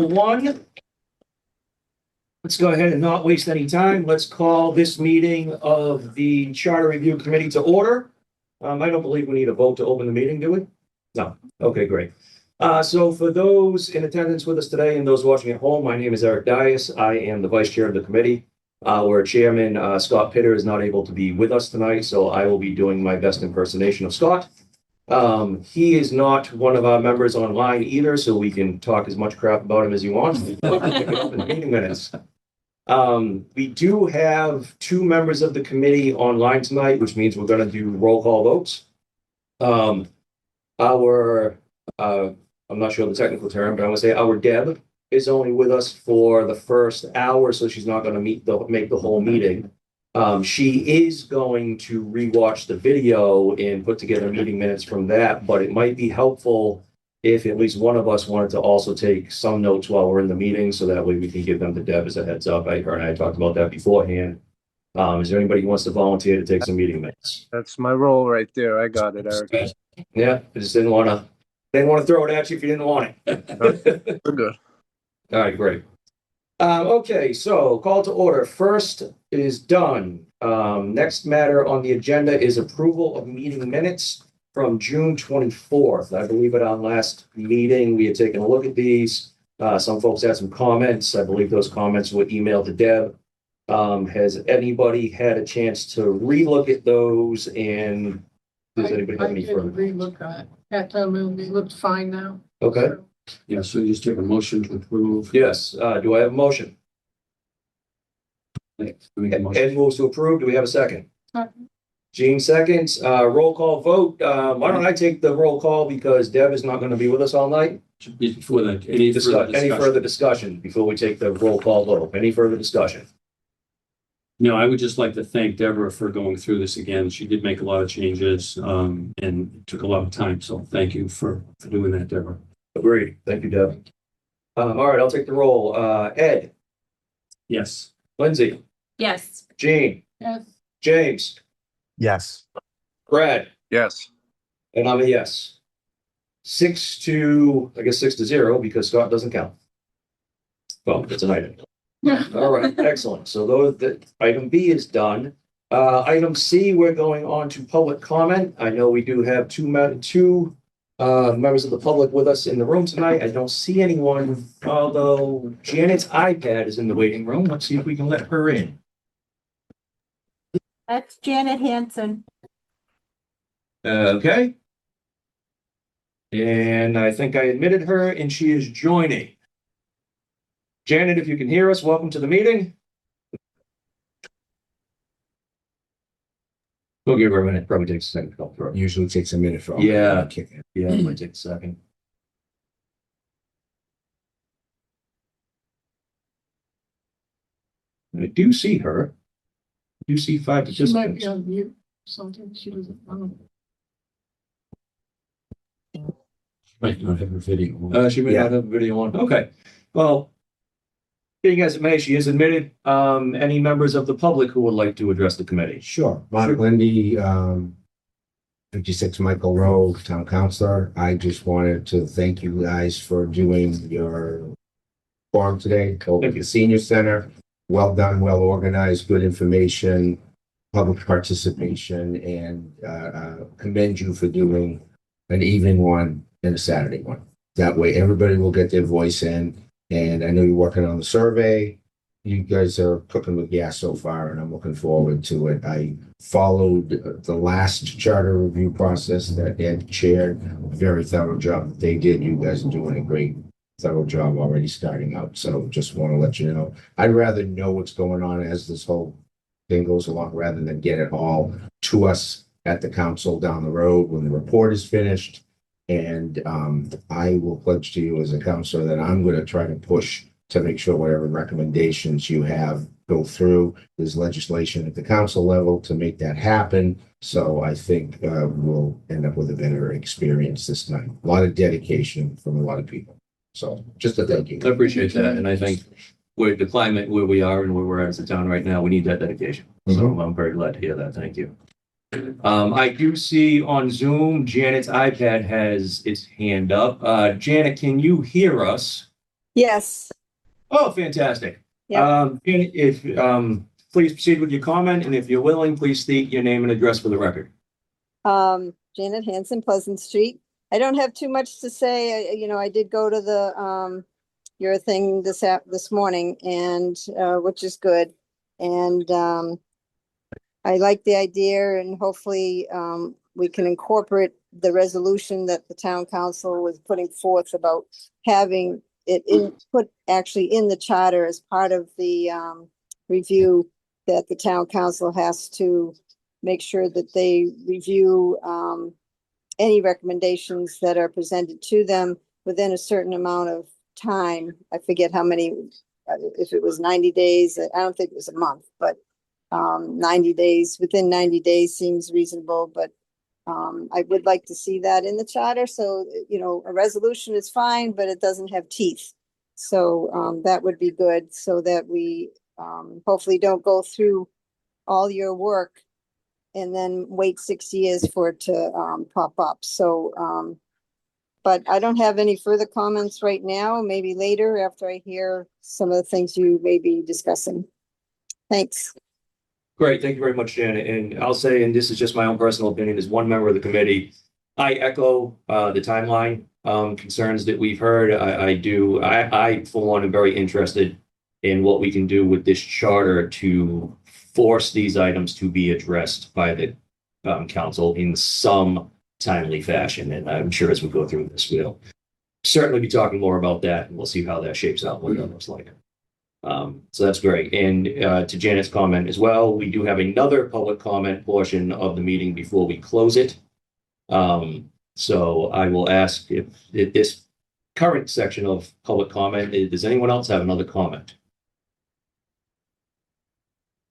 1. Let's go ahead and not waste any time. Let's call this meeting of the Charter Review Committee to order. I don't believe we need a vote to open the meeting, do we? No. Okay, great. So for those in attendance with us today and those watching at home, my name is Eric Dias. I am the vice chair of the committee. Our chairman, Scott Pitter, is not able to be with us tonight, so I will be doing my best impersonation of Scott. He is not one of our members online either, so we can talk as much crap about him as you want. In meeting minutes. We do have 2 members of the committee online tonight, which means we're going to do roll call votes. I'm not sure the technical term, but I'm going to say our Deb is only with us for the first hour, so she's not going to make the whole meeting. She is going to rewatch the video and put together meeting minutes from that, but it might be helpful if at least one of us wanted to also take some notes while we're in the meeting, so that way we can give them to Deb as a heads up. Her and I talked about that beforehand. Is there anybody who wants to volunteer to take some meeting minutes? That's my role right there. I got it, Eric. Yeah, I just didn't want to throw it at you if you didn't want it. We're good. All right, great. Okay, so call to order. First is done. Next matter on the agenda is approval of meeting minutes from June 24th. I believe at our last meeting, we had taken a look at these. Some folks had some comments. I believe those comments were emailed to Deb. Has anybody had a chance to relook at those, and does anybody have any further? Relook at them, and they looked fine now. Okay. Yeah, so you just take a motion to approve. Yes. Do I have a motion? Make a motion. Ed moves to approve. Do we have a second? Second. Gene seconds. Roll call vote. Why don't I take the roll call because Deb is not going to be with us all night? Before that, any Further discussion before we take the roll call vote? Any further discussion? No, I would just like to thank Deborah for going through this again. She did make a lot of changes, and it took a lot of time. So thank you for doing that, Deborah. Agreed. Thank you, Deb. All right, I'll take the roll. Ed, Yes. Lindsay, Yes. Gene, Yes. James, Yes. Brad, Yes. and I'm a yes. 6 to 0 because Scott doesn't count. Well, it's an item. All right, excellent. So item B is done. Item C, we're going on to public comment. I know we do have two members of the public with us in the room tonight. I don't see anyone, although Janet's iPad is in the waiting room. Let's see if we can let her in. That's Janet Hanson. Okay. And I think I admitted her, and she is joining. Janet, if you can hear us, welcome to the meeting. We'll give her a minute. Probably takes a second to come through. Usually takes a minute for. Yeah. Yeah, it might take a second. I do see her. I do see 5 She might participants. be on mute, something she doesn't know. Might not have a video. She may not have a video on. Okay. Well, being as it may, she is admitted. Any members of the public who would like to address the committee? Sure. Mark Lindy, 56 Michael Road, Town Councilor. I just wanted to thank you guys for doing your forum today over Thank at you. the Senior Center. Well done, well organized, good information, public participation, and commend you for doing an evening one and a Saturday one. That way everybody will get their voice in. And I know you're working on the survey. You guys are cooking with gas so far, and I'm looking forward to it. I followed the last charter review process that Ed chaired. Very thorough job that they did. You guys are doing a great, thorough job already starting out. So just want to let you know. I'd rather know what's going on as this whole thing goes along rather than get it all to us at the council down the road when the report is finished. And I will pledge to you as a counselor that I'm going to try to push to make sure whatever recommendations you have go through. There's legislation at the council level to make that happen. So I think we'll end up with a better experience this time. A lot of dedication from a lot of people. So just a thank you. I appreciate that. And I think with the climate where we are and where we're at as a town right now, we need that dedication. So I'm very glad to hear that. Thank you. I do see on Zoom, Janet's iPad has its hand up. Janet, can you hear us? Yes. Oh, fantastic. Yep. Please proceed with your comment, and if you're willing, please state your name and address for the record. Janet Hanson, Pleasant Street. I don't have too much to say. I did go to the, your thing this morning and, which is good. And, I like the idea and hopefully, we can incorporate the resolution that the town council was putting forth about having it put actually in the charter as part of the, review that the town council has to make sure that they review any recommendations that are presented to them within a certain amount of time. I forget how many, if it was 90 days, I don't think it was a month, but 90 days, within 90 days seems reasonable, but I would like to see that in the charter. So, a resolution is fine, but it doesn't have teeth. So that would be good so that we hopefully don't go through all your work and then wait 6 years for it to pop up. So, but I don't have any further comments right now, maybe later after I hear some of the things you may be discussing. Thanks. Great, thank you very much, Janet. And I'll say, and this is just my own personal opinion, as one member of the committee, I echo the timeline concerns that we've heard. I for one am very interested in what we can do with this charter to force these items to be addressed by the council in some timely fashion. And I'm sure as we go through this, we'll certainly be talking more about that, and we'll see how that shapes out, what that looks like. So that's great. And to Janet's comment as well, we do have another public comment portion of the meeting before we close it. So I will ask if this current section of public comment, does anyone else have another comment?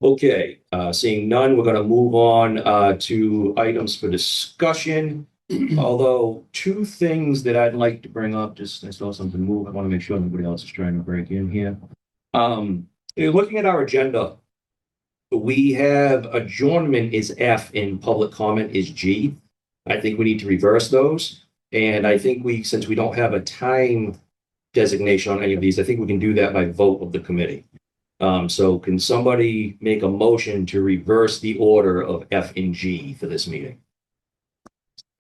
Okay, seeing none, we're going to move on to items for discussion. Although two things that I'd like to bring up, I saw something move. I want to make sure nobody else is trying to break in here. Looking at our agenda, we have adjournment is F and public comment is G. I think we need to reverse those. And I think since we don't have a time designation on any of these, I think we can do that by vote of the committee. So can somebody make a motion to reverse the order of F and G for this meeting?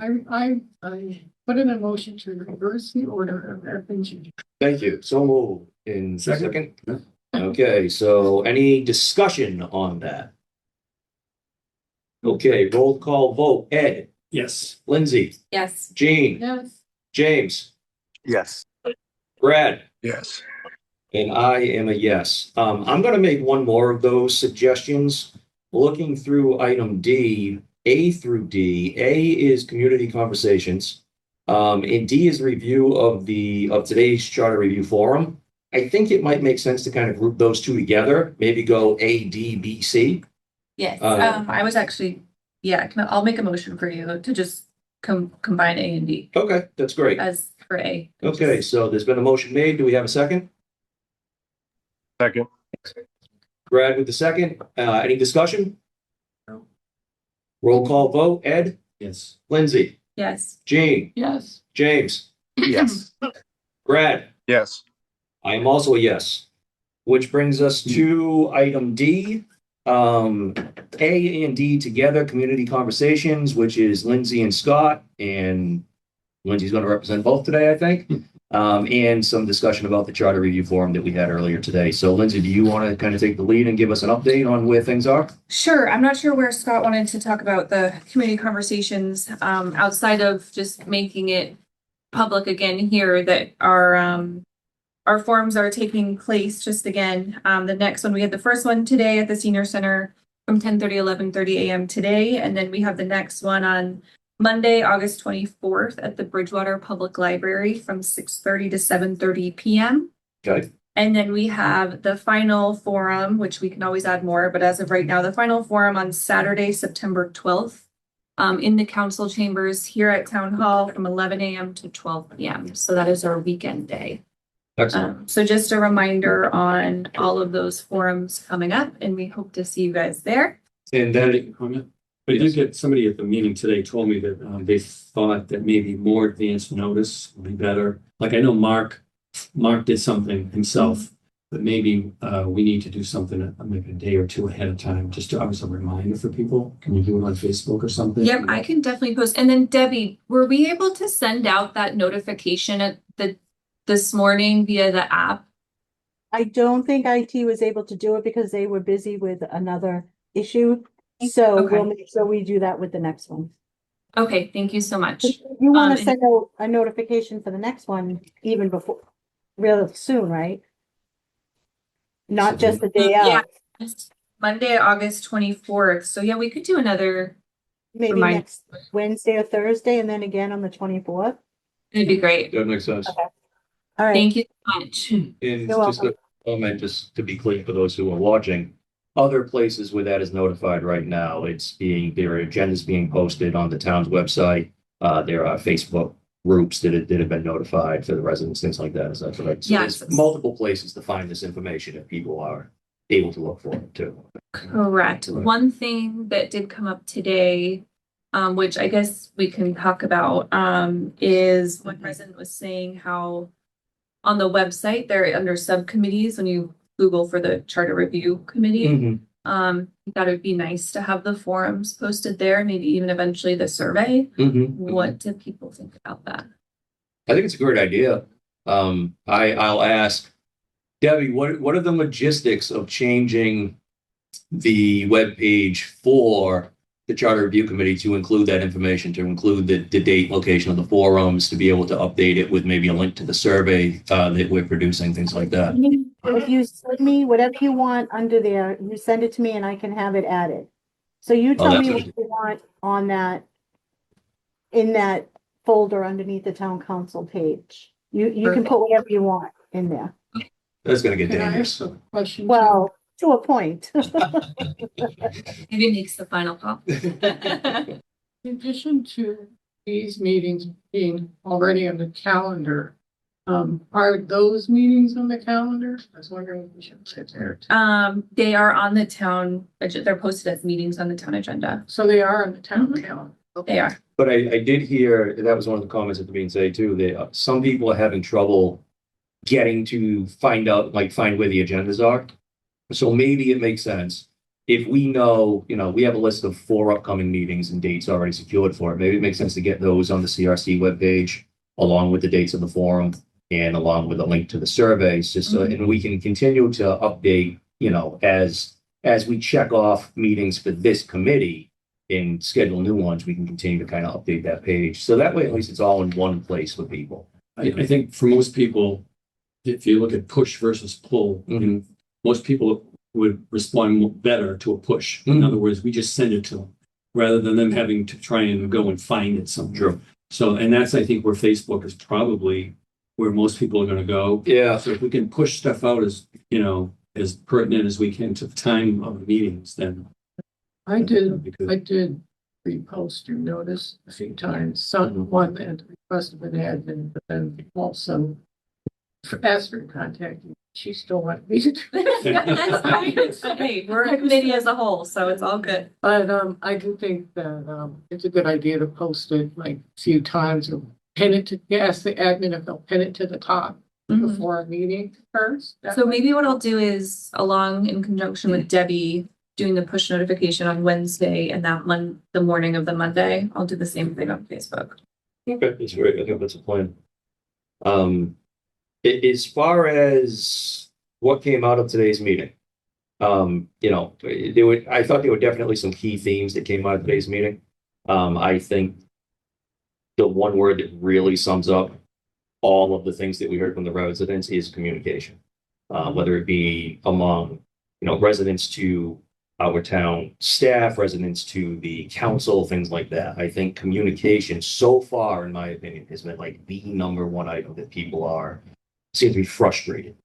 I put in a motion to reverse the order of F and G. Thank you. So moved. In Second. second? Okay, so any discussion on that? Okay, roll call vote. Ed, Yes. Lindsay, Yes. Jean, Yes. James, Yes. Brad, Yes. and I am a yes. I'm going to make one more of those suggestions. Looking through item D, A through D. A is community conversations. And D is review of today's charter review forum. I think it might make sense to kind of group those two together, maybe go A, D, B, C. Yes. I was actually, I'll make a motion for you to just combine A and D Okay, that's great. as for A. Okay, so there's been a motion made. Do we have a second? Second. Brad with the second. Any discussion? No. Roll call vote. Ed, Yes. Lindsay, Yes. Jean, Yes. James, Yes. Brad. Yes. I am also a yes, which brings us to item D. A and D together, community conversations, which is Lindsay and Scott, and Lindsay's going to represent both today, I think. And some discussion about the charter review forum that we had earlier today. So Lindsay, do you want to kind of take the lead and give us an update on where things are? Sure. I'm not sure where Scott wanted to talk about the community conversations, outside of just making it public again here that our forums are taking place just again. The next one, we had the first one today at the senior center from 10:30, 11:30 a.m. today. And then we have the next one on Monday, August 24th at the Bridgewater Public Library from 6:30 to 7:30 p.m. Okay. And then we have the final forum, which we can always add more, but as of right now, the final forum on Saturday, September 12th, in the council chambers here at Town Hall from 11 a.m. to 12 p.m. So that is our weekend day. Excellent. So just a reminder on all of those forums coming up, and we hope to see you guys there. And Can I then, make a comment? I did get somebody at the meeting today told me that they thought that maybe more advanced notice would be better. Like I know Mark Mark did something himself, but maybe we need to do something maybe a day or two ahead of time, just to, as a reminder for people. Can you do it on Facebook or something? Yep, I can definitely post. And then Debbie, were we able to send out that notification at this morning via the app? I don't think IT was able to do it because they were busy with another issue. So Okay. we'll make sure we do that with the next one. Okay, thank you so much. You want Um, to send out a notification for the next one even before, real soon, right? Not just the day Yeah. out, It's Monday, August 24th. So yeah, we could do another. maybe Remind- next Wednesday or Thursday, and then again on the 24th. It'd be great. That makes sense. All right, Thank you so much. And You're just a comment, just to be clear for those who are watching, other places where that is notified right now, there are agendas being posted on the town's website. There are Facebook groups that have been notified for the residents, things like that. Is that correct? So Yes. there's multiple places to find this information if people are able to look for it too. Correct. Right. One thing that did come up today, which I guess we can talk about, is one resident was saying how on the website, they're under subcommittees when you Google for the Charter Review Committee. He thought it'd be nice to have the forums posted there, maybe even eventually the survey. What do people think about that? I think it's a great idea. I'll ask Debbie, what are the logistics of changing the webpage for the Charter Review Committee to include that information, to include the date, location of the forums, to be able to update it with maybe a link to the survey that we're producing, things like that? if you send me whatever you want under there, you send it to me and I can have it added. So you tell that's me good. what you want on that, in that folder underneath the town council page. You can put whatever you want in there. That's gonna get Can I dangerous. ask a question? Well, to a point. Maybe makes the final call. In addition to these meetings being already on the calendar, are those meetings on the calendar? I was wondering if we should sit there. They are on the town, they're posted as meetings on the town agenda. So they are on the town Mhm. calendar. They are. But I did hear, that was one of the comments at the meeting today too, that some people are having trouble getting to find where the agendas are. So maybe it makes sense if we know, we have a list of 4 upcoming meetings and dates already secured for it. Maybe it makes sense to get those on the CRC webpage along with the dates of the forum and along with a link to the surveys, just so, and we can continue to update, as we check off meetings for this committee and schedule new ones, we can continue to kind of update that page. So that way, at least it's all in one place for people. I think for most people, if you look at push versus pull, Mhm. most people would respond better to a push. In Mhm. other words, we just send it to them rather than them having to try and go and find it somewhere. True. So, and that's, I think, where Facebook is probably where most people are going to go. Yeah. So if we can push stuff out as pertinent as we can to the time of the meetings, then I that'd did, be good. I did repost your notice a few times, someone at the request of an admin, but then also asked her to contact you. She still wanted me to do That's fine. Hey, we're a committee as a whole, so it's all good. But I do think that it's a good idea to post it like a few times or pin it to, ask the admin if they'll pin it to the top before a meeting first. That So way- maybe what I'll do is, along in conjunction with Debbie, doing the push notification on Wednesday and the morning of the Monday, I'll do the same thing on Facebook. Okay, that's great. I think that's a plan. As far as what came out of today's meeting, I thought there were definitely some key themes that came out of today's meeting. I think the one word that really sums up all of the things that we heard from the residents is communication. Whether it be among, residents to our town staff, residents to the council, things like that. I think communication so far, in my opinion, has been like the number one item that people seem to be frustrated.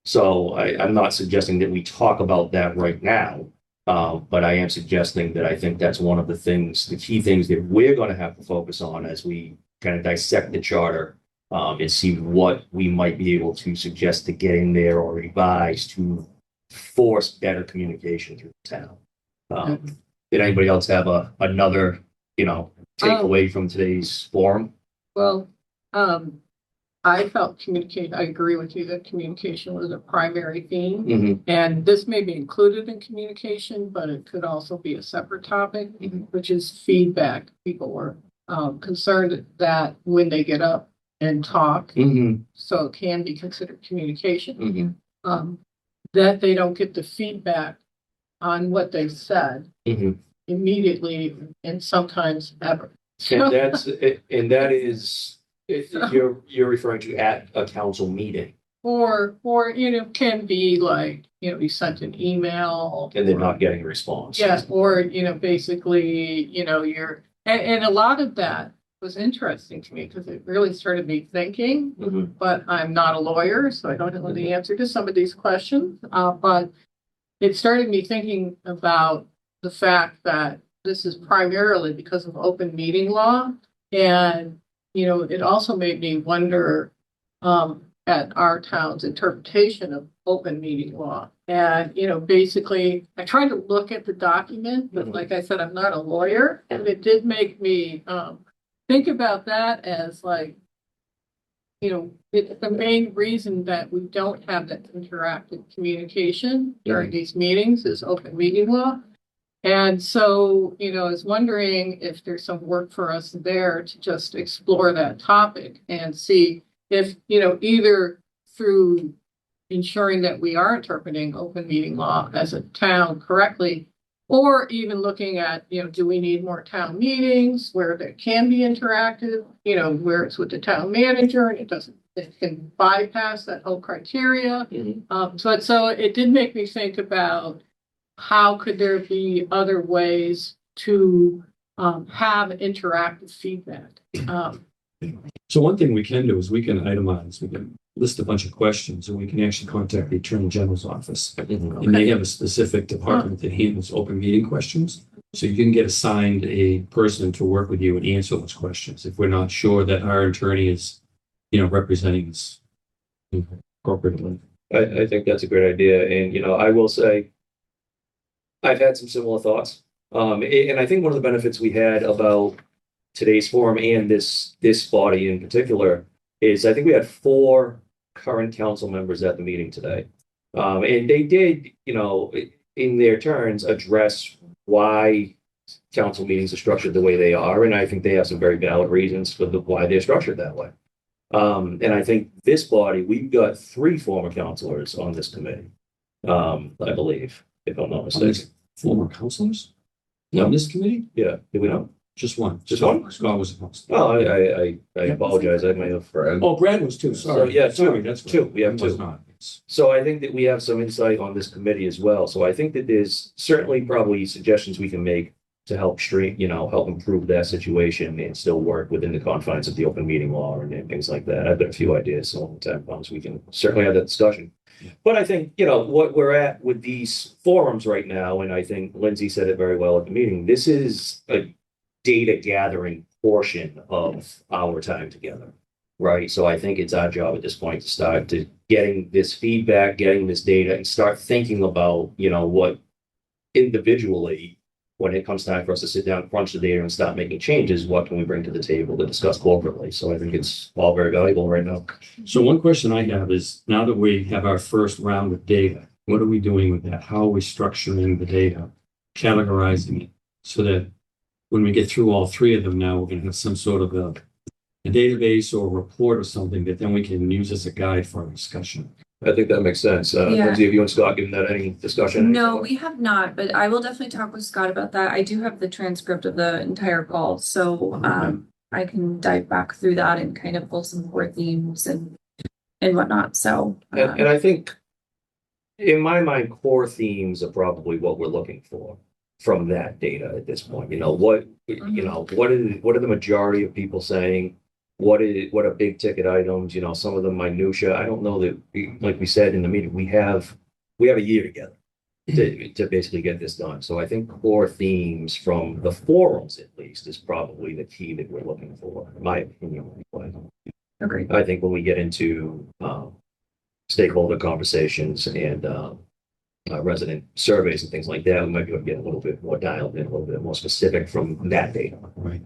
So I'm not suggesting that we talk about that right now. But I am suggesting that I think that's one of the key things that we're going to have to focus on as we kind of dissect the charter and see what we might be able to suggest to get in there or revise to force better communication through the town. Did anybody else have another, takeaway from today's forum? Well, I felt I agree with you that communication was a primary theme. Mhm. And this may be included in communication, but it could also be a separate topic, which is feedback. People were concerned that when they get up and talk, Mhm. so it can be considered communication, Mhm. that they don't get the feedback on what they said Mhm. immediately and sometimes ever. And that is, you're referring to at a council meeting Or, can be like, you sent an email. and they're not getting a response. Yes, or, basically, and a lot of that was interesting to me because it really started me thinking, Mhm. but I'm not a lawyer, so I don't know the answer to some of these questions. But it started me thinking about the fact that this is primarily because of open meeting law. And, it also made me wonder, at our town's interpretation of open meeting law. And, basically, I tried to look at the document, but like I said, I'm not a lawyer. And it did make me think about that as like, it's the main reason that we don't have that interactive communication during these meetings is open meeting law. And so, I was wondering if there's some work for us there to just explore that topic and see if, either through ensuring that we are interpreting open meeting law as a town correctly, or even looking at, do we need more town meetings where there can be interactive, where it's with the town manager and it can bypass that whole criteria. Mhm. So it did make me think about how could there be other ways to have interactive feedback. So one thing we can do is we can itemize, we can list a bunch of questions and we can actually contact the Attorney General's office. Mhm. And they have a specific department that handles open meeting questions. So you can get assigned a person to work with you and answer those questions if we're not sure that our attorney is, representing us appropriately. I think that's a great idea. And, I will say, I've had some similar thoughts. And I think one of the benefits we had about today's forum and this body in particular is I think we had 4 current council members at the meeting today. And they did, in their turns, address why council meetings are structured the way they are. And I think they have some very valid reasons for why they're structured that way. And I think this body, we've got 3 former councilors on this committee, I believe, if I'm not mistaken. Former councilors No. on this committee? Yeah, do we know? Just one. Just one? Scott was a council. Oh, I apologize. I may have. Oh, Brad was too, sorry. So, yeah, two. Sorry, that's right. Two. We have He was two. not. It's- So I think that we have some insight on this committee as well. So I think that there's certainly probably suggestions we can make to help help improve that situation and still work within the confines of the open meeting law and things like that. I've got a few ideas, so when the time comes, we can certainly have that discussion. But I think, what we're at with these forums right now, and I think Lindsay said it very well at the meeting, this is a data gathering portion of our time together. Right. So I think it's our job at this point to start to getting this feedback, getting this data and start thinking about, what individually, when it comes time for us to sit down, crunch the data and start making changes, what can we bring to the table to discuss corporately? So I think it's all very valuable right now. So one question I have is, now that we have our first round of data, what are we doing with that? How are we structuring the data, categorizing it so that when we get through all 3 of them now, we're going to have some sort of a database or a report or something that then we can use as a guide for our discussion. I think that makes sense. Yeah. Lindsay, have you and Scott given that any discussion? No, we have not, but I will definitely talk with Scott about that. I do have the transcript of the entire call, so I can dive back through that and kind of pull some core themes and whatnot. So And I think, in my mind, core themes are probably what we're looking for from that data at this point. What are the majority of people saying? What are big ticket items? Some of them minutia. I don't know that, like we said in the meeting, we have a year together to basically get this done. So I think core themes from the forums, at least, is probably the key that we're looking for, in my opinion. agreed. I think when we get into stakeholder conversations and resident surveys and things like that, we might be able to get a little bit more dialed in, a little bit more specific from that data. Right.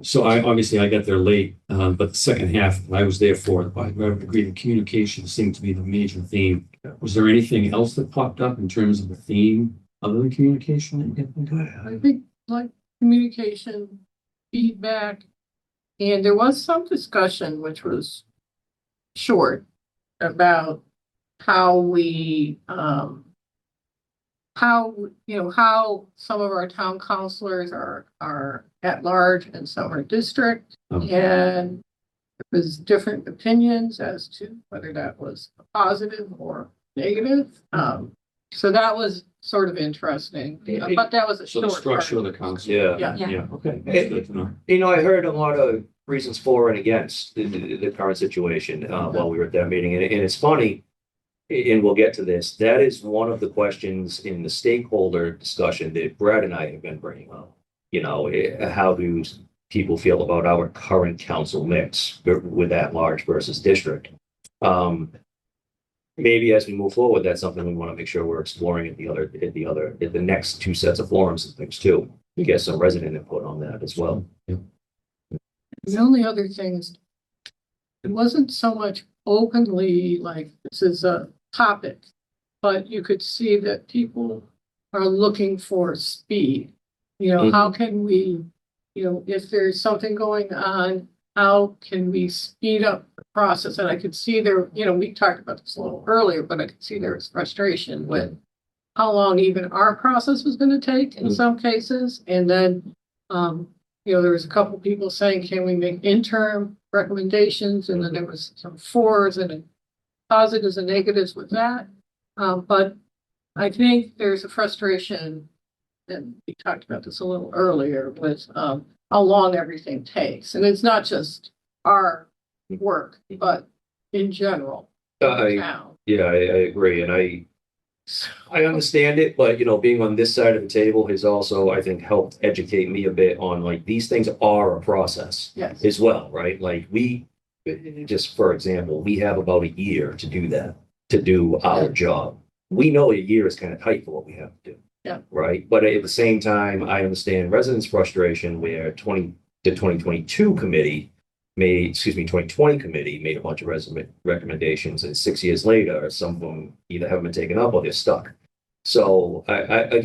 So obviously I got there late, but the second half I was there for, I would agree the communication seemed to be the major theme. Was there anything else that popped up in terms of the theme other than communication that you can think of? I think like communication, feedback, and there was some discussion, which was short, about how we, how some of our town councilors are at large and some are district. Okay. And there was different opinions as to whether that was a positive or negative. So that was sort of interesting, but that was a So short the structure of part. the council. Yeah. Yeah. Yeah, okay. That's good to know. You know, I heard a lot of reasons for and against the current situation while we were at that meeting. And it's funny, and we'll get to this, that is one of the questions in the stakeholder discussion that Brad and I have been bringing up. You know, how do people feel about our current council mix with at large versus district? Maybe as we move forward, that's something we want to make sure we're exploring at the next two sets of forums and things too. We get some resident input on that as well. The only other thing is, it wasn't so much openly like this is a topic, but you could see that people are looking for speed. You know, how can we, if there's something going on, how can we speed up the process? And I could see there, we talked about this a little earlier, but I could see there was frustration with how long even our process was going to take in some cases. And then, there was a couple people saying, can we make interim recommendations? And then there was some fors and positives and negatives with that. But I think there's a frustration, and we talked about this a little earlier, with how long everything takes. And it's not just our work, but in general. Town. Yeah, I agree. And I understand it, but being on this side of the table has also, I think, helped educate me a bit on like these things are a process Yes. as well, right? Like just for example, we have about a year to do that, to do our job. We know a year is kind of tight for what we have to do. Yeah. Right. But at the same time, I understand residents' frustration where the 2022 committee 2020 committee made a bunch of recommendations, and 6 years later, some of them either haven't been taken up or they're stuck. So I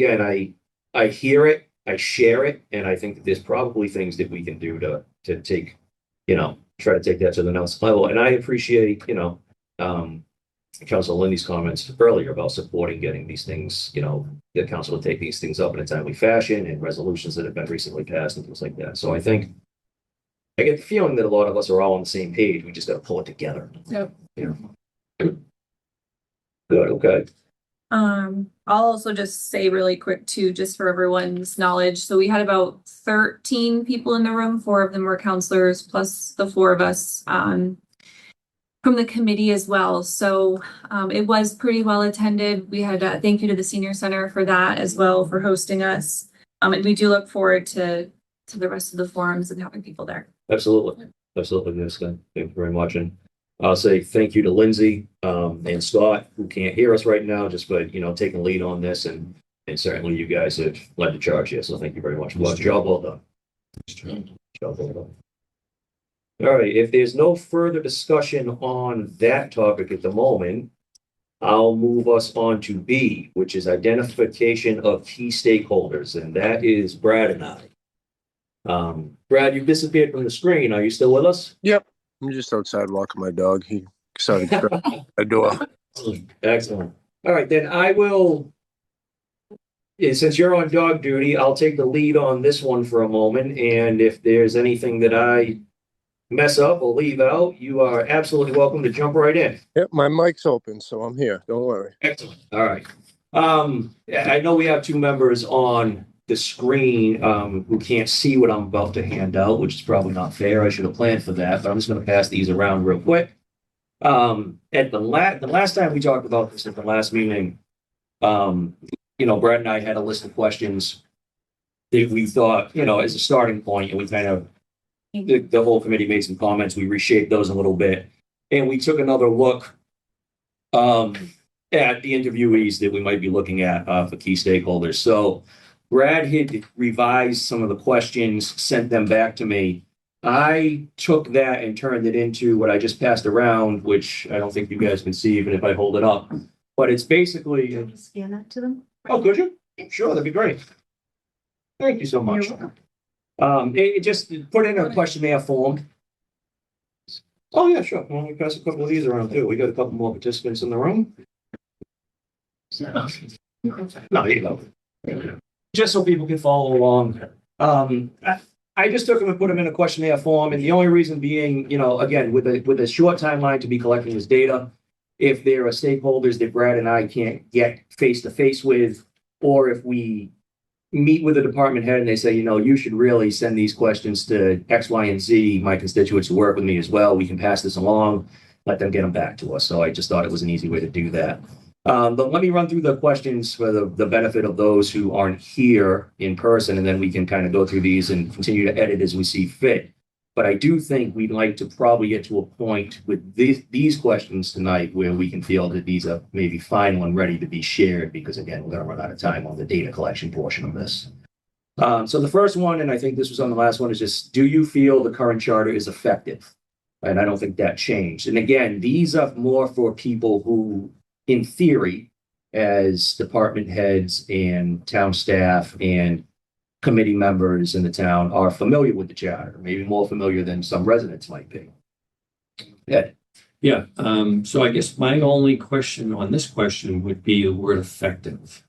hear it, I share it, and I think that there's probably things that we can do to take, try to take that to the next level. And I appreciate, Council Lindy's comments earlier about supporting getting these things, the council will take these things up in a timely fashion and resolutions that have been recently passed and things like that. So I get the feeling that a lot of us are all on the same page. We just got to pull it together. Yep. Good. Okay. I'll also just say really quick too, just for everyone's knowledge. So we had about 13 people in the room. 4 of them were counselors, plus the 4 of us from the committee as well. So it was pretty well attended. We had thank you to the Senior Center for that as well, for hosting us. And we do look forward to the rest of the forums and having people there. Absolutely. Yes, thank you very much. And I'll say thank you to Lindsay and Scott, who can't hear us right now, just but taking lead on this, and certainly you guys have led the charge here. So thank you very much. Job well done. Job well done. All right. If there's no further discussion on that topic at the moment, I'll move us on to B, which is identification of key stakeholders, and that is Brad and I. Brad, you've disappeared from the screen. Are you still with us? Yep. I'm just outside walking my dog. He decided to go to the door. Excellent. All right, then I will, since you're on dog duty, I'll take the lead on this one for a moment. And if there's anything that I mess up or leave out, you are absolutely welcome to jump right in. Yep, my mic's open, so I'm here. Don't worry. Excellent. All right. I know we have 2 members on the screen who can't see what I'm about to hand out, which is probably not fair. I should have planned for that, but I'm just going to pass these around real quick. At the last time we talked about this at the last meeting, Brad and I had a list of questions that we thought, as a starting point, and we kind of, the whole committee made some comments. We reshaped those a little bit, and we took another look at the interviewees that we might be looking at for key stakeholders. So Brad had revised some of the questions, sent them back to me. I took that and turned it into what I just passed around, which I don't think you guys can see even if I hold it up. But it's basically, Scan that to them. oh, could you? Sure, that'd be great. Thank you so much. You're welcome. It just put in a questionnaire form. Oh, yeah, sure. Well, we pass a couple of these around too. We got a couple more participants in the room. No, there you go. Just so people can follow along. I just took them and put them in a questionnaire form, and the only reason being, you know, again, with a short timeline to be collecting this data, if there are stakeholders that Brad and I can't get face to face with, or if we meet with a department head and they say, you know, you should really send these questions to X, Y, and Z, my constituents who work with me as well, we can pass this along, let them get them back to us. So I just thought it was an easy way to do that. But let me run through the questions for the benefit of those who aren't here in person, and then we can kind of go through these and continue to edit as we see fit. But I do think we'd like to probably get to a point with these questions tonight where we can feel that these are maybe final and ready to be shared, because again, we're going to run out of time on the data collection portion of this. So the first one, and I think this was on the last one, is just, do you feel the current charter is effective? And I don't think that changed. And again, these are more for people who, in theory, as department heads and town staff and committee members in the town, are familiar with the charter, maybe more familiar than some residents might be. Ed? Yeah, so I guess my only question on this question would be the word effective.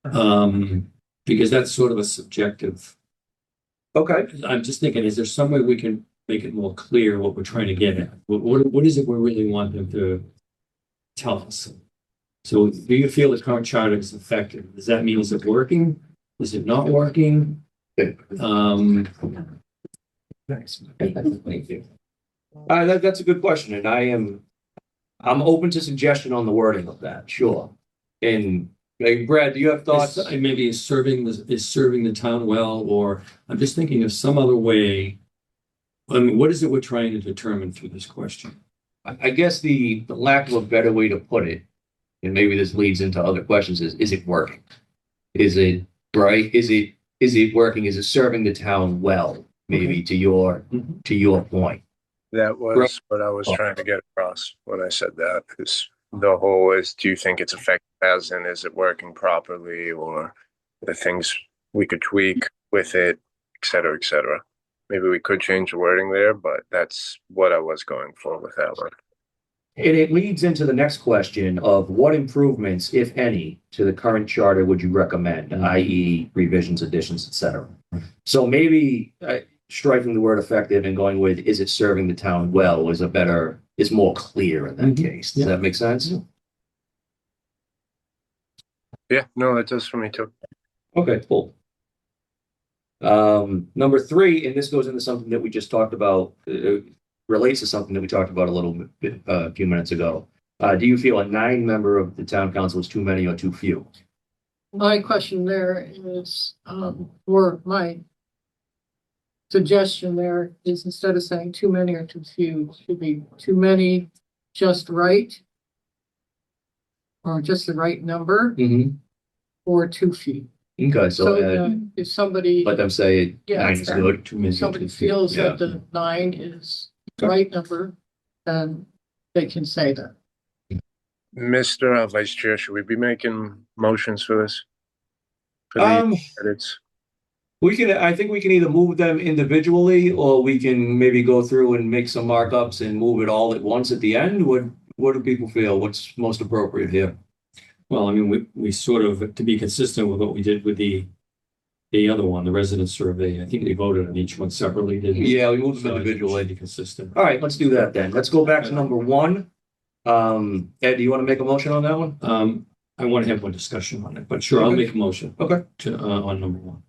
Because that's sort of a subjective. Okay. I'm just thinking, is there some way we can make it more clear what we're trying to get at? What is it we really want them to tell us? So do you feel the current charter is effective? Does that mean is it working? Is it not working? Nice. Thank you. That's a good question, and I'm open to suggestion on the wording of that, sure. And like, Brad, do you have thoughts? Maybe is serving the town well, or I'm just thinking of some other way. I mean, what is it we're trying to determine through this question? I guess the lack of a better way to put it, and maybe this leads into other questions, is it working? Is it right? Is it working? Is it serving the town well? Maybe to your point. That was what I was trying to get across when I said that. Is the whole is, do you think it's effective, as in, is it working properly, or the things we could tweak with it, et cetera, et cetera. Maybe we could change the wording there, but that's what I was going for with that one. And it leads into the next question of what improvements, if any, to the current charter would you recommend, i.e. revisions, additions, et cetera. So maybe striking the word effective and going with, is it serving the town well, is more clear in that case. Does that make sense? Yeah, no, that does for me too. Okay, cool. Number 3, and this goes into something that we just talked about, relates to something that we talked about a little bit, a few minutes ago. Do you feel a 9-member of the town council is too many or too few? My question there is, or my suggestion there is, instead of saying too many or too few, should be too many, just right. Or just the right number, Mm-hmm. or too few. Okay, So if somebody, let them say Yeah, 9 is that's good. if somebody feels Yeah. that the 9 is the right number, then they can say that. Mr. Vice Chair, should we be making motions for this? For the edits? I think we can either move them individually, or we can maybe go through and make some markups and move it all at once at the end. What do people feel? What's most appropriate here? Well, I mean, we sort of, to be consistent with what we did with the other one, the resident survey, I think we voted on each one separately, didn't we? Yeah, we moved them So I think we individually. should be consistent. All right, let's do that then. Let's go back to number 1. Ed, do you want to make a motion on that one? I want to have one discussion on it, but sure, I'll make a motion. Okay. To, on number 1,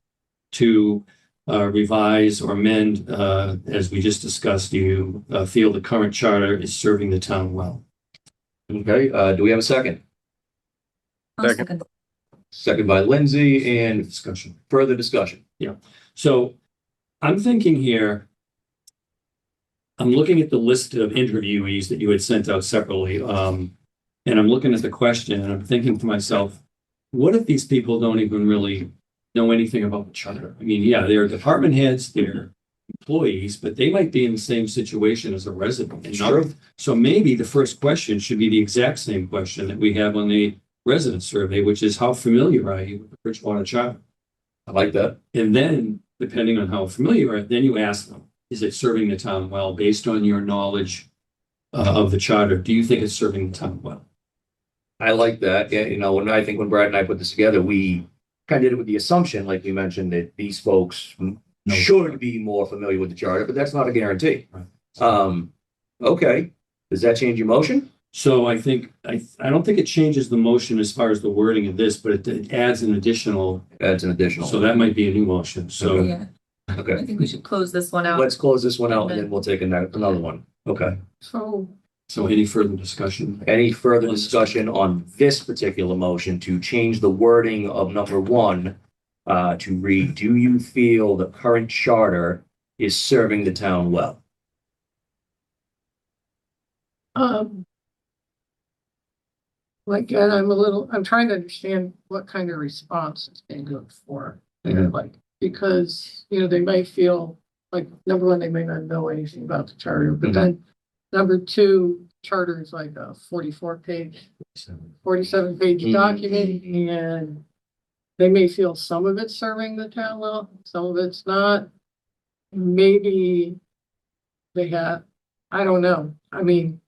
to revise or amend, as we just discussed, you feel the current charter is serving the town well. Okay, do we have a second? Second. Second by Lindsay, and Discussion. further discussion. So I'm thinking here, I'm looking at the list of interviewees that you had sent out separately, and I'm looking at the question and I'm thinking to myself, what if these people don't even really know anything about the charter. I mean, yeah, they're department heads, they're employees, but they might be in the same situation as a resident. It's you know? true. So maybe the first question should be the exact same question that we have on the resident survey, which is how familiar are you with the Bridgewater Charter? I like that. And then, depending on how familiar you are, then you ask them, is it serving the town well based on your knowledge of the charter? Do you think it's serving the town well? I like that. Yeah, you know, when Brad and I put this together, we kind of did it with the assumption, like you mentioned, that these folks should be more familiar with the charter, but that's not a guarantee. Right. Okay. Does that change your motion? So I think, I don't think it changes the motion as far as the wording of this, but it adds an additional, That's an additional. so that might be a new motion. So Yeah, I Okay. think we should close this one out. Let's close this one out and then we'll take another one. Okay. So any further discussion? Any further discussion on this particular motion to change the wording of number one to read, do you feel the current charter is serving the town well? Again, I'm trying to understand what kind of response it's being looked for. Mhm. Like, because, they may feel like, number one, they may not know anything about the charter, but Mhm. then number two, charter is like a 47-page Mhm. document, and they may feel some of it's serving the town well, some of it's not. Maybe they have, I don't know. I mean,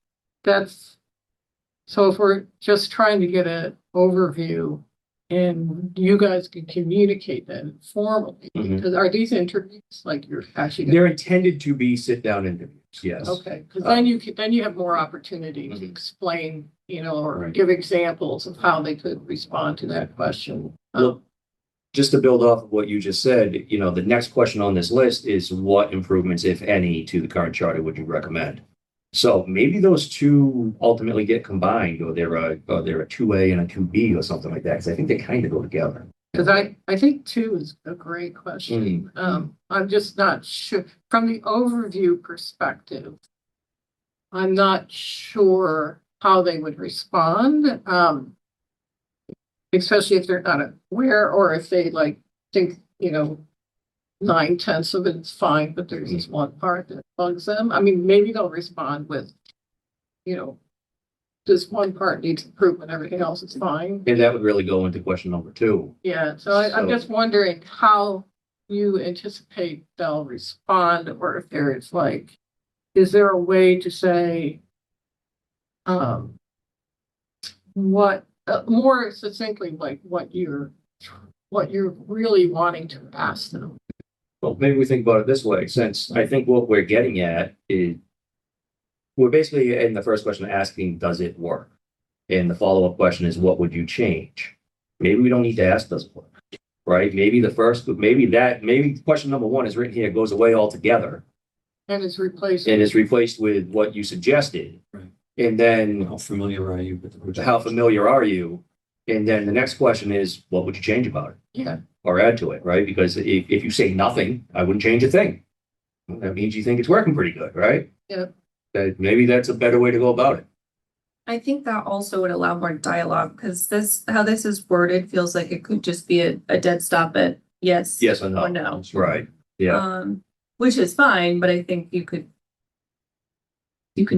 so if we're just trying to get an overview and you guys can communicate that informally, Mhm. because are these interviews like you're actually? They're intended to be sit-down interviews, yes. Okay, because then you have more opportunity to Mhm. explain, or Right. give examples of how they could respond to that question. Well, just to build off of what you just said, the next question on this list is what improvements, if any, to the current charter would you recommend? So maybe those two ultimately get combined, or they're a 2A and a 2B or something like that, because I think they kind of go together. Because I think two is a great question. I'm just not sure, from the overview perspective, I'm not sure how they would respond. Especially if they're not aware, or if they think, 9/10 of it's fine, but there's this one part that bugs them. I mean, maybe they'll respond with, this one part needs improvement, everything else is fine. And that would really go into question number two. Yeah, so I'm just wondering how you anticipate they'll respond, or if there is is there a way to say, what, more succinctly, what you're really wanting to ask them? Well, maybe we think about it this way, since I think what we're getting at is we're basically in the first question asking, does it work? And the follow-up question is, what would you change? Maybe we don't need to ask, does it work? Right? Maybe question number one is written here, goes away altogether And it's replaced. and is replaced with what you suggested. Right. And then How familiar are you with the Bridgewater? how familiar are you? And then the next question is, what would you change about it? Yeah, Or add to it, right? Because if you say nothing, I wouldn't change a thing. Well, that means you think it's working pretty good, right? Yeah. That maybe that's a better way to go about it. I think that also would allow more dialogue, because how this is worded feels like it could just be a dead stop at yes. Yes or no. Or no. Right. Yeah. Which is fine, but I think you can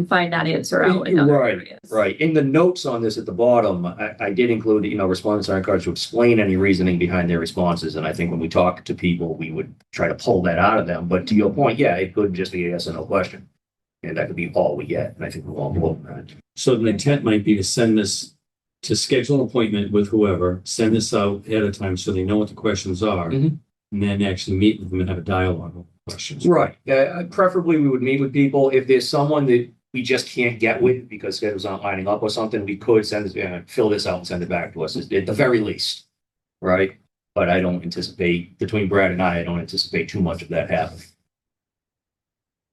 find that answer out in other Right, areas. right. In the notes on this at the bottom, I did include, respondents are encouraged to explain any reasoning behind their responses. And I think when we talk to people, we would try to pull that out of them. But to your point, yeah, it could just be a yes or no question. And that could be all we get. And I think we're all more than that. So the intent might be to send this, to schedule an appointment with whoever, send this out ahead of time so they know what the questions are. Mhm. And then actually meet with them and have a dialogue on questions. Right. Preferably, we would meet with people. If there's someone that we just can't get with because schedules aren't lining up or something, we could fill this out and send it back to us at the very least. Right. But I don't anticipate, between Brad and I don't anticipate too much of that happening.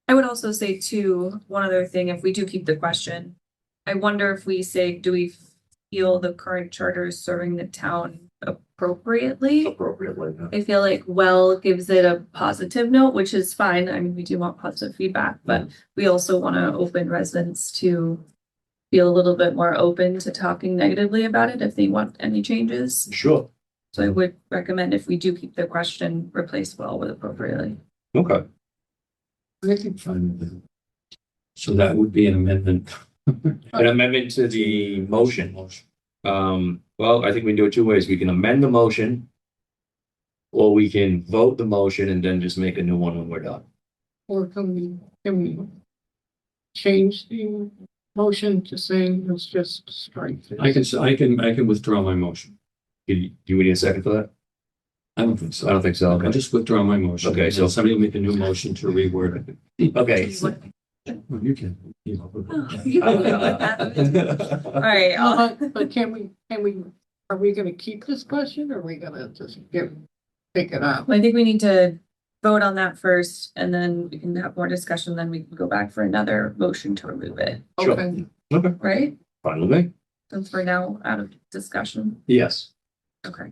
I would also say too, one other thing, if we do keep the question, I wonder if we say, do we feel the current charter is serving the town appropriately? Appropriately. I feel like well gives it a positive note, which is fine. I mean, we do want positive feedback, but we also want to open residents to feel a little bit more open to talking negatively about it if they want any changes. Sure. So I would recommend if we do keep the question, replace well with appropriately. Okay. Fine with it. So that would be an amendment. An amendment to the motion. Well, I think we can do it two ways. We can amend the motion. Or we can vote the motion and then just make a new one when we're done. Or can we change the motion to saying let's just strike this? I can withdraw my motion. Do we need a second for that? I don't think so. I don't think so. I'll just withdraw my motion. Okay, so- Somebody will make a new motion to reword it. Okay. Well, you can. All right, But are we gonna keep this question or are we gonna just take it out? I think we need to vote on that first and then we can have more discussion, then we can go back for another motion to remove it, Sure. Okay. Okay, right? fine with me. Since we're now out of discussion. Yes. Okay.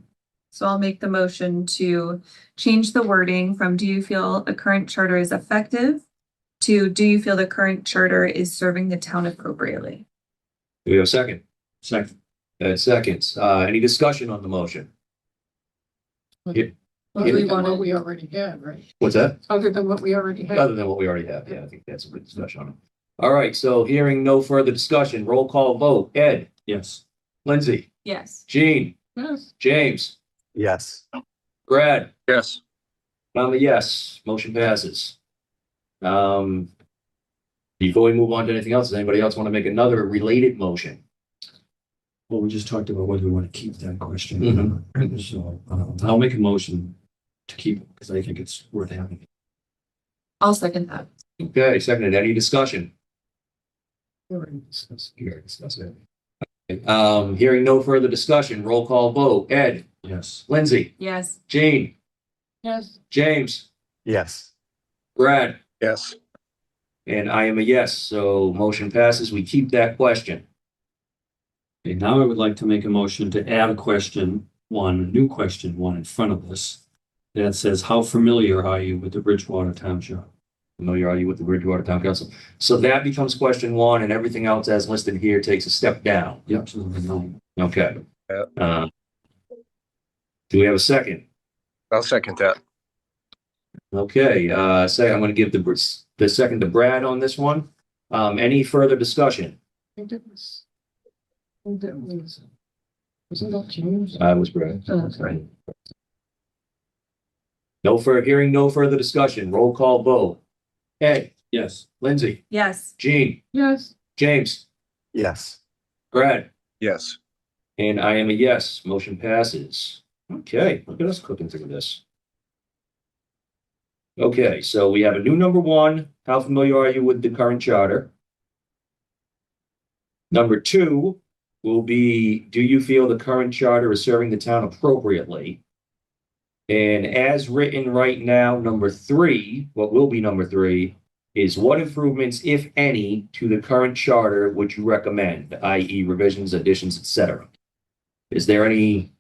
So I'll make the motion to change the wording from do you feel the current charter is effective to do you feel the current charter is serving the town appropriately? Do we have a second? Second. Seconds. Any discussion on the motion? Other than what we already had, right? What's that? Other than what we already had. Other than what we already have. Yeah, I think that's a good discussion on it. All right, so hearing no further discussion, roll call vote. Ed, Yes. Lindsay, Yes. Jean, Yes. James, Yes. Brad. Yes. I'm a yes. Motion passes. Before we move on to anything else, does anybody else want to make another related motion? Well, we just talked about whether we want to keep that question. Mhm. So I'll make a motion to keep it because I think it's worth having. I'll second that. Okay, seconded. Any discussion? We already discussed. Here, discuss it. Hearing no further discussion, roll call vote. Ed, Yes. Lindsay, Yes. Jean, Yes. James, Yes. Brad, Yes. and I am a yes. So motion passes. We keep that question. Okay, now I would like to make a motion to add a new question one in front of this. That says, how familiar are you with the Bridgewater Township? Familiar are you with the Bridgewater Town Council? So that becomes question one, and everything else as listed here takes a step down. Yep. So no. Okay. Yeah. Do we have a second? I'll second that. Okay, I'm gonna give the second to Brad on this one. Any further discussion? I think that was, wasn't that James? I was Brad. Oh, that's right. Hearing no further discussion, roll call vote. Ed, Yes. Lindsay, Yes. Jean, Yes. James, Yes. Brad, Yes. and I am a yes. Motion passes. Okay, look at us cooking through this. Okay, so we have a new number one. How familiar are you with the current charter? Number two will be, do you feel the current charter is serving the town appropriately? And as written right now, number three, what will be number three, is what improvements, if any, to the current charter would you recommend, i.e. revisions, additions, etc.? Is there any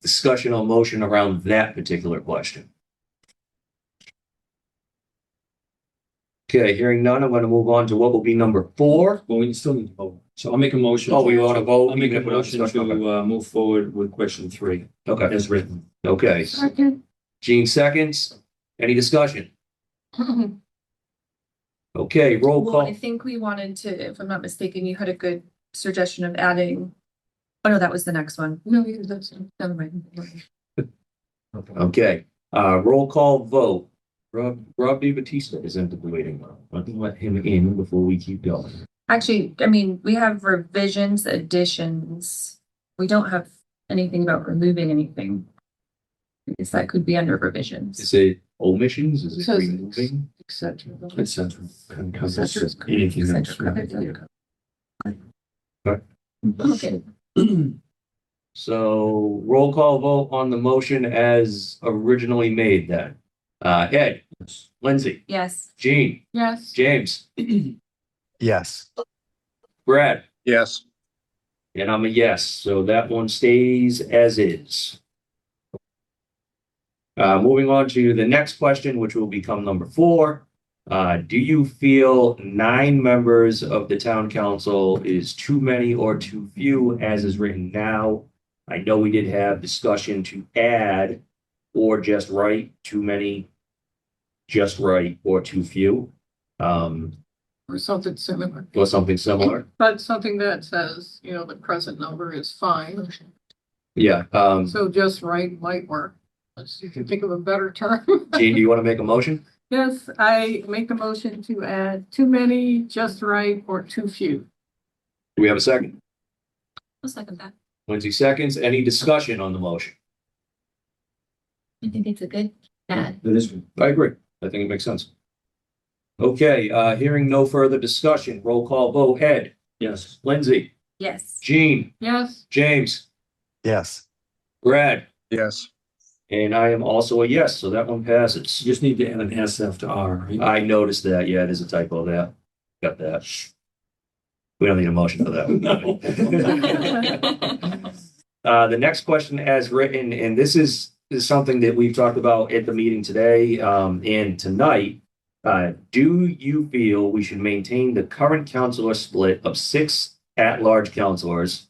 discussion or motion around that particular question? Okay, hearing none, I'm going to move on to what will be number four. Well, we still need to vote. So I'll make a motion. Oh, we want to vote? I'll make a even if we're not motion discussing? to move forward with question 3 Okay, as written. okay. Second. Jean seconds. Any discussion? Okay, roll Well, I call. think we wanted to, if I'm not mistaken, you had a good suggestion of adding. Oh, no, that was the next one. No, that's, Never mind. Okay, roll call vote. Rob DiBattista is in the waiting room. Let me let him in before we keep going. Actually, I mean, we have revisions, additions. We don't have anything about removing anything. I guess that could be under revisions. Is it omissions? Is it Says- removing? et cetera. It's central. Kind of covers Central. anything else. Okay. So roll call vote on the motion as originally made then. Ed, Yes. Lindsay, Yes. Jean, Yes. James, Yes. Brad, Yes. and I'm a yes, so that one stays as is. Moving on to the next question, which will become number four. Do you feel 9 members of the town council is too many or too few as is written now? I know we did have discussion to add or just right, too many, just right, or too few. Or something similar, Or something similar. but something that says, you know, the present number is fine. Yeah, So just right might work. Let's see if you think of a better term. Gene, do you want to make a motion? Yes, I make a motion to add too many, just right, or too few. Do we have a second? I'll second that. Lindsay seconds. Any discussion on the motion? I think it's a good add. That is, I agree. I think it makes sense. Okay, hearing no further discussion, roll call vote. Ed, yes. Lindsay, Yes. Gene, Yes, James, Yes. Brad, Yes. and I am also a yes, so that one You passes. just need to add an S after R, right? I noticed that. Yeah, there's a typo there. Got that. We don't need a motion for that one. The next question as written, and this is something that we've talked about at the meeting today, and tonight. Do you feel we should maintain the current counselor split of 6 at-large counselors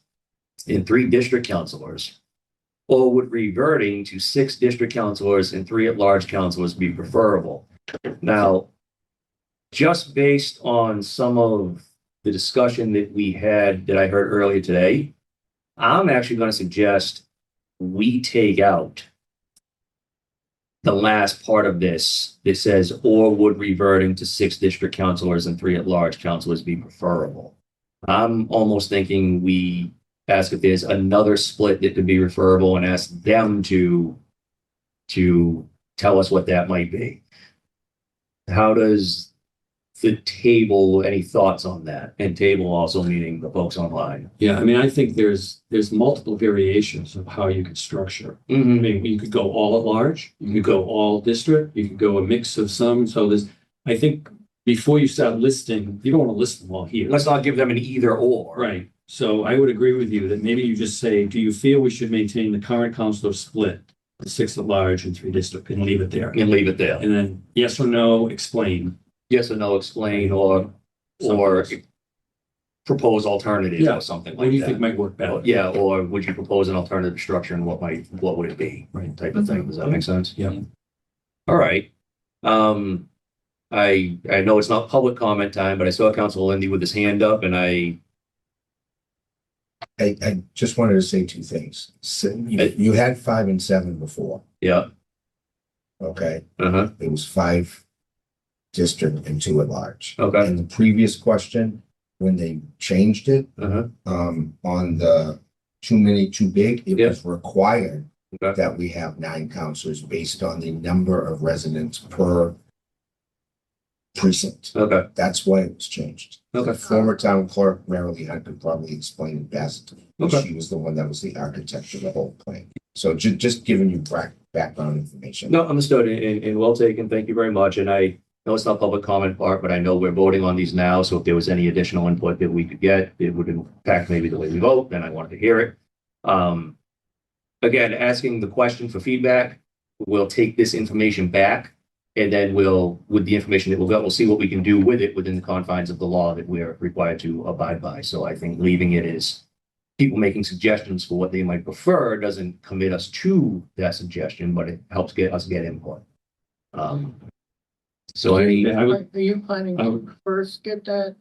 and 3 district counselors? Or would reverting to 6 district counselors and 3 at-large counselors be preferable? Now, just based on some of the discussion that we had, that I heard earlier today, I'm actually going to suggest we take out the last part of this that says, or would reverting to 6 district counselors and 3 at-large counselors be preferable? I'm almost thinking we ask if there's another split that could be referable and ask them to tell us what that might be. How does the table, any thoughts on that? And table also meaning the folks online. Yeah, I mean, I think there's multiple variations of how you could structure. I Mm-hmm. mean, you could go all at large, you could go all district, you could go a mix of some. So I think before you start listing, you don't want to list them all here. Let's not give them an either or. Right. So I would agree with you that maybe you just say, do you feel we should maintain the current counselor split, 6 at large and 3 district, and leave it there? And leave it there. And then yes or no, explain. Yes or no, explain, or propose alternatives Yeah. or something What like do you think that. might work better? Yeah, or would you propose an alternative structure and what would it be? Right. Type of thing. Does that make sense? Yeah. All right. I know it's not public comment time, but I saw Councilor Lindy with his hand up, and I just wanted to say 2 things. So you had 5 and 7 before, yeah. okay? Uh-huh. It was 5 district and 2 at large. Okay. And the previous question, when they changed it, Uh-huh. on the too many, too big, it Yeah. was required Okay. that we have 9 counselors based on the number of residents per precinct. Okay. That's why it was changed. Okay. The former town clerk, Marilee Hunt, could probably explain it best. Okay. She was the one that was the architect of the whole plan. So just giving you background information. No, understood and well taken. Thank you very much. And I know it's not public comment part, but I know we're voting on these now. So if there was any additional input that we could get, it would impact maybe the way we vote, then I wanted to hear it. Again, asking the question for feedback, we'll take this information back. And then with the information that we'll get, we'll see what we can do with it within the confines of the law that we're required to abide by. So I think leaving it as people making suggestions for what they might prefer doesn't commit us to that suggestion, but it helps us get input. So any, Yeah, I would, are you planning I to would- first get that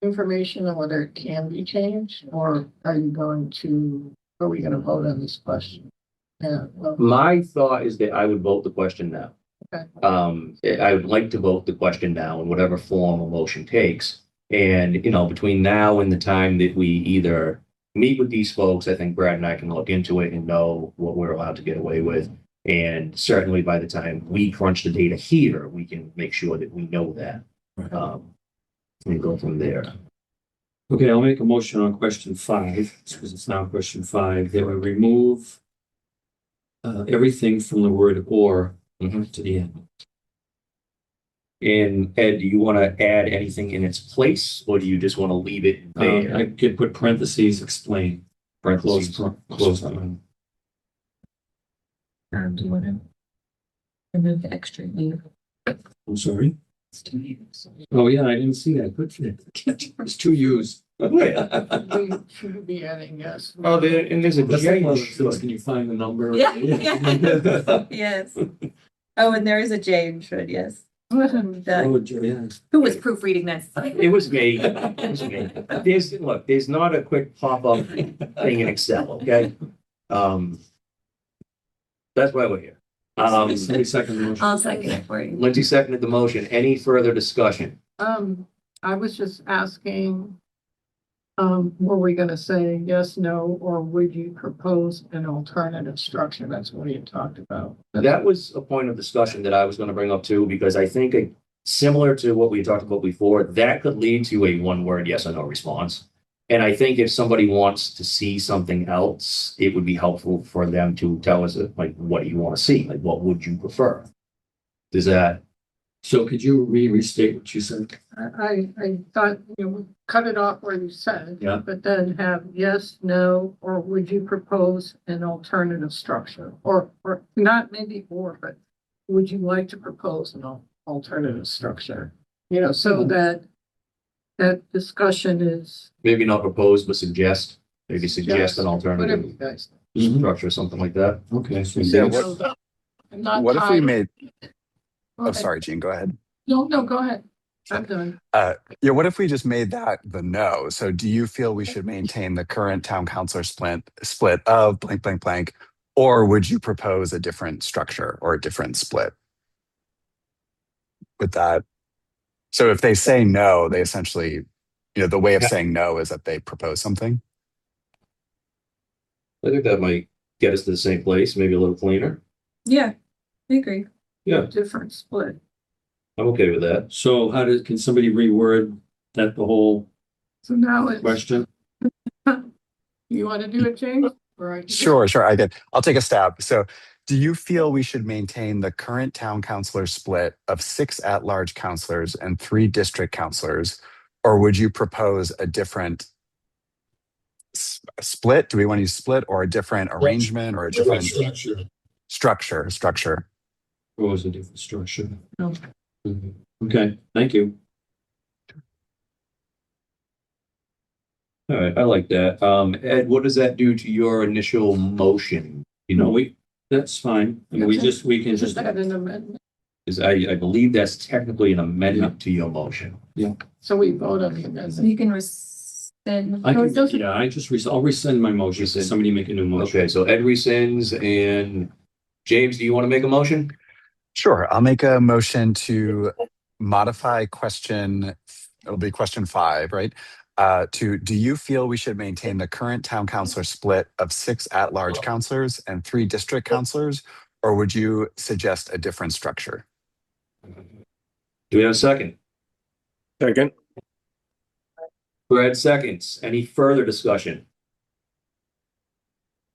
information on whether it can be changed? Or are we going to vote on this question? Yeah, well, my thought is that I would vote the question now. Okay. I would like to vote the question now in whatever form a motion takes. And, between now and the time that we either meet with these folks, I think Brad and I can look into it and know what we're allowed to get away with. And certainly by the time we crunch the data here, we can make sure that we know that. And go from there. okay, I'll make a motion on question 5, because it's now question 5, that we remove everything from the word or to the end. And Ed, do you want to add anything in its place, or do you just want to leave it there? I could put parentheses, explain, close, close. Do you want to remove the extra U? I'm sorry. Oh, yeah, I didn't see that. Good. It's 2 U's. We should be adding yes. Oh, and there's a That's like one of change. those things, can you find the number? Yeah, yeah. Yes. Oh, and there is a J in should, yes. Oh, yeah. Who was proofreading this? It was me. It was me. There's not a quick pop-up thing in Excel, okay? That's why we're here. Somebody second the motion. I'll second it for you. Lindsay seconded the motion. Any further discussion? I was just asking, were we gonna say yes, no, or would you propose an alternative structure? That's what you talked about. That was a point of discussion that I was gonna bring up too, because I think similar to what we talked about before, that could lead to a one-word yes or no response. And I think if somebody wants to see something else, it would be helpful for them to tell us, like, what do you want to see? Like, what would you prefer? Does that, So could you restate what you said? I thought, cut it off where you said. Yeah. But then have yes, no, or would you propose an alternative structure? Or not maybe or, but would you like to propose an alternative structure? So that discussion is maybe not propose, but suggest, maybe suggest an whatever alternative you guys. structure, something like that. Okay, so Yeah, yes. what- I'm not What if we tied- made, Go oh, ahead. sorry, Jean, go ahead. No, go ahead. I'm done. Yeah, what if we just made that the no? So do you feel we should maintain the current town councilor split of blank, blank, blank? Or would you propose a different structure or a different split? With that. So if they say no, they essentially, the way of saying no is that they propose something. I think that might get us to the same place, maybe a little cleaner. Yeah, I agree. Yeah, Different split. I'm okay with that. So can somebody reword that the whole So now it's, question? you want to do it, James? Or I can do it? Sure, I'll take a stab. So do you feel we should maintain the current town councilor split of 6 at-large councilors and 3 district councilors? Or would you propose a different split? Do we want to use split or a different arrangement or a different structure? Or was a different structure? No. Mhm. Okay, thank you. All right, I like that. Ed, what does that do to your initial motion? That's fine. And we can Just just, add an amendment. Because I believe that's technically an amendment to your motion. So we vote on the So amendment. you can rescind. No, it doesn't- I'll rescind my motion. So Rescind. somebody make a new motion. Okay, so Ed rescinds, and James, do you want to make a motion? Sure, I'll make a motion to modify it'll be question 5, right? Do you feel we should maintain the current town councilor split of 6 at-large councilors and 3 district councilors? Or would you suggest a different structure? Do we have a second? Second, Brad seconds. Any further discussion?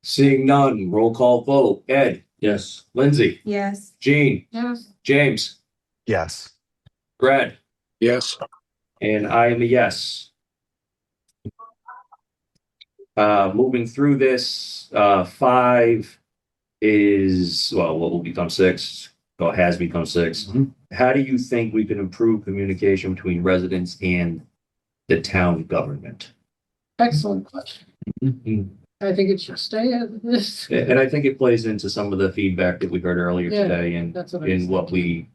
Seeing none, roll call vote. Ed, Yes. Lindsay, Yes. Jean, Yes, James, Yes. Brad, yes. and I am a yes. Moving through this, 5 is, well, what will become 6, or has become 6. Mhm. How do you think we can improve communication between residents and the town government? excellent question. Mhm. I think it should stay as this. And I think it plays into some of the feedback that we heard earlier Yeah, today and That's what I in what we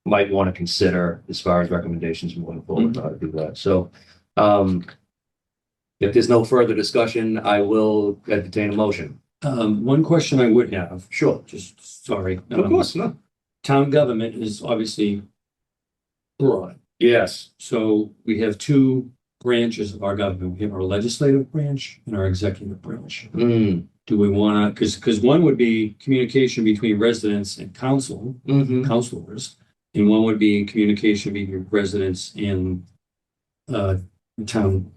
might want to consider as far as recommendations moving forward, how to do that. So, if there's no further discussion, I will entertain a motion. One question I would have, Sure. just sorry. Of course, no. Town government is obviously broad. Yes. So we have 2 branches of our government. We have our legislative branch and our executive branch. Mm. Do we want to, because one would be communication between residents and Mm-hmm. councilors, and one would be communication between residents and the town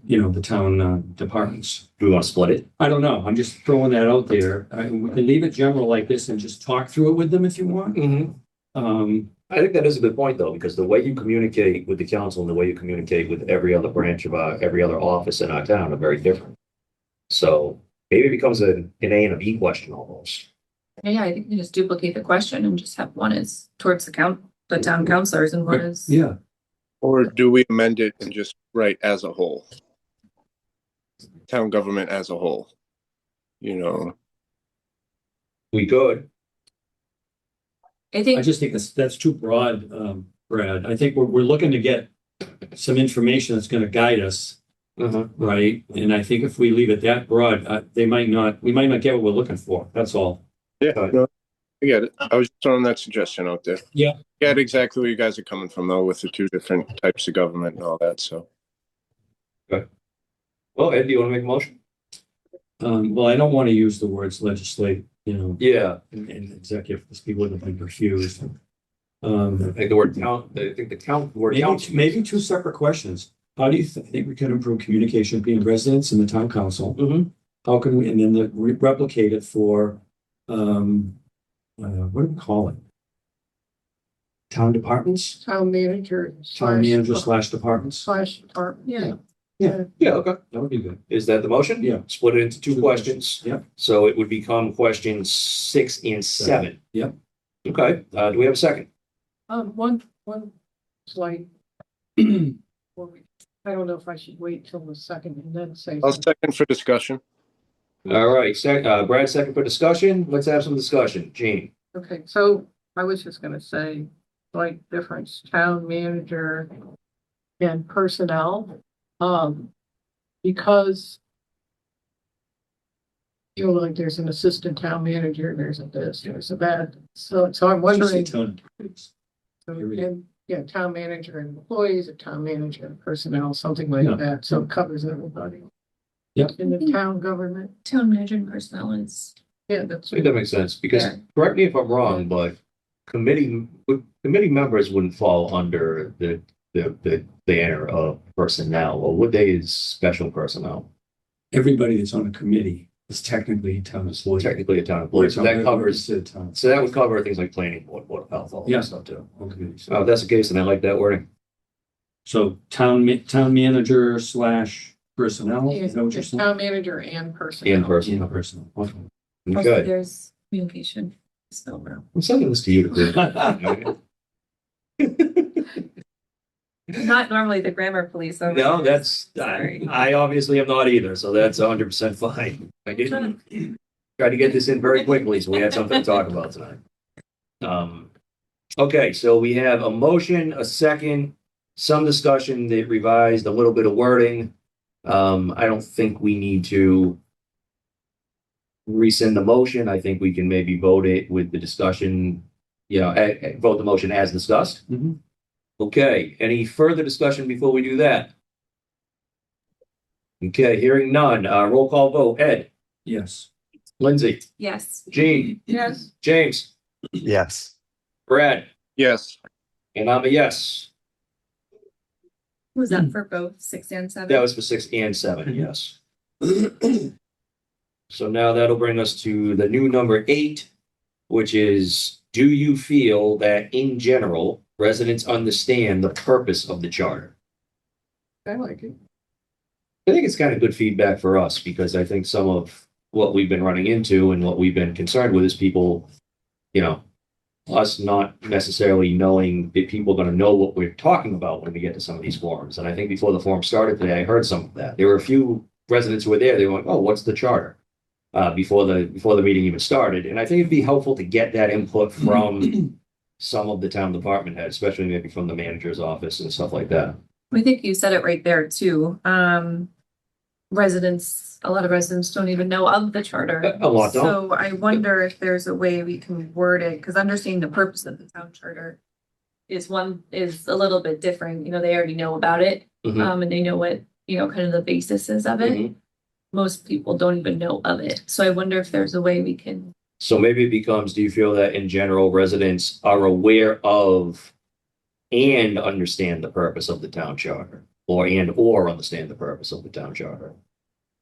departments. Do we want to split it? I don't know. I'm just throwing that out there. We can leave it general like this and just talk through it with them if you want. Mm-hmm. I think that is a good point, though, because the way you communicate with the council and the way you communicate with every other branch of every other office in our town are very different. So maybe it becomes an A and a B question almost. Yeah, I think you just duplicate the question and just have one is towards the town councilors and one is. Yeah. Or do we amend it and just write as a whole? town government as a whole. You know, We could. I I think, just think that's too broad, Brad. I think we're looking to get some information that's gonna guide us, right? And I think if we leave it that broad, we might not get what we're looking for. That's all. yeah, Right. no, I get it. I was just throwing that suggestion out there. Yeah. Get exactly where you guys are coming from though, with the two different types of government and all that, so. Well, Ed, do you want to make a motion? Well, I don't want to use the words legislate, Yeah, and executive, because people would have been confused. I think the word count, I think the word count. Maybe two separate questions. How do you think we can improve communication between residents and the town council? Mhm. How can we, and then replicate it for, what do we call it? Town departments? Town manager. Town manager slash departments? Slash department, yeah. Yeah, okay. That would be good. Is that the motion? Yeah. Split it into two Two questions. Yep. So it would become questions 6 and 7. Yep. Okay, do we have a second? One slight. I don't know if I should wait till the second and then say. I'll something. second for discussion. All right, Brad, second for discussion. Let's have some discussion. Jean. Okay, so I was just gonna say, slight difference, town manager and personnel. Because you know, like there's an assistant town manager, there's a this, there's a that. So I'm wondering, Town- and, yeah, town manager and employees, or town manager and personnel, something like Yeah. that, so it covers everybody. Yep. In the town government, town manager and personnel is, yeah, that's. I think that makes sense because Yeah. correct me if I'm wrong, but committee members wouldn't fall under the banner of personnel, or would they as special personnel? Everybody that's on a committee is technically a town employee. Technically a town employee, so that covers, the town. so that would cover things like planning board, board of health, all Yeah. that stuff too. Okay. Oh, if that's the case, then I like that wording. So town manager slash personnel, Yeah, is that what you're saying? Town manager and personnel. In person. Yeah, personnel. Okay. also Okay. there's communication. So, I'm sending this to you to not normally the grammar police. over No, there. that's, Sorry. I obviously am not either, so that's 100% fine. I didn't try to get this in very quickly, so we had something to talk about tonight. Okay, so we have a motion, a second, some discussion that revised, a little bit of wording. I don't think we need to rescind the motion. I think we can maybe vote it with the discussion, vote the motion as discussed. Mhm. Okay, any further discussion before we do that? Okay, hearing none, roll call vote, Ed, Yes. Lindsay, Yes, Jean, Yes, James, Yes. Brad, Yes, and I'm a yes. was that for both 6 and 7? That was for 6 and 7, yes. So now that'll bring us to the new number 8, which is, do you feel that in general, residents understand the purpose of the charter? I like it. I think it's kind of good feedback for us because I think some of what we've been running into and what we've been concerned with is people, us not necessarily knowing that people are going to know what we're talking about when we get to some of these forums. And I think before the forum started today, I heard some of that. There were a few residents who were there. They were like, "Oh, what's the charter?" Before the meeting even started. And I think it'd be helpful to get that input from some of the town department heads, especially maybe from the manager's office and stuff like that. I think you said it right there too. A lot of residents don't even know of the charter. A lot don't. So I wonder if there's a way we can word it, because understanding the purpose of the town charter is a little bit different. They already know about it. Mhm. And they know what, kind of the basis is of it. Mhm. Most people don't even know of it. So I wonder if there's a way we can. So maybe it becomes, do you feel that in general residents are aware of and understand the purpose of the town charter? Or understand the purpose of the town charter?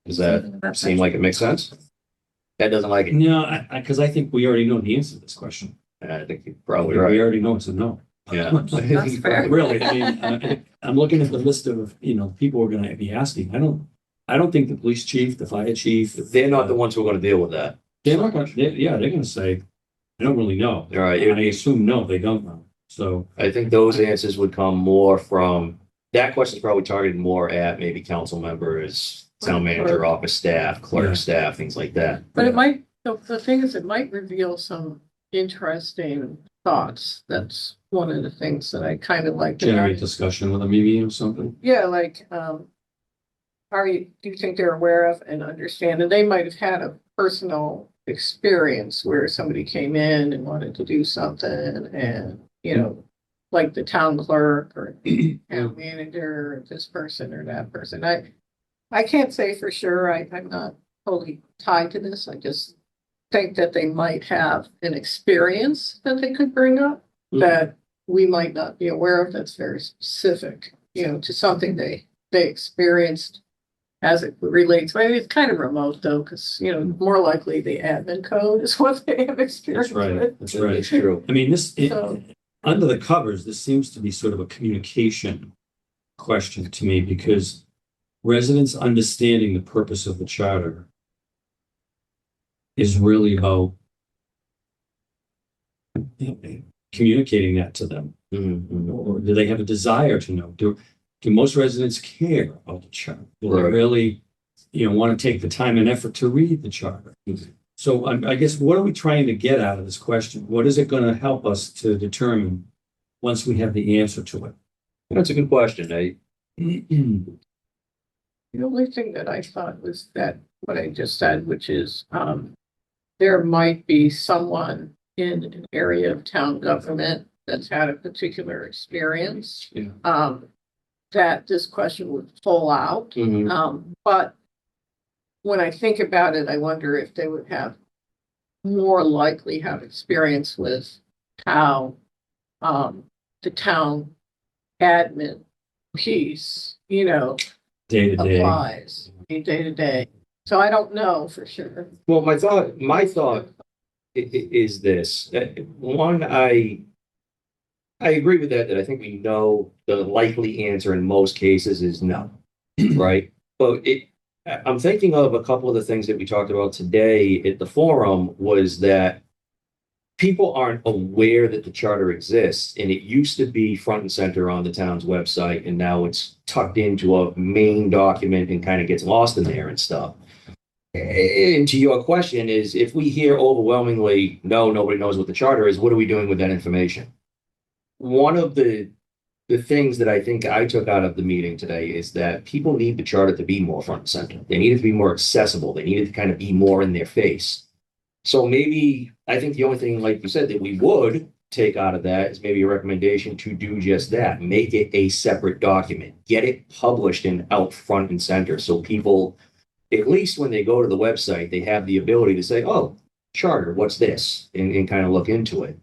Does that seem like it makes sense? That doesn't like it. No, because I think we already know the answer to this question. And I think you're probably We right. already know it's a no. Yeah. That's fair. Really, I mean, I'm looking at the list of, people are gonna be asking. I don't think the police chief, the fire chief. They're not the ones who are going to deal with that. They're not gonna, they're gonna say, I don't really know. All right. And I assume no, they don't know. So, I think those answers would come more from, that question is probably targeted more at maybe council members town manager, office staff, Yeah. clerk staff, things like that. But it might, the thing is, it might reveal some interesting thoughts. That's one of the things that I kind of like. Generate discussion with a meeting or something. Yeah, like, do you think they're aware of and understand? And they might have had a personal experience where somebody came in and wanted to do something and, you know, like the town clerk or town manager, or this person or that person. I can't say for sure. I'm not totally tied to this. I just think that they might have an experience that they could bring up that we might not be aware of, that's very specific, you know, to something they experienced as it relates. Maybe it's kind of remote though, because, you know, more likely the admin code is what they have experience That's right. with. That's right. It's true. I mean, So- under the covers, this seems to be sort of a communication question to me because residents understanding the purpose of the charter is really about communicating that to them. Mhm. Or do they have a desire to know? Do most residents care about the charter? Do they Right. really, want to take the time and effort to read the charter? So I guess what are we trying to get out of this question? What is it going to help us to determine once we have the answer to it? That's a good question. The only thing that I thought was that what I just said, which is, there might be someone in an area of town government that's had a particular experience. Yeah. That this question would fall out. But when I think about it, I wonder if they would have more likely have experience with how, the town admin piece, you know, Day to day. applies day to day. So I don't know for sure. Well, my thought is this. One, I agree with that I think we know the likely answer in most cases is no, right? But I'm thinking of a couple of the things that we talked about today at the forum was that people aren't aware that the charter exists, and it used to be front and center on the town's website, and now it's tucked into a main document and kind of gets lost in there and stuff. And to your question is, if we hear overwhelmingly, no, nobody knows what the charter is, what are we doing with that information? One of the things that I think I took out of the meeting today is that people need the charter to be more front and center. They need it to be more accessible. They need it to kind of be more in their face. So maybe, I think the only thing, like you said, that we would take out of that is maybe a recommendation to do just that. Make it a separate document. Get it published and out front and center so people, at least when they go to the website, they have the ability to say, oh, charter, what's this? And kind of look into it.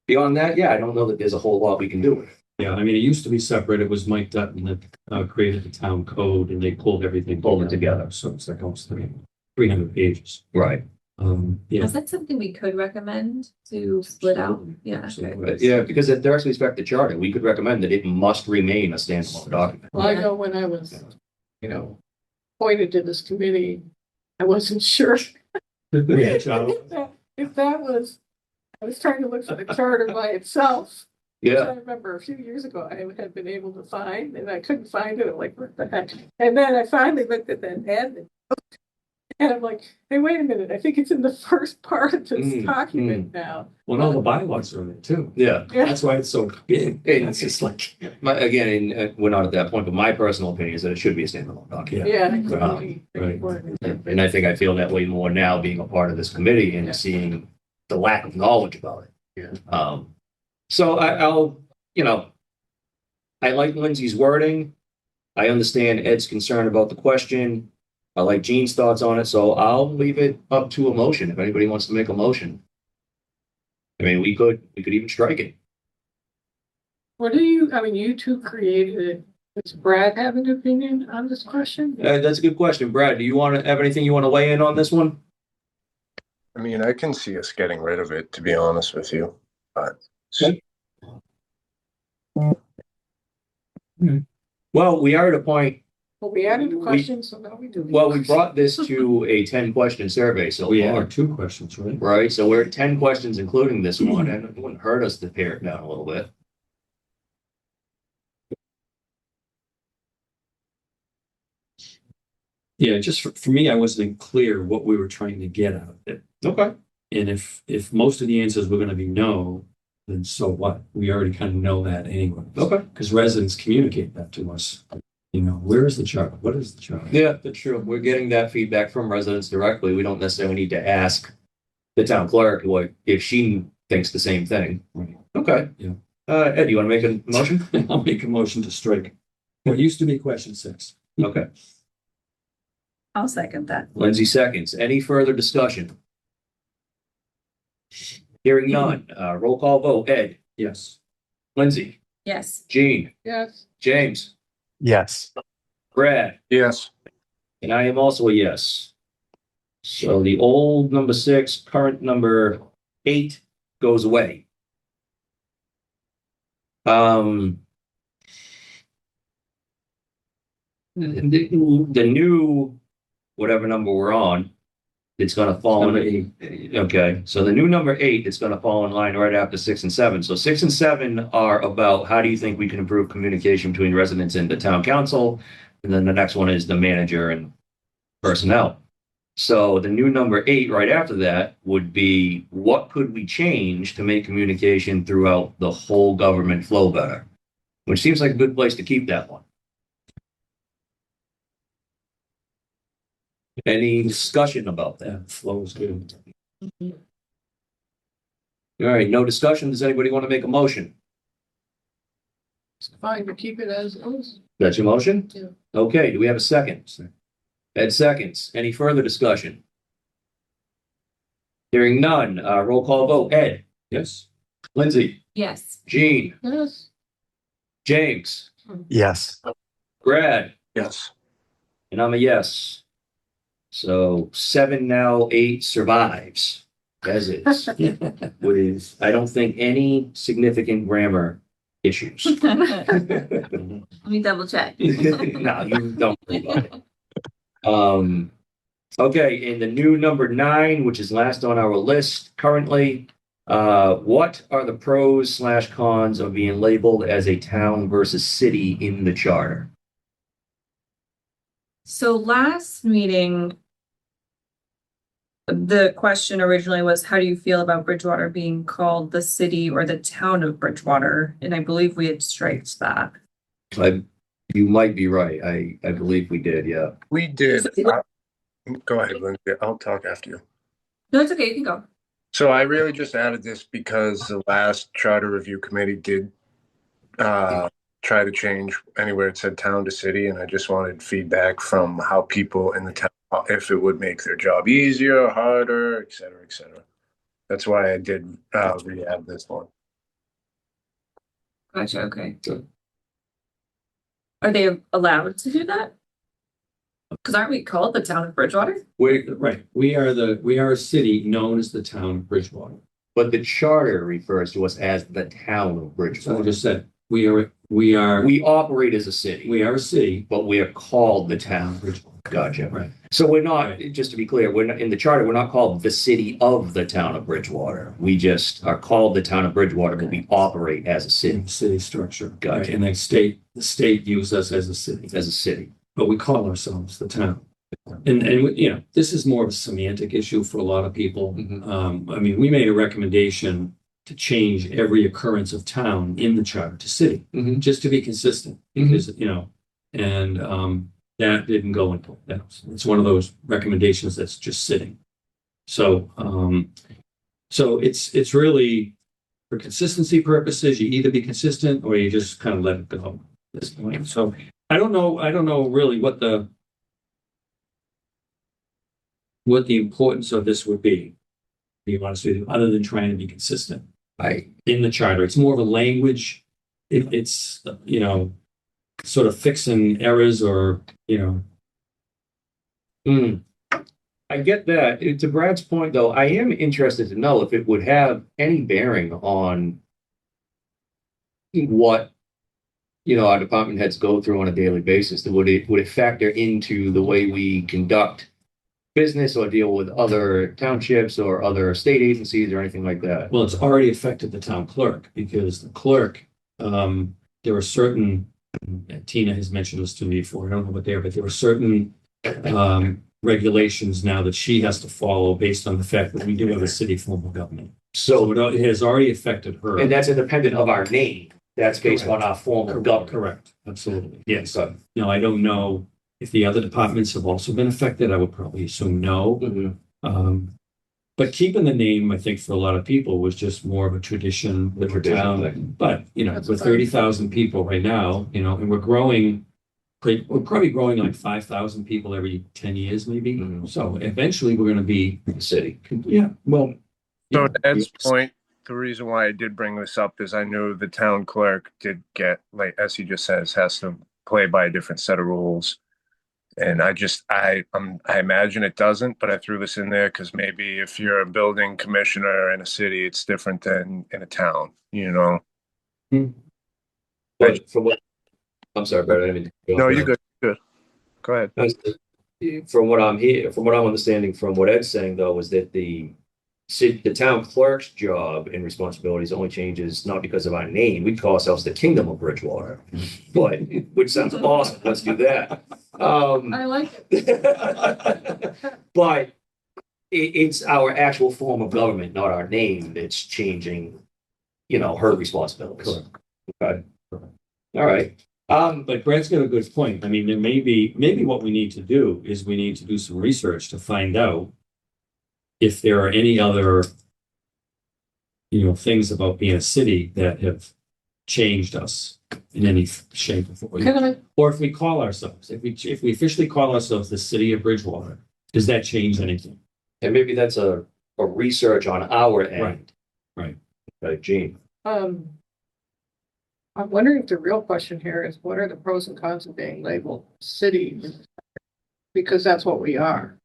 Beyond that, yeah, I don't know that there's a whole lot we can do with it. Yeah, I mean, it used to be separate. It was Mike Dutton that created the town code and they pulled everything. Together. So it's like almost 300 pages. Right. Yeah. Is that something we could recommend to split out? Yeah. Absolutely. Yeah, because it directly respect the charter, we could recommend that it must remain a standalone document. Well, I know when I was, you know, appointed to this committee, I wasn't sure Yeah, Charlie. if that was, I was trying to look for the charter by itself. Which I remember a few years ago, I had been able to find, and I couldn't find it. I'm like, what the heck? And then I finally looked at that admin. And I'm like, hey, wait a minute. I think it's in the first part of this document now. Well, no, the bylaws are in it too. Yeah. Yeah. That's why it's so big. And It's just like, Again, and we're not at that point, but my personal opinion is that it should be a standalone document. Yeah. Right. And I think I feel that way more now being a part of this committee and seeing the lack of knowledge about it. Yeah. So I'll, I like Lindsay's wording. I understand Ed's concern about the question. I like Gene's thoughts on it, so I'll leave it up to a motion if anybody wants to make a motion. I mean, we could even strike it. What do you, I mean, you two created it. Does Brad have an opinion on this question? That's a good question. Brad, do you want to have anything you want to weigh in on this one? I mean, I can see us getting rid of it, to be honest with you, but Well, we are at a point, Well, we added a question, so now we do. well, we brought this to a 10-question survey so we far. are 2 questions, right? Right, so we're at 10 questions, including this one, and it wouldn't hurt us to pare it down a little bit. Yeah, just for me, I wasn't clear what we were trying to get out of it. Okay. And if most of the answers were gonna be no, then so what? We already kind of know that anyway. Okay. Because residents communicate that to us. You know, where is the chart? What is the chart? Yeah, that's true. We're getting that feedback from residents directly. We don't necessarily need to ask the town clerk what if she thinks the same thing. Right. Okay. Yeah. Ed, you want to make a motion? I'll make a motion to strike what used to be question 6. Okay. I'll second that. Lindsay seconds. Any further discussion? Hearing none. Roll call vote. Ed, Yes. Lindsay, Yes. Jean, Yes, James, Yes. Brad, Yes. and I am also a yes. So the old number 6, current number 8 goes away. The new, whatever number we're on, it's gonna fall Number in. Okay, so the new number 8 is gonna fall in line right after 6 and 7. So 6 and 7 are about how do you think we can improve communication between residents and the town council? And then the next one is the manager and personnel. So the new number 8 right after that would be what could we change to make communication throughout the whole government flow better? Which seems like a good place to keep that one. Any discussion about that? That flow is good. All right, no discussion. Does anybody want to make a motion? it's fine to keep it as is. That's your motion? Yeah. Okay, do we have a second? Ed seconds. Any further discussion? Hearing none, roll call vote. Ed, Yes. Lindsay, Yes. Jean, Yes, James, Yes. Brad, Yes. and I'm a yes. So 7 now, 8 survives as is. With, I don't think, any significant grammar issues. Let me double check. No, you don't worry about it. Okay, and the new number 9, which is last on our list currently, what are the pros / cons of being labeled as a town versus city in the charter? So last meeting, the question originally was, how do you feel about Bridgewater being called the city or the town of Bridgewater? And I believe we had striked that. You might be right. I believe we did, yeah. We did. Go ahead, Lindsay. I'll talk after you. No, it's okay, you can go. So I really just added this because the last charter review committee did try to change anywhere it said town to city, and I just wanted feedback from how people in the town, if it would make their job easier, harder, et cetera, et cetera. That's why I did re-add this one. Gotcha, okay. Good. Are they allowed to do that? Because aren't we called the town of Bridgewater? Right. We are a city known as the town of Bridgewater. But the charter refers to us as the town of So I Bridgewater. just said, we are We operate as a city, we are a city. but we are called the Town town. of Bridgewater. Gotcha. Right. So we're not, Right. just to be clear, we're not in the charter, we're not called the city of the town of Bridgewater. We just are called the town of Bridgewater, but we operate as a city, In city structure. Gotcha. Right, and the state views us as a city, as a city. but we call ourselves the town. And you know, this is more of a semantic issue for a lot of people. Mhm. I mean, we made a recommendation to change every occurrence of town in the charter to city, Mhm. just to be consistent, because, you know, and that didn't go into that. It's one of those recommendations that's just sitting. So so it's really for consistency purposes, you either be consistent or you just kind of let it go at this point. So I don't know really what the importance of this would be, to be honest with you, other than trying to be consistent in the charter. It's more of a language. It's, you know, sort of fixing errors or, you know. I get that. To Brad's point, though, I am interested to know if it would have any bearing on what, you know, our department heads go through on a daily basis. Would it factor into the way we conduct business or deal with other townships or other state agencies or anything like that? Well, it's already affected the town clerk because the clerk, there are certain, Tina has mentioned this to me before, I don't know what they are, but there are certain regulations now that she has to follow based on the fact that we do have a city form of government. So, So it has already affected her. and that's independent of our name. That's based on our form of government. Correct, absolutely. Yes. So, Now, I don't know if the other departments have also been affected. I would probably assume no. But keeping the name, I think, for a lot of people was just more of a tradition with the Tradition town. thing. But, you know, That's with fine. 30,000 people right now, you know, and we're growing, we're probably growing like 5,000 people every 10 years, maybe. Mhm. So eventually we're going to be, city. yeah, well. So yeah, to Ed's point, the reason why I did bring this up is I knew the town clerk did get, like, as he just says, has to play by a different set of rules. And I imagine it doesn't, but I threw this in there because maybe if you're a building commissioner in a city, it's different than in a town, you know? But from what, I'm sorry, Brad, I didn't mean to- No, you're good. Good. Go ahead. From what I'm understanding from what Ed's saying though, is that the town clerk's job and responsibilities only changes not because of our name. We call ourselves the Kingdom of Bridgewater, but, which sounds awesome. Let's do that. I like it. But it's our actual form of government, not our name, that's changing, you know, her responsibilities. Okay. All right. But Brad's got a good point. I mean, there maybe what we need to do is we need to do some research to find out if there are any other, you know, things about being a city that have changed us in any shape or form. Can I, Or if we call ourselves, if we officially call ourselves the city of Bridgewater, does that change anything? And maybe that's a research on our end. Right. Okay, Gene. I'm wondering if the real question here is what are the pros and cons of being labeled city? Because that's what we are.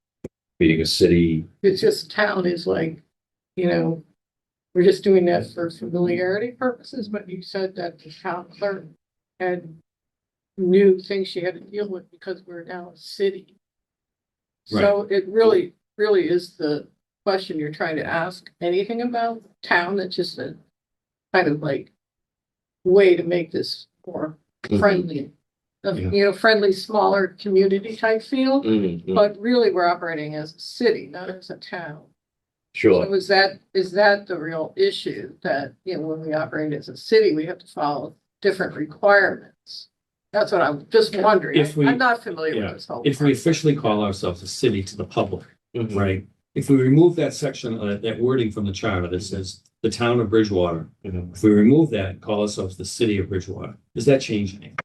Being a city. It's just town is like, you know, we're just doing that for familiarity purposes, but you said that the town clerk had new things she had to deal with because we're now a city. So it really is the question you're trying to ask anything about town. That's just a kind of like way to make this more friendly, you know, friendly, smaller community type feel. But really, we're operating as a city, not as a town. Sure. So is that the real issue that, you know, when we operate as a city, we have to follow different requirements? That's what I'm just wondering. I'm not familiar with this whole. If we officially call ourselves a city to the public, Mhm. right? If we remove that section, that wording from the charter that says the town of Bridgewater, Mhm. if we remove that and call ourselves the city of Bridgewater, does that change anything?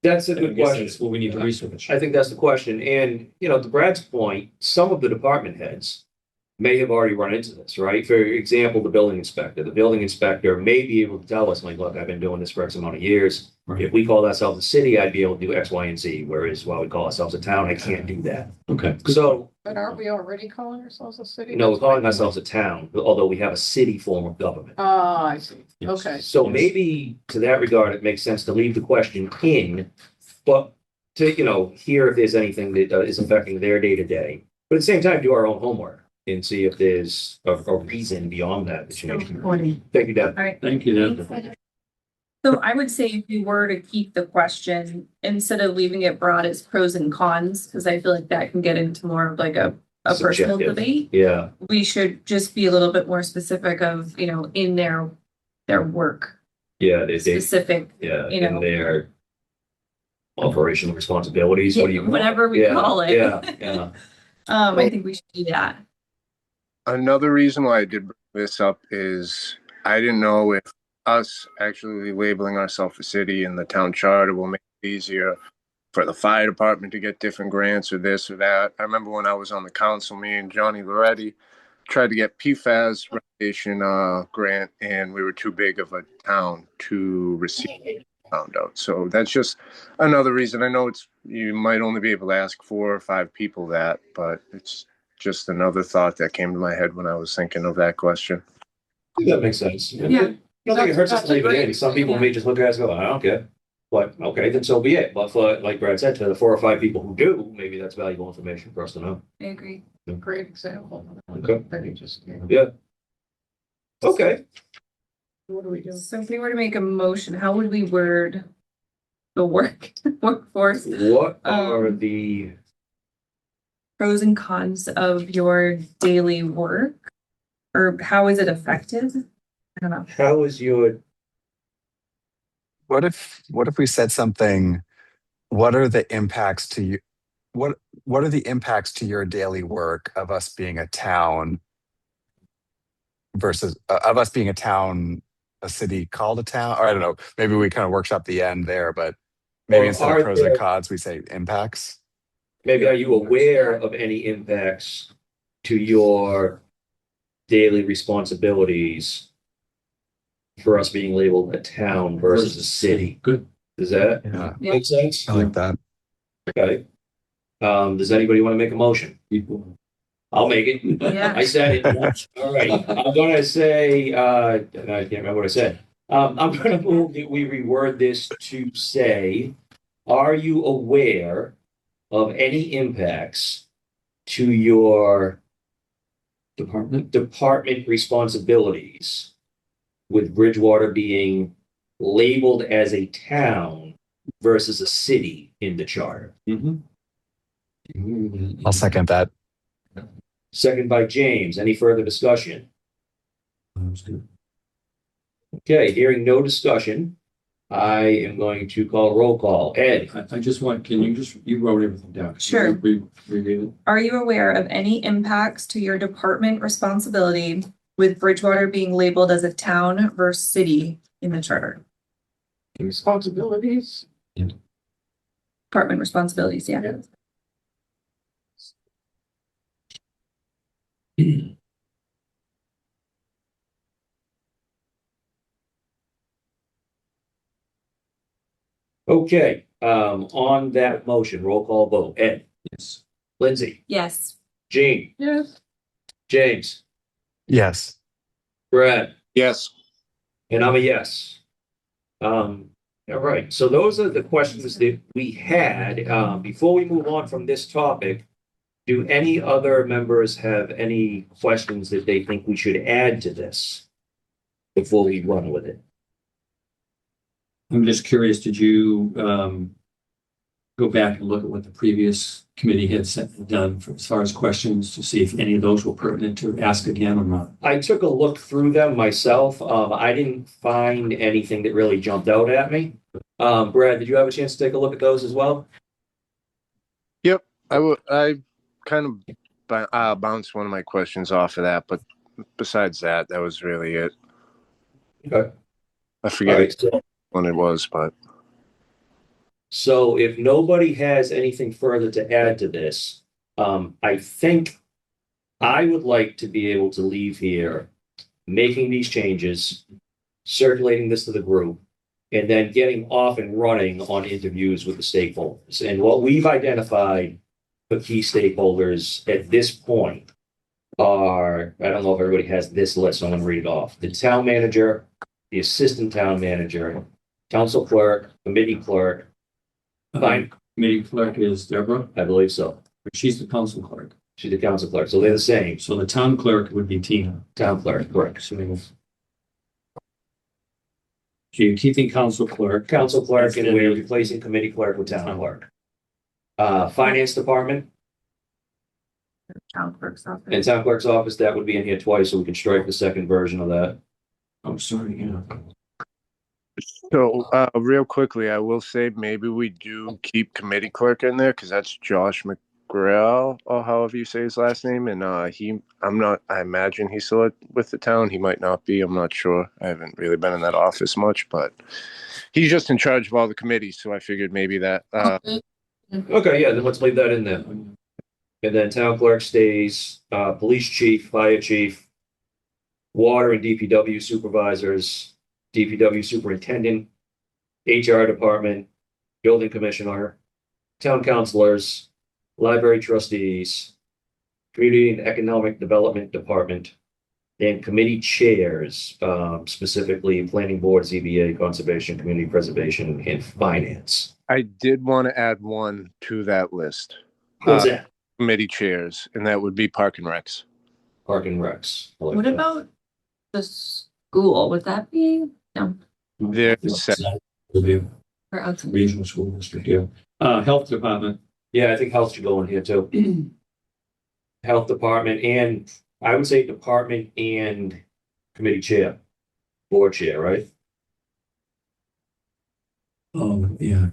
That's a I good guess question. that's what we need to research. I think that's the question. And, you know, to Brad's point, some of the department heads may have already run into this, right? For example, the building inspector. The building inspector may be able to tell us, like, look, I've been doing this for X amount of years. Right. If we call ourselves a city, I'd be able to do X, Y, and Z. Whereas while we call ourselves a town, I can't do that. Okay. So, But aren't we already calling ourselves a city? no, we're calling ourselves a town, although we have a city form of government. Ah, I see. Yes. Okay. So maybe to that regard, it makes sense to leave the question in, but to, you know, hear if there's anything that is affecting their day to day. But at the same time, do our own homework and see if there's a reason beyond that to change. Thank you, Deb. All right. Thank you, Deb. So I would say if we were to keep the question, instead of leaving it broad as pros and cons, because I feel like that can get into more of like a personal Subjective. debate. Yeah, We should just be a little bit more specific of, you know, in their work, yeah, they, specific, yeah, you know. in their operational responsibilities. What do you? whatever we Yeah, call it. Yeah, yeah. I think we should do that. Another reason why I did bring this up is I didn't know if us actually labeling ourselves a city in the town charter will make it easier for the fire department to get different grants or this or that. I remember when I was on the council, me and Johnny Loretti tried to get PFAS renovation grant, and we were too big of a town to receive it, found out. So that's just another reason. I know you might only be able to ask 4 or 5 people that, but it's just another thought that came to my head when I was thinking of that question. That makes sense. Yeah. I don't think it hurts us to That's leave it in. great. Some people may just look at us and go, I don't care. But, okay, then so be it. But for, like Brad said, to the 4 or 5 people who do, maybe that's valuable information for us to know. I agree. Great example. Okay. That you just gave. Yeah. Okay. What do we do? So if we were to make a motion, how would we word the workforce? What are the pros and cons of your daily work? Or how is it affected? I don't know. How is your, What if we said something, what are the impacts to you? What are the impacts to your daily work of us being a town versus of us being a town, a city called a town? Or I don't know, maybe we kind of workshop the end there, but maybe Or instead of are pros and there- cons, we say impacts. maybe are you aware of any impacts to your daily responsibilities for us being labeled a town versus a city? Good. Does that Yeah, make sense? I like that. Okay. Does anybody want to make a motion? People. I'll make it. Yeah. I said it. All right. I'm gonna say, I can't remember what I said. I'm gonna move that we reword this to say, are you aware of any impacts to your department responsibilities with Bridgewater being labeled as a town versus a city in the charter? I'll second that. Second by James. Any further discussion? Okay, hearing no discussion, I am going to call roll call. Ed? I just want, you wrote everything down. Can you Sure. Reread it. Are you aware of any impacts to your department responsibility with Bridgewater being labeled as a town versus city in the charter? Responsibilities. Department responsibilities, yeah. Okay, on that motion, roll call vote. Ed? Yes. Lindsay? Yes. Jean? Yes. James? Yes. Brad? Yes. And I'm a yes. All right, so those are the questions that we had. Before we move on from this topic, do any other members have any questions that they think we should add to this before we run with it? I'm just curious, did you go back and look at what the previous committee had done as far as questions to see if any of those were pertinent to ask again or not? I took a look through them myself. I didn't find anything that really jumped out at me. Brad, did you have a chance to take a look at those as well? I kind of bounced one of my questions off of that, but besides that, that was really it. Okay. I forget All right, so when it was, but So if nobody has anything further to add to this, I think I would like to be able to leave here making these changes, circulating this to the group, and then getting off and running on interviews with the stakeholders. And what we've identified for key stakeholders at this point are, I don't know if everybody has this list, so I'm gonna read it off. The town manager, the assistant town manager, council clerk, committee clerk. Fine, Committee clerk is Deborah, I believe so. but she's the council clerk. She's the council clerk, so they're the same. So the town clerk would be Tina. Town clerk, correct. So you're keeping council clerk. Council clerk, and we're replacing committee clerk with town clerk. Finance department Town clerk's office. and town clerk's office, that would be in here twice, so we can strike the second version of that. I'm sorry, yeah. so real quickly, I will say maybe we do keep committee clerk in there because that's Josh McGrail or however you say his last name, and I imagine he's still with the town. He might not be. I'm not sure. I haven't really been in that office much, but he's just in charge of all the committees. So I figured maybe that. Okay, yeah, then let's leave that in there. And then town clerk stays, police chief, fire chief, water and DPW supervisors, DPW superintendent, HR department, building commissioner, town councilors, library trustees, community and economic development department, and committee chairs, specifically planning board, ZBA, conservation, community preservation, and finance. I did want to add one to that list. What's that? Committee chairs, and that would be Park and Recs. Park and Recs. I like What that. about the school? Would that be? No. They're set. Or outside? Regional school district, yeah. Health department, Yeah, I think health should go in here too. health department and I would say department and committee chair, board chair, right? Oh, yeah.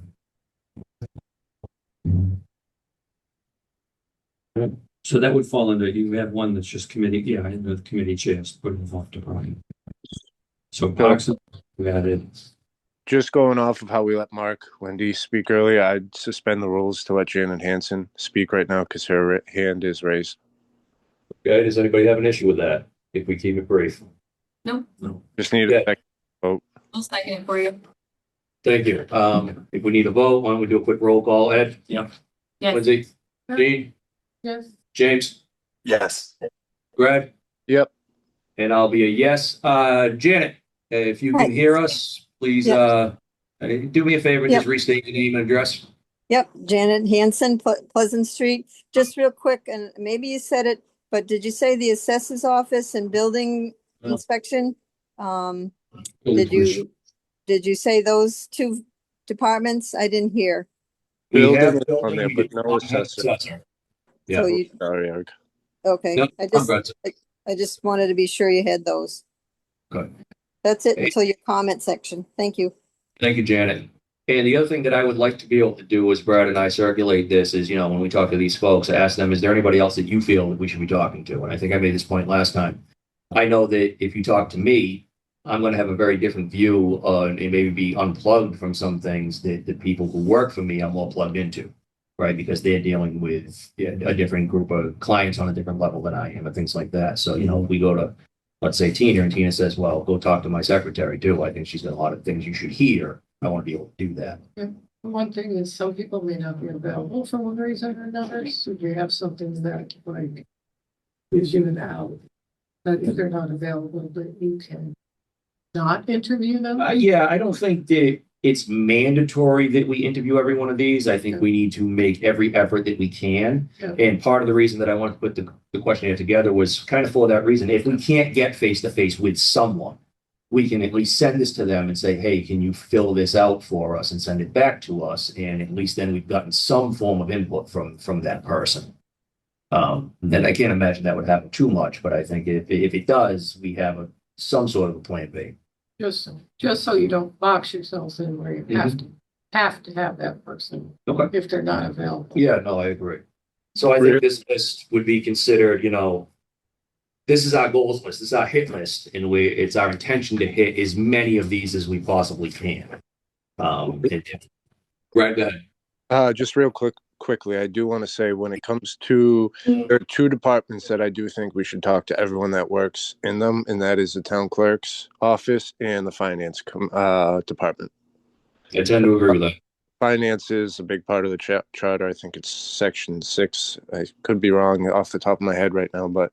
So that would fall under, you have one that's just committee, yeah, and the committee chairs, put it off department. So Parks, we added, Just going off of how we let Mark Wendy speak earlier, I'd suspend the rules to let Janet Hansen speak right now because her hand is raised. Okay, does anybody have an issue with that? If we keep it brief? No, Just need Yeah. a second vote. I'll second it for you. Thank you. If we need a vote, why don't we do a quick roll call? Ed? Yeah. Yes. Lindsay? Dean? Yes. James? Yes. Greg? Yep. And I'll be a yes. Janet, if you can Hi. hear us, please, do me a favor and just restate your name and address. Yep, Janet Hanson, Pleasant Street. Just real quick, and maybe you said it, but did you say the assessor's office and building No. inspection? Did you say those two departments? I didn't hear. We Building have is on building, there, we but do no not have assessor. assessor. Yeah. So you, Sorry, Eric. okay, No, I I'm good. just wanted to be sure you had those. Good. That's it Hey. until your comment section. Thank you. Thank you, Janet. And the other thing that I would like to be able to do is Brad and I circulate this is, when we talk to these folks, I ask them, is there anybody else that you feel that we should be talking to? And I think I made this point last time. I know that if you talk to me, I'm going to have a very different view and maybe be unplugged from some things that the people who work for me are more plugged into, right? Because they're dealing with a different group of clients on a different level than I am and things like that. So, if we go to, let's say Tina, and Tina says, well, go talk to my secretary too. I think she's got a lot of things you should hear. I want to be able to do that. One thing is some people may not be available for one reason or another, so you have something that like gives you an out. That if they're not available, that you can not interview them. Yeah, I don't think that it's mandatory that we interview every one of these. I think we need to make every effort that we can. Yeah. And part of the reason that I wanted to put the questionnaire together was kind of for that reason. If we can't get face to face with someone, we can at least send this to them and say, hey, can you fill this out for us and send it back to us? And at least then we've gotten some form of input from that person. And I can't imagine that would happen too much, but I think if it does, we have some sort of a plan B. Just so you don't box yourself in where you have to have that person Okay. if they're not available. Yeah, no, I agree. So I think this list would be considered, this is our goals list, this is our hit list, and it's our intention to hit as many of these as we possibly can. Greg, go ahead. Just real quickly, I do want to say when it comes to, there are two departments that I do think we should talk to everyone that works in them, and that is the town clerk's office and the finance department. I tend to agree with that. Finance is a big part of the charter. I think it's section 6. I could be wrong off the top of my head right now, but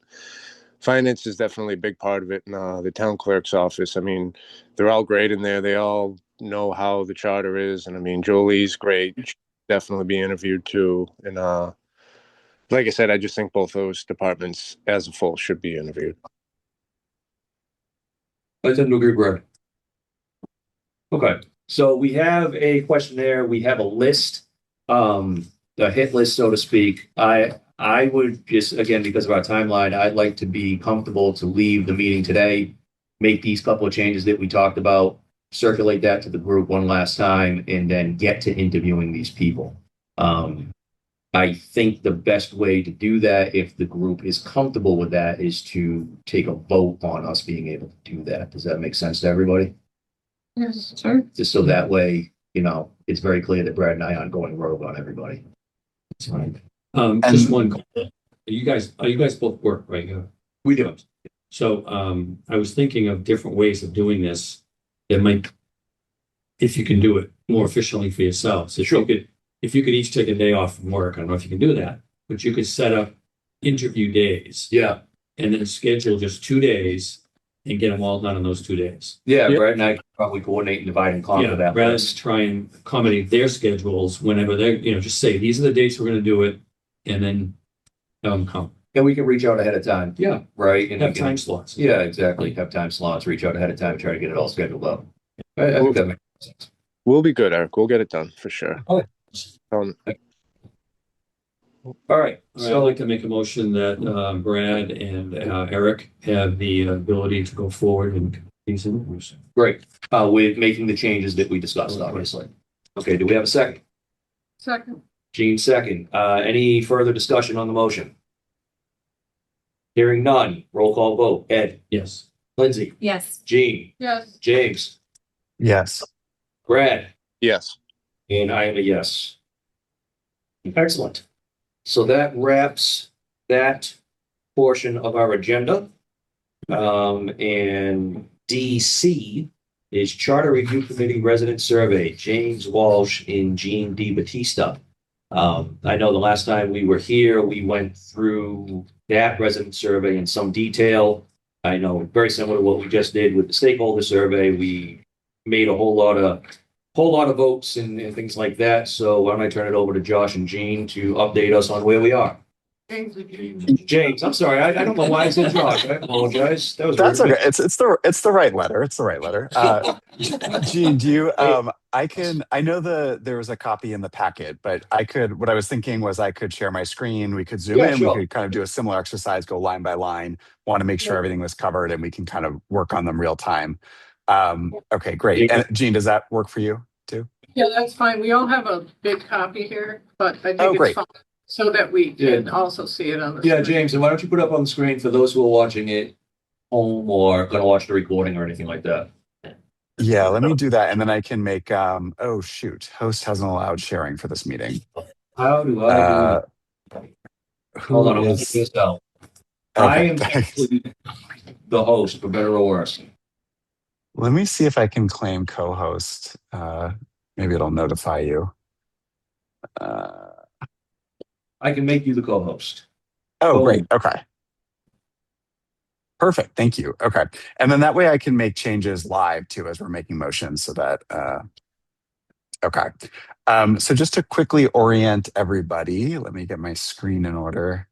finance is definitely a big part of it. And the town clerk's office, I mean, they're all great in there. They all know how the charter is. And I mean, Jolie's great. She'll definitely be interviewed too. And like I said, I just think both those departments as a full should be interviewed. I tend to agree, Greg. Okay, so we have a questionnaire, we have a list, the hit list, so to speak. I would just, again, because of our timeline, I'd like to be comfortable to leave the meeting today, make these couple of changes that we talked about, circulate that to the group one last time, and then get to interviewing these people. I think the best way to do that, if the group is comfortable with that, is to take a vote on us being able to do that. Does that make sense to everybody? Yes, sir. Just so that way, it's very clear that Brad and I aren't going rogue on everybody. That's fine. Just one. You guys both work, right? We do. So I was thinking of different ways of doing this that might, if you can do it more efficiently for yourselves. If you could each take a day off from work, I don't know if you can do that, but you could set up interview days. Yeah. And then schedule just 2 days and get them all done in those 2 days. Yeah, Yep. Brad and I could probably coordinate and divide and conquer that. Rather than list. try and accommodate their schedules whenever they're, just say, these are the dates we're going to do it, and then come. And we can reach out ahead of time. Yeah. Right. And Have we can- time slots. Yeah, exactly. Have time slots, reach out ahead of time, try to get it all scheduled up. I think that makes sense. We'll be good, Eric. We'll get it done for sure. Okay. All right, So I'd so, like to make a motion that Brad and Eric have the ability to go forward and these interviews. great, with making the changes that we discussed, obviously. Okay, do we have a second? Second, Gene, second. Any further discussion on the motion? Hearing none. Roll call vote. Ed, Yes. Lindsay, Yes. Gene, yes, James, Yes. Brad, Yes. and I am a yes. Excellent. So that wraps that portion of our agenda. And DC is Charter Review Committee Resident Survey, James Walsh and Jean D. Batista. I know the last time we were here, we went through that resident survey in some detail. I know very similar to what we just did with the stakeholder survey. We made a whole lot of votes and things like that. So why don't I turn it over to Josh and Jean to update us on where we are? James, I'm sorry, I don't know why I said Josh. I apologize. That was That's rude. okay. It's the right letter. It's the right letter. Gene, do you I know there was a copy in the packet, but what I was thinking was I could share my screen, we could zoom Yeah, in, sure. we could kind of do a similar exercise, go line by line, want to make sure everything was covered and we can kind of work on them real time. Okay, great. And Gene, does that work for you too? yeah, that's fine. We all have a big copy here, but I Oh, think it's great. fine. So that we can Yeah. also see it on the. Yeah, screen. James, and why don't you put up on the screen for those who are watching it home or gonna watch the recording or anything like that? Yeah, let me do that. And then I can make, oh shoot, host hasn't allowed sharing for this meeting. How do Uh, Hold on, who I'm gonna is- get this out. I Okay, am thanks. actually the host, for better or worse. Let me see if I can claim co-host. Maybe it'll notify you. I can make you the co-host. Oh, Boom. great. Okay. Perfect. Thank you. Okay. And then that way I can make changes live too as we're making motions so that, okay. So just to quickly orient everybody, let me get my screen in order.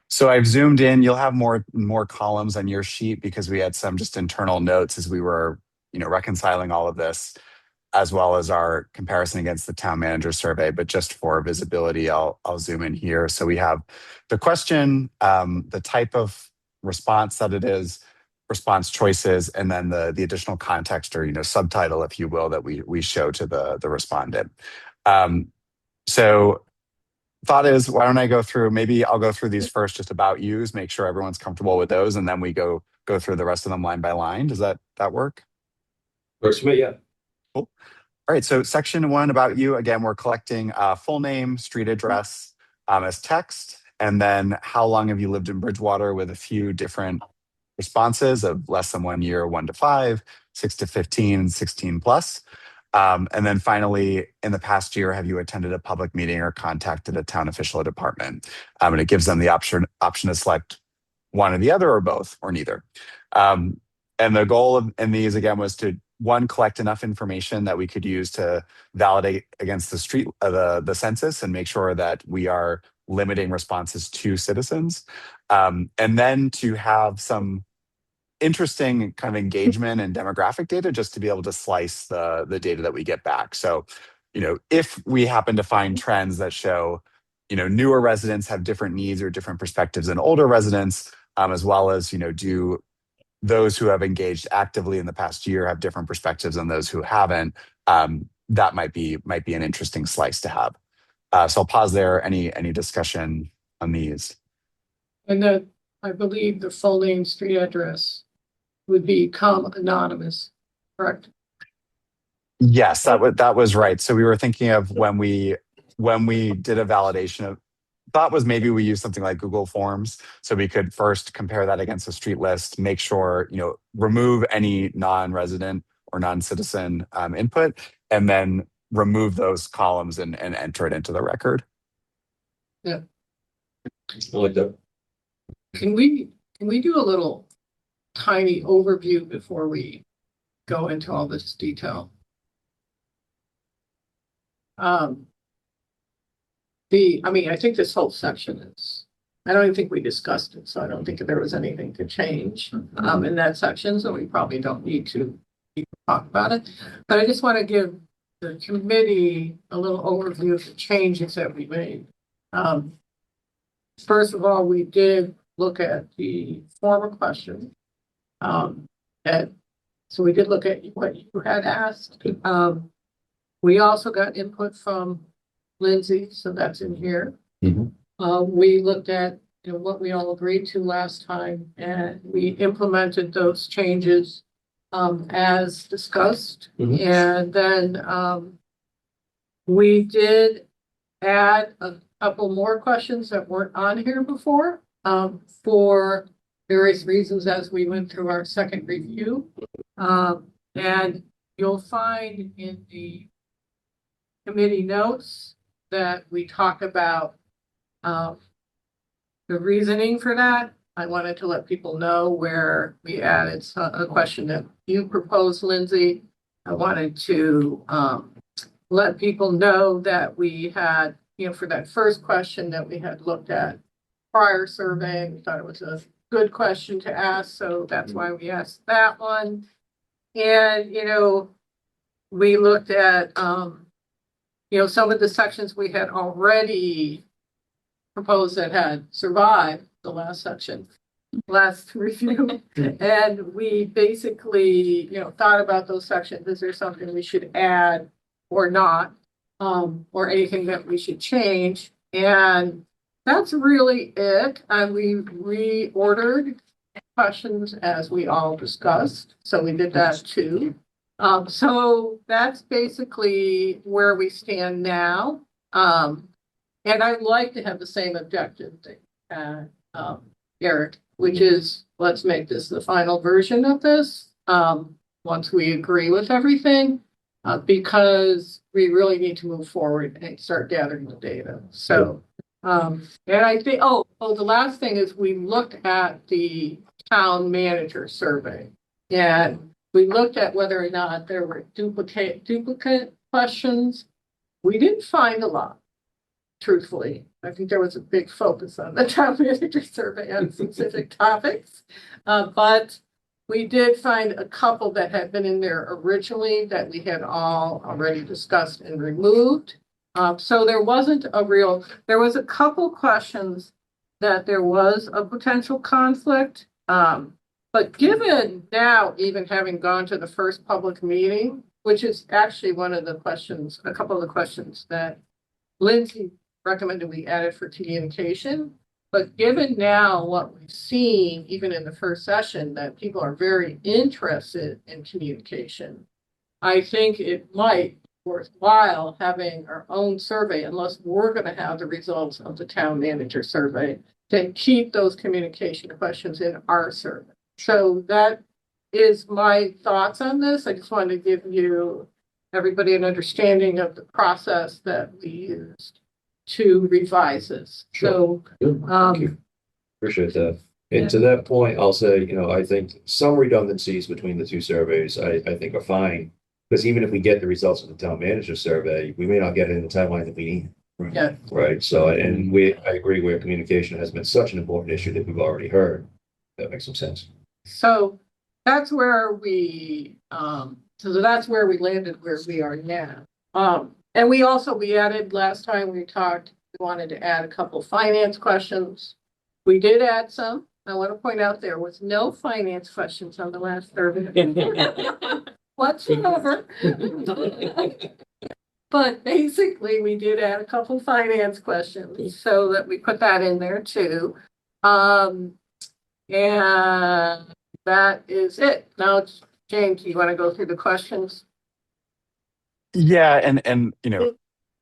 So I've zoomed in. You'll have more columns on your sheet because we had some just internal notes as we were, reconciling all of this, as well as our comparison against the town manager survey. But just for visibility, I'll zoom in here. So we have the question, the type of response that it is, response choices, and then the additional context or subtitle, if you will, that we show to the respondent. So thought is, why don't I go through? Maybe I'll go through these first, just about yous, make sure everyone's comfortable with those, and then we go through the rest of them line by line. Does that work? Works for me, yeah. Cool. All right, so section 1 about you. Again, we're collecting full name, street address as text, and then how long have you lived in Bridgewater with a few different responses of less than 1 year, 1 to 5, 6 to 15, and 16 plus. And then finally, in the past year, have you attended a public meeting or contacted a town official or department? And it gives them the option to select one or the other or both or neither. And the goal in these, again, was to, one, collect enough information that we could use to validate against the census and make sure that we are limiting responses to citizens. And then to have some interesting kind of engagement and demographic data just to be able to slice the data that we get back. So, if we happen to find trends that show, newer residents have different needs or different perspectives than older residents, as well as, do those who have engaged actively in the past year have different perspectives than those who haven't, that might be an interesting slice to have. So I'll pause there. Any discussion on these? And then I believe the full name, street address would become anonymous, correct? Yes, that was right. So we were thinking of when we did a validation of, thought was maybe we use something like Google Forms, so we could first compare that against a street list, make sure, remove any non-resident or non-citizen input, and then remove those columns and enter it into the record. I like that. Can we do a little tiny overview before we go into all this detail? I think this whole section is, I don't even think we discussed it, so I don't think there was anything to change in that section, so we probably don't need to talk about it. But I just want to give the committee a little overview of the changes that we made. First of all, we did look at the former question. And so we did look at what you had asked. We also got input from Lindsay, so that's in here. Mhm. We looked at, what we all agreed to last time, and we implemented those changes as discussed. Mhm. And then we did add a couple more questions that weren't on here before for various reasons as we went through our second review. And you'll find in the committee notes that we talk about the reasoning for that. I wanted to let people know where we added a question that you proposed, Lindsay. I wanted to let people know that we had, for that first question that we had looked at prior survey, we thought it was a good question to ask, so that's why we asked that one. And, we looked at, some of the sections we had already proposed that had survived the last review. And we basically, thought about those sections. Is there something we should add or not? Or anything that we should change? And that's really it. And we reordered questions as we all discussed. So we did that too. So that's basically where we stand now. And I'd like to have the same objective that Eric, which is let's make this the final version of this once we agree with everything, because we really need to move forward and start gathering the data. So, and I think, the last thing is we looked at the town manager survey, and we looked at whether or not there were duplicate questions. We didn't find a lot. Truthfully, I think there was a big focus on the town manager survey on specific topics, but we did find a couple that had been in there originally that we had all already discussed and removed. So there wasn't there was a couple questions that there was a potential conflict. But given now, even having gone to the first public meeting, which is actually a couple of the questions that Lindsay recommended we added for communication. But given now what we've seen, even in the first session, that people are very interested in communication, I think it might be worthwhile having our own survey, unless we're going to have the results of the town manager survey, to keep those communication questions in our survey. So that is my thoughts on this. I just wanted to give everybody an understanding of the process that we used to revise this. Sure. Good. Thank you. Appreciate that. And to that point, I'll say, I think some redundancies between the two surveys, I think are fine. Because even if we get the results of the town manager survey, we may not get it in the timeline that we need. Yeah. Right. So, I agree where communication has been such an important issue that we've already heard. That makes some sense. So that's where we landed where we are now. And we added last time we talked, we wanted to add a couple finance questions. We did add some. I want to point out there was no finance questions on the last survey whatsoever. But basically, we did add a couple finance questions so that we put that in there too. And that is it. Now, James, you want to go through the questions? Yeah, and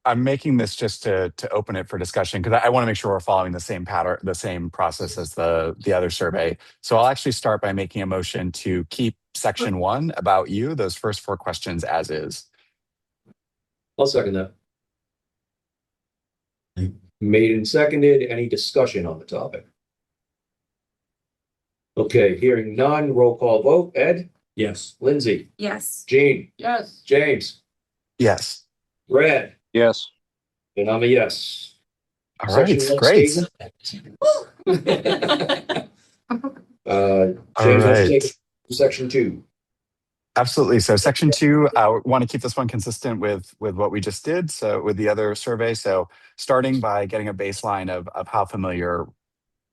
I'm making this just to open it for discussion because I want to make sure we're following the same pattern, the same process as the other survey. So I'll actually start by making a motion to keep section 1 about you, those first 4 questions as is. I'll second that. Made and seconded. Any discussion on the topic? Okay, hearing none, roll call vote. Ed? Yes. Lindsay? Yes. Jean? Yes. James? Yes. Brad? Yes. And I'm a yes. All right, Section one great. statement. All James, let's right. take section 2. Absolutely. So section 2, I want to keep this one consistent with what we just did. So with the other survey. So starting by getting a baseline of how familiar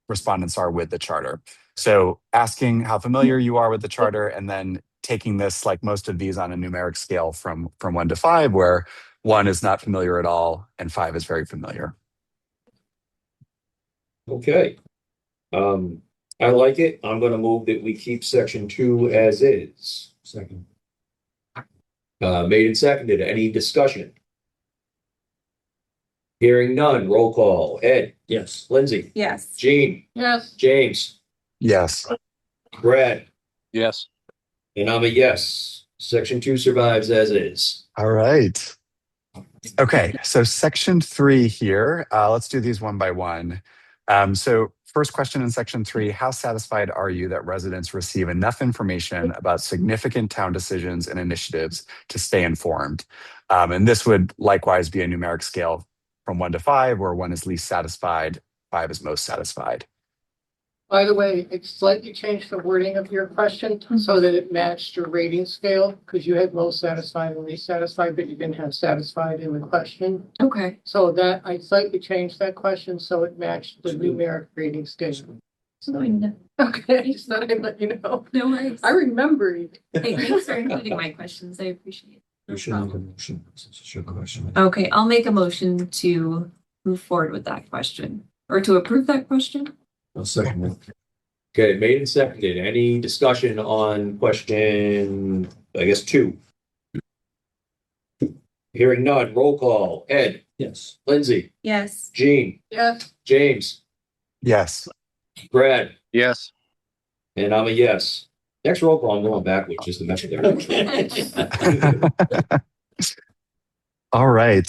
respondents are with the charter. So asking how familiar you are with the charter, and then taking this, like most of these, on a numeric scale from 1 to 5, where 1 is not familiar at all and 5 is very familiar. Okay. I like it. I'm gonna move that we keep section 2 as is. Second. Made and seconded. Any discussion? Hearing none. Roll call. Ed, Yes. Lindsay, Yes. Jean, Yes, James, Yes. Brad, Yes. and I'm a yes. Section 2 survives as is. All right. Okay, so section 3 here. Let's do these one by one. So first question in section 3, how satisfied are you that residents receive enough information about significant town decisions and initiatives to stay informed? And this would likewise be a numeric scale from 1 to 5, where 1 is least satisfied, 5 is most satisfied. by the way, it slightly changed the wording of your question so that it matched your rating scale, because you had most satisfied and least satisfied, but you didn't have satisfied in the question. Okay. So that, I slightly changed that question so it matched the numeric rating scale. So I know. Okay, I just thought I'd let you know. No worries. I remembered. Hey, thanks for including my questions. I appreciate it. You should make a motion since it's your question. Okay, I'll make a motion to move forward with that question, or to approve that question. I'll second it. Okay, made and seconded. Any discussion on question, I guess, 2? Hearing none. Roll call. Ed, Yes. Lindsay, Yes. Jean, Yes, James, Yes. Brad, Yes. and I'm a yes. Next roll call, I'm going backwards just to mess with everything. All right.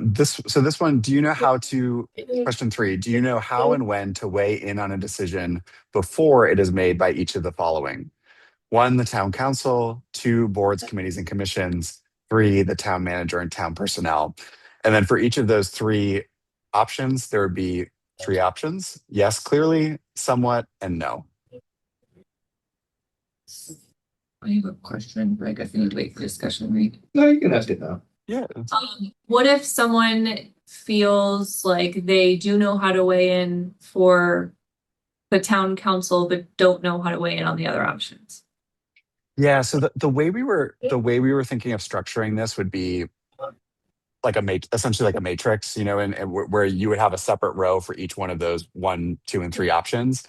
This one, do you know how to, question 3, do you know how and when to weigh in on a decision before it is made by each of the following? 1, the town council; 2, boards, committees, and commissions; 3, the town manager and town personnel. And then for each of those 3 options, there would be 3 options: yes, clearly, somewhat, and no. I have a question, but I guess I need to wait for discussion, right? No, you can ask it now. Yeah. What if someone feels like they do know how to weigh in for the town council, but don't know how to weigh in on the other options? Yeah. So the way we were thinking of structuring this would be like essentially like a matrix, and where you would have a separate row for each one of those 1, 2, and 3 options,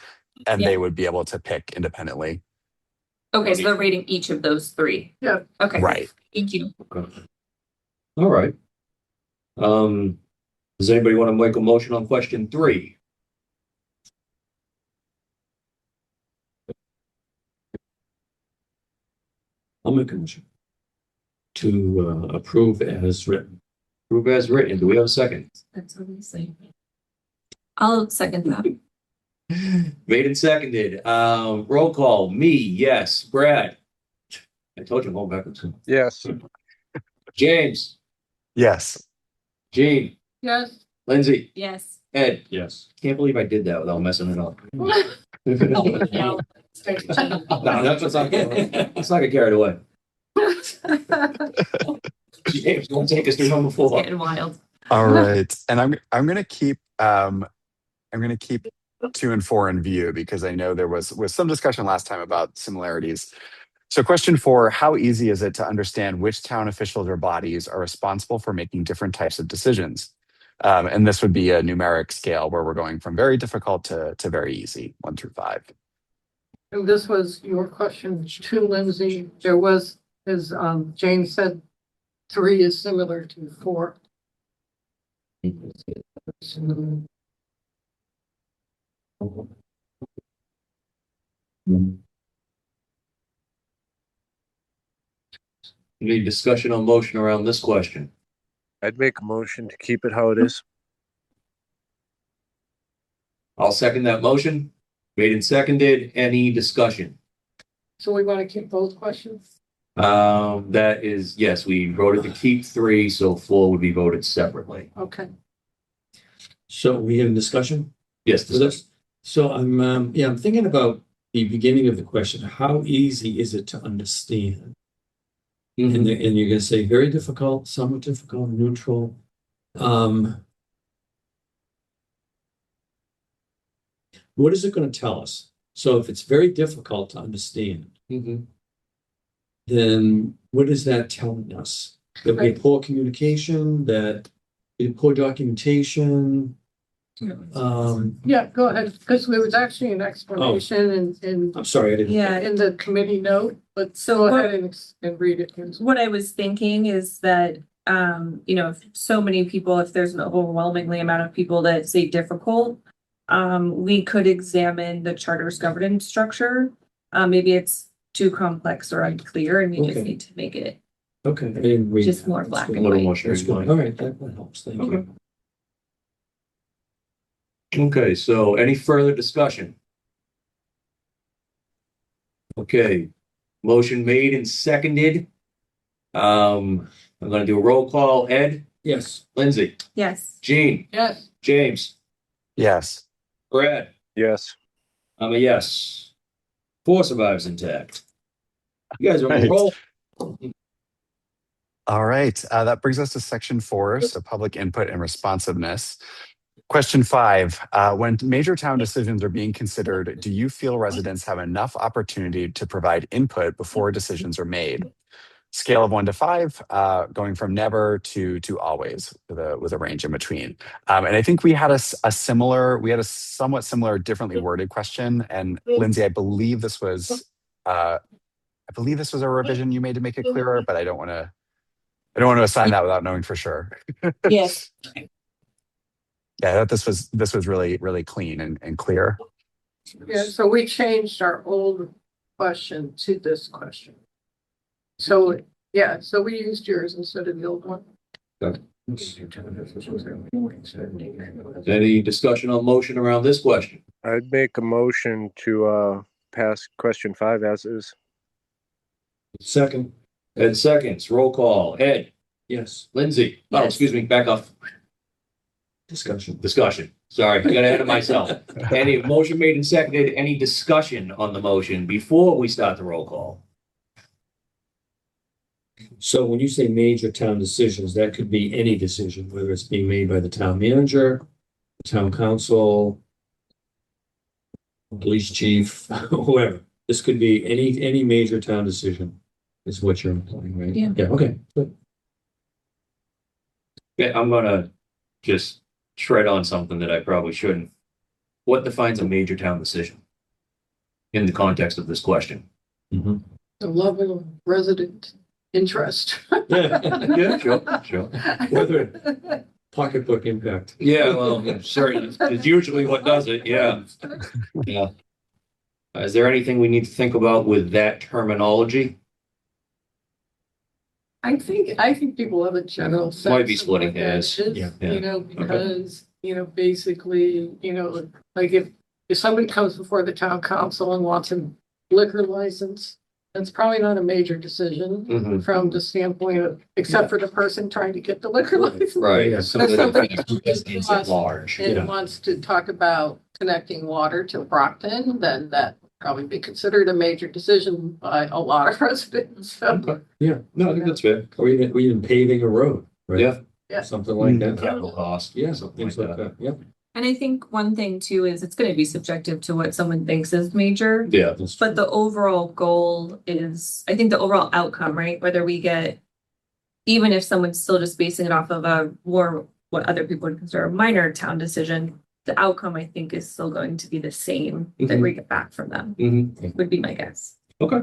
and Yeah. they would be able to pick independently. Okay, so they're rating each of those 3. Yeah. Okay. Right. Thank you. Okay. All right. Does anybody want to make a motion on question 3? I'll make a motion to approve as written. Prove as written. Do we have a second? That's obviously. I'll second that. Made and seconded. Roll call. Me, yes. Brad. I told you I'm going backwards. Yes. James, Yes. Jean, yes. Lindsay, Yes. Ed. Yes. Can't believe I did that without messing it up. No. No, let's not get carried away. James, don't take us to number It's 4. getting wild. All right. And I'm gonna keep 2 and 4 in view, because I know there was some discussion last time about similarities. So question 4, how easy is it to understand which town officials or bodies are responsible for making different types of decisions? And this would be a numeric scale where we're going from very difficult to very easy, 1 through 5. And this was your question to Lindsay. There was, as Jane said, 3 is similar to 4. Any discussion on motion around this question? I'd make a motion to keep it how it is. I'll second that motion. Made and seconded. Any discussion? So we want to keep both questions? That is, yes, we voted to keep 3, so 4 would be voted separately. Okay. So we have a discussion Yes, for this. So I'm thinking about the beginning of the question. How easy is it to understand? and you're gonna say very difficult, somewhat difficult, neutral. What is it gonna tell us? So if it's very difficult to understand, Mhm. then what is that telling us? That we have poor communication, that we have poor documentation? Yeah, go ahead, because there was actually an explanation I'm sorry, I didn't. Yeah. in the committee note, but So go what- ahead and read it. What I was thinking is that, if so many people, if there's an overwhelmingly amount of people that say difficult, we could examine the charter's governance structure. Maybe it's too complex or unclear and we just Okay. need to make it Okay, I didn't read just that. more That's black good. and A little white. more That's good. streamlined. All right, that helps. Thank Okay. you. Okay, so any further discussion? Okay, motion made and seconded. I'm gonna do a roll call. Ed, Yes. Lindsay, Yes. Jean, Yes, James, Yes. Brad. Yes. I'm a yes. 4 survives intact. You guys are on a Right. roll. All right. That brings us to section 4, so public input and responsiveness. Question 5, when major town decisions are being considered, do you feel residents have enough opportunity to provide input before decisions are made? Scale of 1 to 5, going from never to always, with a range in between. And I think we had a somewhat similar, differently worded question. And Lindsay, I believe this was a revision you made to make it clearer, but I don't want to assign that without knowing for sure. Yes. Yeah, I thought this was really, really clean and clear. yeah, so we changed our old question to this question. So, yeah, so we used yours instead of the old one. Any discussion on motion around this question? I'd make a motion to pass question 5 as is. Second. Ed seconds, roll call. Ed, Yes. Lindsay. Oh, Yes. excuse me, back off. Discussion. Sorry, I got ahead of myself. Any motion made and seconded, any discussion on the motion before we start the roll call? So when you say major town decisions, that could be any decision, whether it's being made by the town manager, the town council, police chief, whoever. This could be any major town decision is what you're implying, right? Yeah. Yeah, okay. Good. Yeah, I'm gonna just tread on something that I probably shouldn't. What defines a major town decision? In the context of this question? Mhm. The level of resident interest. Yeah, sure. Whether pocketbook impact. Yeah, well, certainly, it's usually what does it, yeah. Yeah. Is there anything we need to think about with that terminology? I think people have a general sense. Might be of splitting what that hairs. is, Yeah. Yeah. You know, because, basically, like if somebody comes before the town council and wants a liquor license, that's probably not a major decision Mhm. from the standpoint of, except for the person trying to get the liquor license. Right. Yeah. Something Somebody that who is just at large. Yeah. And wants to talk about connecting water to Brockton, then that would probably be considered a major decision by a lot of residents. So, Okay. Yeah. No, I think that's fair. Or even paving a road, right? Yeah. Yeah. Something like that. Capital cost. Yeah, something things like like that. that. Yeah. And I think one thing too is it's going to be subjective to what someone thinks is major. Yeah. That's But the overall goal is, I think the overall outcome, right? Whether we get, even if someone's still just basing it off of a more, what other people would consider a minor town decision, the outcome I think is still going to be the same that we get back from them, Mhm. would be my guess. Okay.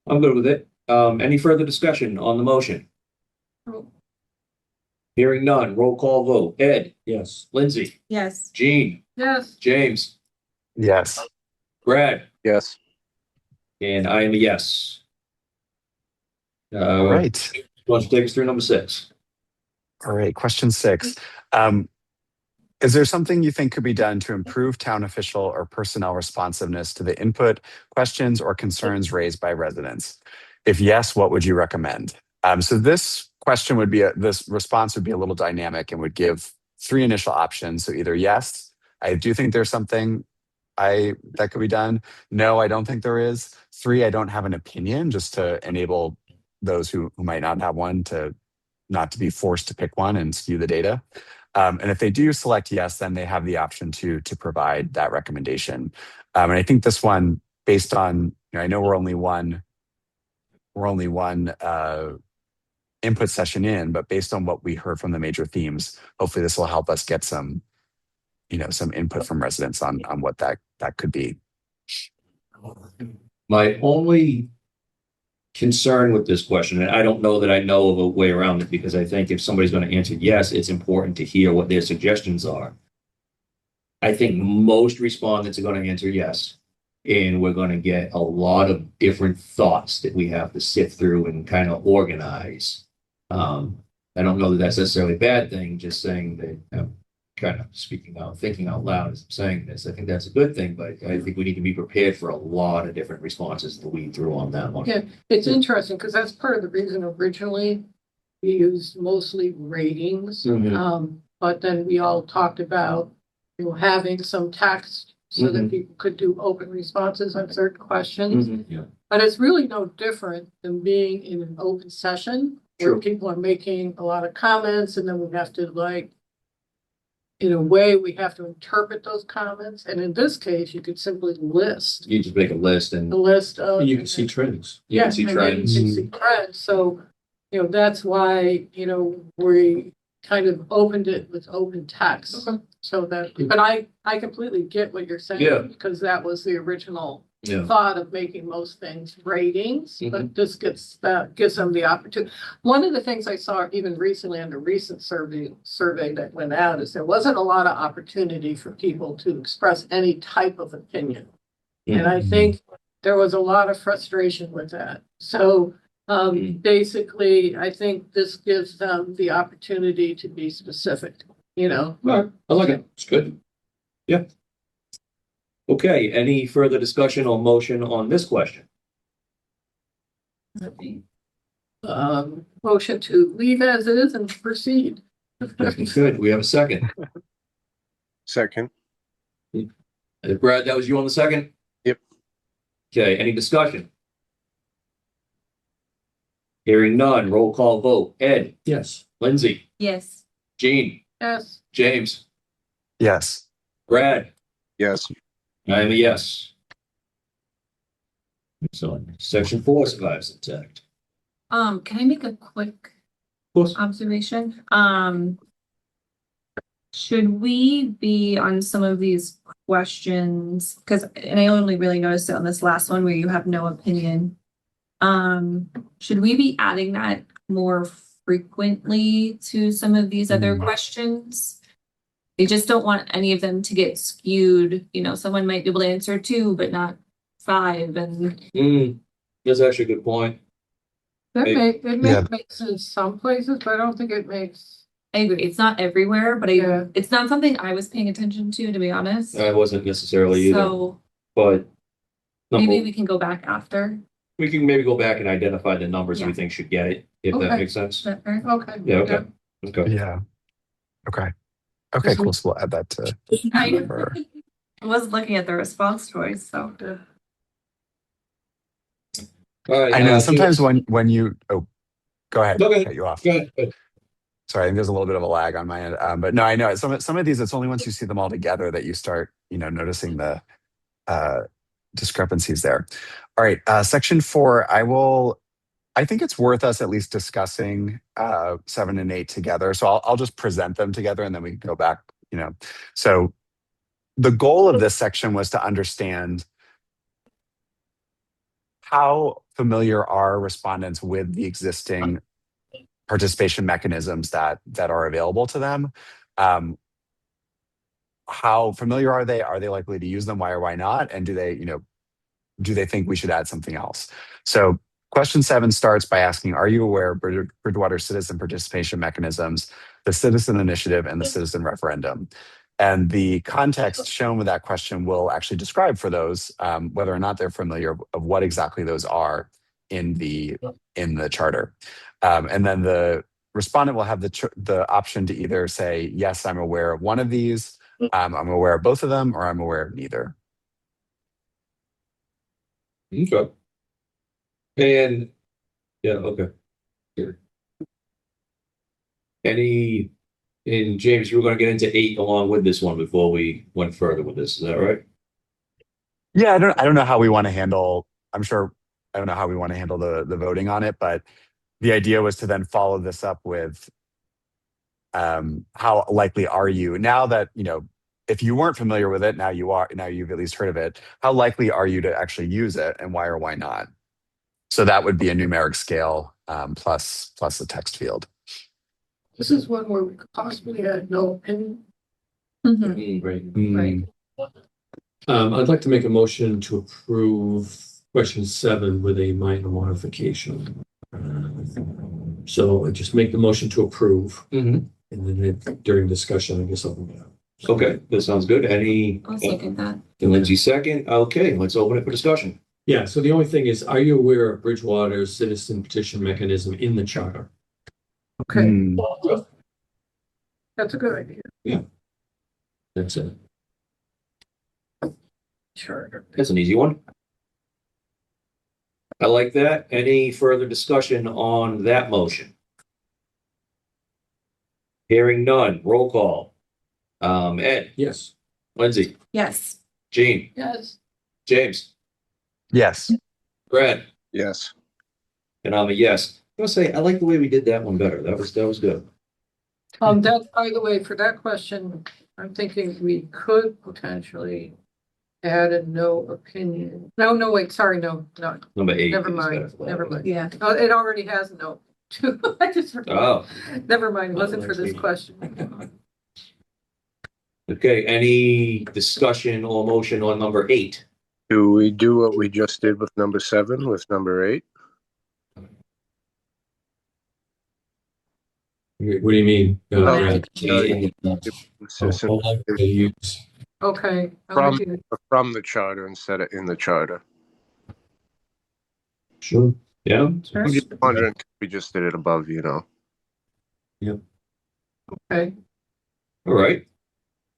I'm good with it. Any further discussion on the motion? Hearing none, roll call vote. Ed, Yes. Lindsay, Yes. Jean, yes, James, Yes. Brad, Yes. and I am a yes. All right. Want to take us through number 6? All right. Question 6. Is there something you think could be done to improve town official or personnel responsiveness to the input, questions, or concerns raised by residents? If yes, what would you recommend? So this question this response would be a little dynamic and would give 3 initial options. So either yes, I do think there's something that could be done. No, I don't think there is. 3, I don't have an opinion, just to enable those who might not have one to not to be forced to pick one and skew the data. And if they do select yes, then they have the option to provide that recommendation. And I think this one, based on, I know we're only one input session in, but based on what we heard from the major themes, hopefully this will help us get some input from residents on what that could be. My only concern with this question, and I don't know that I know of a way around it, because I think if somebody's going to answer yes, it's important to hear what their suggestions are. I think most respondents are going to answer yes, and we're going to get a lot of different thoughts that we have to sift through and kind of organize. I don't know that that's necessarily a bad thing, just saying that kind of thinking out loud as I'm saying this. I think that's a good thing, but I think we need to be prepared for a lot of different responses to weed through on that one. Yeah, it's interesting because that's part of the reason originally we used mostly ratings. Mhm. But then we all talked about, having some text so that people could do open responses on certain questions. Yeah. But it's really no different than being in an open session where True. people are making a lot of comments, and then we have to in a way, we have to interpret those comments. And in this case, you could simply list You just make a list and the list of. You can see trends. you can see and then trends. You can see trends. So, that's why, we kind of opened it with open text. Okay. So that, but I completely get what you're saying. Yeah. Because that was the original Yeah. thought of making most things ratings, Mhm. but this gives them the opportunity. One of the things I saw even recently on the recent survey that went out is there wasn't a lot of opportunity for people to express any type of opinion. And I think there was a lot of frustration with that. So basically, I think this gives them the opportunity to be specific, All right. I like it. It's good. Yeah. Okay, any further discussion or motion on this question? Motion to leave as is and proceed. Good. We have a second. Second. Brad, that was you on the second? Yep. Okay, any discussion? Hearing none, roll call vote. Ed, Yes. Lindsay, Yes. Jean, Yes. James, Yes. Brad, Yes. I am a yes. Excellent. Section 4 survives intact. Can I make a quick course. observation? Should we be on some of these questions? And I only really noticed it on this last one where you have no opinion. Should we be adding that more frequently to some of these other questions? I just don't want any of them to get skewed. Someone might be able to answer 2, but not 5. And That's actually a good point. It Yeah. makes sense in some places, but I don't think it makes. I agree, it's not everywhere, but Yeah. it's not something I was paying attention to be honest. I wasn't necessarily either, So but maybe we can go back after. we can maybe go back and identify the numbers we Yeah. think should get it, if that Okay. makes sense. Is that fair? Okay. Yeah, okay. Okay. Yeah. Okay, cool. So we'll add that to. I wasn't looking at the response choice, so. All right. I know sometimes when you go ahead. Okay. Cut you off. Go ahead. Sorry, I think there's a little bit of a lag on my end. But no, I know some of these, it's only once you see them all together that you start, noticing the discrepancies there. All right, section 4, I think it's worth us at least discussing 7 and 8 together. So I'll just present them together and then we can go back, So the goal of this section was to understand how familiar are respondents with the existing participation mechanisms that are available to them. How familiar are they? Are they likely to use them? Why or why not? And do they think we should add something else? So question 7 starts by asking, are you aware of Bridgewater citizen participation mechanisms, the citizen initiative, and the citizen referendum? And the context shown with that question will actually describe for those whether or not they're familiar of what exactly those are in the charter. And then the respondent will have the option to either say, yes, I'm aware of one of these, I'm aware of both of them, or I'm aware of neither. Okay. And Yeah, okay. Good. And James, you were gonna get into 8 along with this one before we went further with this, is that right? Yeah, I don't know how we want to handle, I'm sure, I don't know how we want to handle the voting on it, but the idea was to then follow this up with how likely are you now that, if you weren't familiar with it, now you are, now you've at least heard of it, how likely are you to actually use it and why or why not? So that would be a numeric scale plus a text field. This is one where we could possibly had no opinion. Mhm. Right. Right. I'd like to make a motion to approve question 7 with a minor modification. So I just make the motion to approve, Mhm. and then during discussion, I guess I'll. Okay, that sounds good. Any? I'll second that. And Lindsay second. Okay, let's open it for discussion. Yeah, so the only thing is, are you aware of Bridgewater's citizen petition mechanism in the charter? Okay, Hmm. that's a good idea. That's it. Charter. That's an easy one. I like that. Any further discussion on that motion? Hearing none, roll call. Ed, Yes. Lindsay, Yes. Jean, Yes, James, Yes. Brad, Yes. and I'm a yes. I'm gonna say, I like the way we did that one better. That was good. that, by the way, for that question, I'm thinking we could potentially add a no opinion. No, wait, sorry, no, Number 8. never is mind, better for that never one. mind. Yeah. Oh, it already has a no. I just forgot. Oh, Never mind, it wasn't for this question. okay. Any discussion or motion on number 8? Do we do what we just did with number 7 with number 8? What do you mean? Brad? Citizen How likely to use- Okay. I'm From- with you. from the charter instead of in the charter. Sure. Yeah. Sure. I'm just wondering if we just did it above, Okay, All right.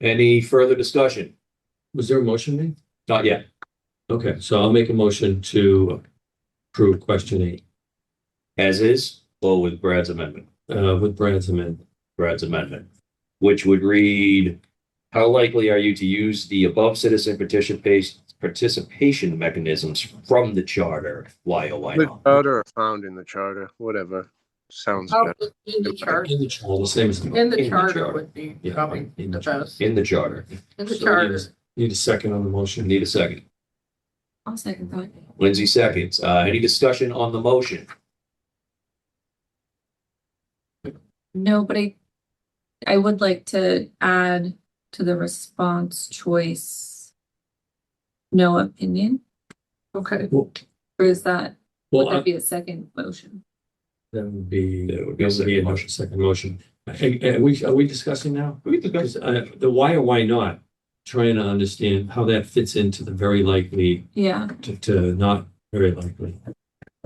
Any further discussion? Was there a motion made? Not yet. Okay, so I'll make a motion to approve question 8 As is, or with Brad's amendment? with Brad's amendment. Brad's amendment, which would read, how likely are you to use the above citizen participation mechanisms from the charter? Why or why The not? charter or found in the charter, whatever. Sounds oh, better. in the charter, In the charter, the same as. in the charter would be Yeah, probably in the the charter. best. In the charter. In the So charter. Need a second on the motion. Need a second. I'll second that. Lindsay seconds. Any discussion on the motion? No, but I would like to add to the response choice, no opinion, Okay, Well, or is that, would well, that be a second motion? that would be, That would be a second a motion. second motion. Are we discussing now? We can discuss. Because, the why or why not, trying to understand how that fits into the very likely Yeah, to not very likely.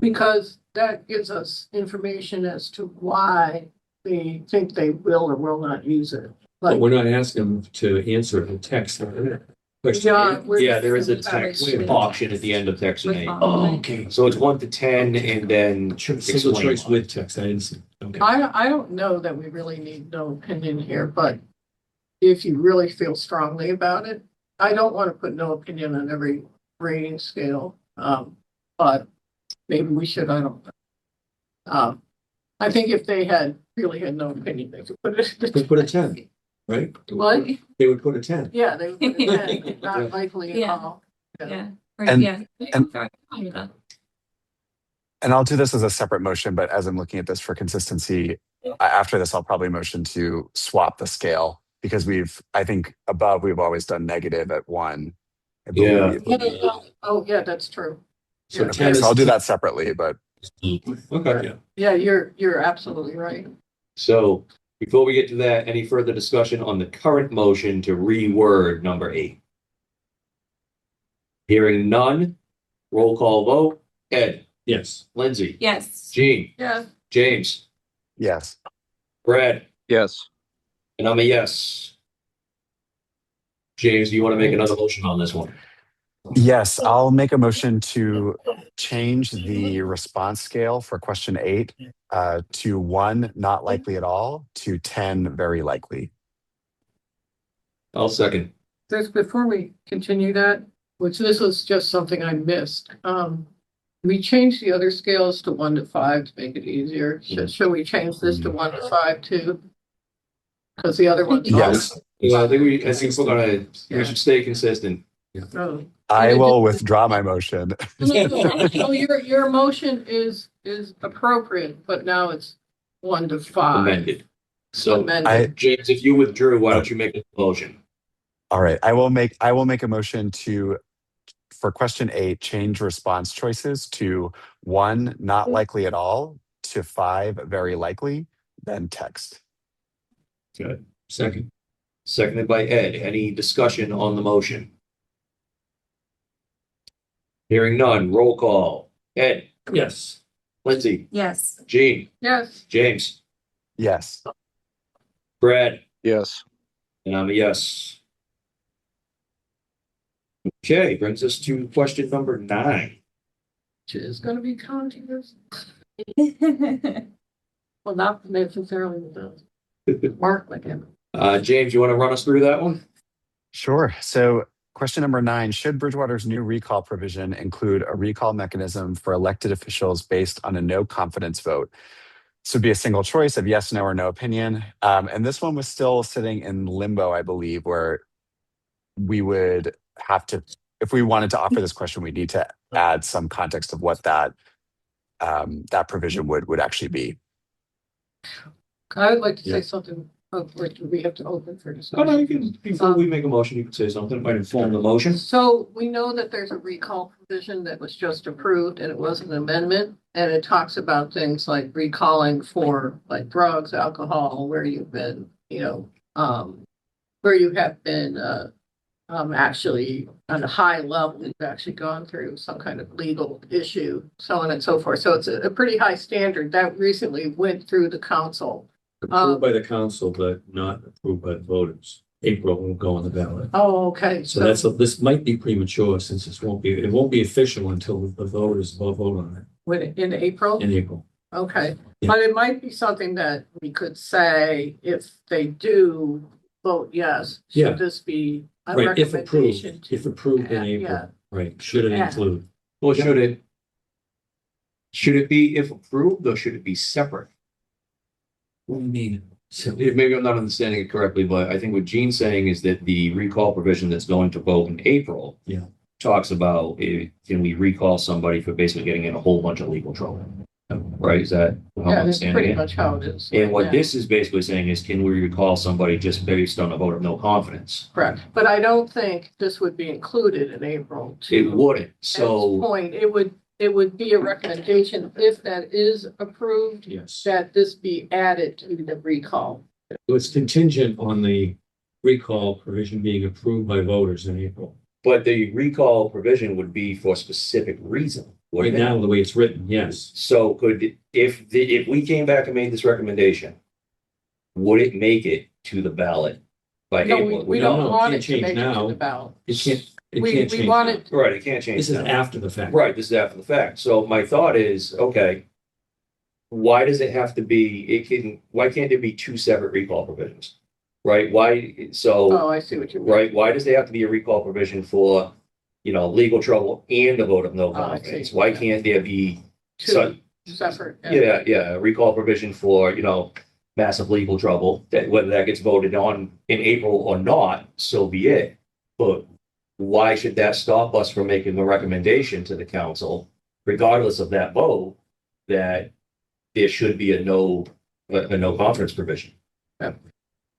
because that gives us information as to why they think they will or will not use it. But Like, we're not asking them to answer the text. Question Yeah, eight. we're- Yeah, there is a With text with- option at the end of text with eight. all. Okay. So it's 1 to 10 and then Single explain choice why. with text, I didn't see. Okay. I don't know that we really need no opinion here, but if you really feel strongly about it, I don't want to put no opinion on every rating scale. But maybe we should, I don't know. I think if they really had no opinion, they could put it. They put a 10, right? What? They would put a 10. Yeah, they would put it in, not likely at Yeah. all. yeah. Or, And- yeah. and- Sorry, I'm with that. And I'll do this as a separate motion, but as I'm looking at this for consistency, after this, I'll probably motion to swap the scale because I think above, we've always done negative at 1. I believe. Oh, yeah, that's true. So Yeah. 10 Okay, is so I'll do that separately, but Okay. Yeah, you're absolutely right. So before we get to that, any further discussion on the current motion to reword number 8? Hearing none, roll call vote. Ed, Yes. Lindsay, Yes. Jean, Yeah, James, yes. Brad, Yes. and I'm a yes. James, do you want to make another motion on this one? Yes, I'll make a motion to change the response scale for question 8 to 1, not likely at all, to 10, very likely. I'll second. Just before we continue that, which this was just something I missed, we changed the other scales to 1 to 5 to make it easier. Should we change this to 1 to 5 too? Because the other one's. Yes. Yeah, I think we should stay consistent. Oh. I will withdraw my motion. No, your motion is appropriate, but now it's 1 to 5. Amended. So, Amended. James, if you withdrew, why don't you make a motion? All right, I will make a motion to, for question 8, change response choices to 1, not likely at all, to 5, very likely, then text. Good. Second. Seconded by Ed. Any discussion on the motion? Hearing none, roll call. Ed, Yes. Lindsay, Yes. Jean, Yes. James, Yes. Brad, Yes. and I'm a yes. Okay, brings us to question number 9. Which is gonna be controversial. Well, not necessarily the Mark like him. James, you want to run us through that one? Sure. So question number 9, should Bridgewater's new recall provision include a recall mechanism for elected officials based on a no confidence vote? This would be a single choice of yes, no, or no opinion. And this one was still sitting in limbo, I believe, where we would have to, if we wanted to offer this question, we need to add some context of what that provision would actually be. I would like to Yeah. say something, which we have to open for Oh, discussion. no, you can, before we make a motion, you can say something. It might inform the motion. So we know that there's a recall provision that was just approved and it was an amendment. And it talks about things like recalling for like drugs, alcohol, where you've been, where you have been, actually on a high level, you've actually gone through some kind of legal issue, so on and so forth. So it's a pretty high standard that recently went through the council. Approved by the council, but not approved by the voters. April will go on the ballot. Oh, okay. So this might be premature since it won't be official until the voters will vote on In April? it in April. Okay, Yeah. but it might be something that we could say if they do vote yes, Yeah. should this be a Right, if recommendation? approved, if approved in Yeah, April, yeah. right, should it Yeah. include? Well, should it be if approved or should it be separate? What do you mean? So, Maybe I'm not understanding it correctly, but I think what Gene's saying is that the recall provision that's going to vote in April. Yeah. Talks about, can we recall somebody for basically getting in a whole bunch of legal trouble? Right, is that how I'm Yeah, that's understanding pretty it? much how it is. And what Yeah, this is basically saying is, can we recall somebody just based on a vote of no confidence? correct, but I don't think this would be included in April. It to wouldn't, Ed's so, point, it would be a recommendation, if that is approved, yes. that this be added to the recall. So it's contingent on the recall provision being approved by voters in April. but the recall provision would be for a specific reason. Right wouldn't it? now, the way it's written, yes. So if we came back and made this recommendation, would it make it to the ballot by No, April? we No, don't it want can't it to change make it to now. the ballot. It can't We change. want now. it, Right, it can't change. This is now. after the fact. Right, this is after the fact. So my thought is, okay, why does it have to be, why can't there be 2 separate recall provisions? Right, oh, I see what you mean. right, why does there have to be a recall provision for, legal trouble and a vote of no Oh, I confidence? see. Why can't there be, so, Two separate. yeah, a recall provision for, massive legal trouble, that whether that gets voted on in April or not, so be it. But why should that stop us from making a recommendation to the council, regardless of that vote, that there should be a no confidence provision?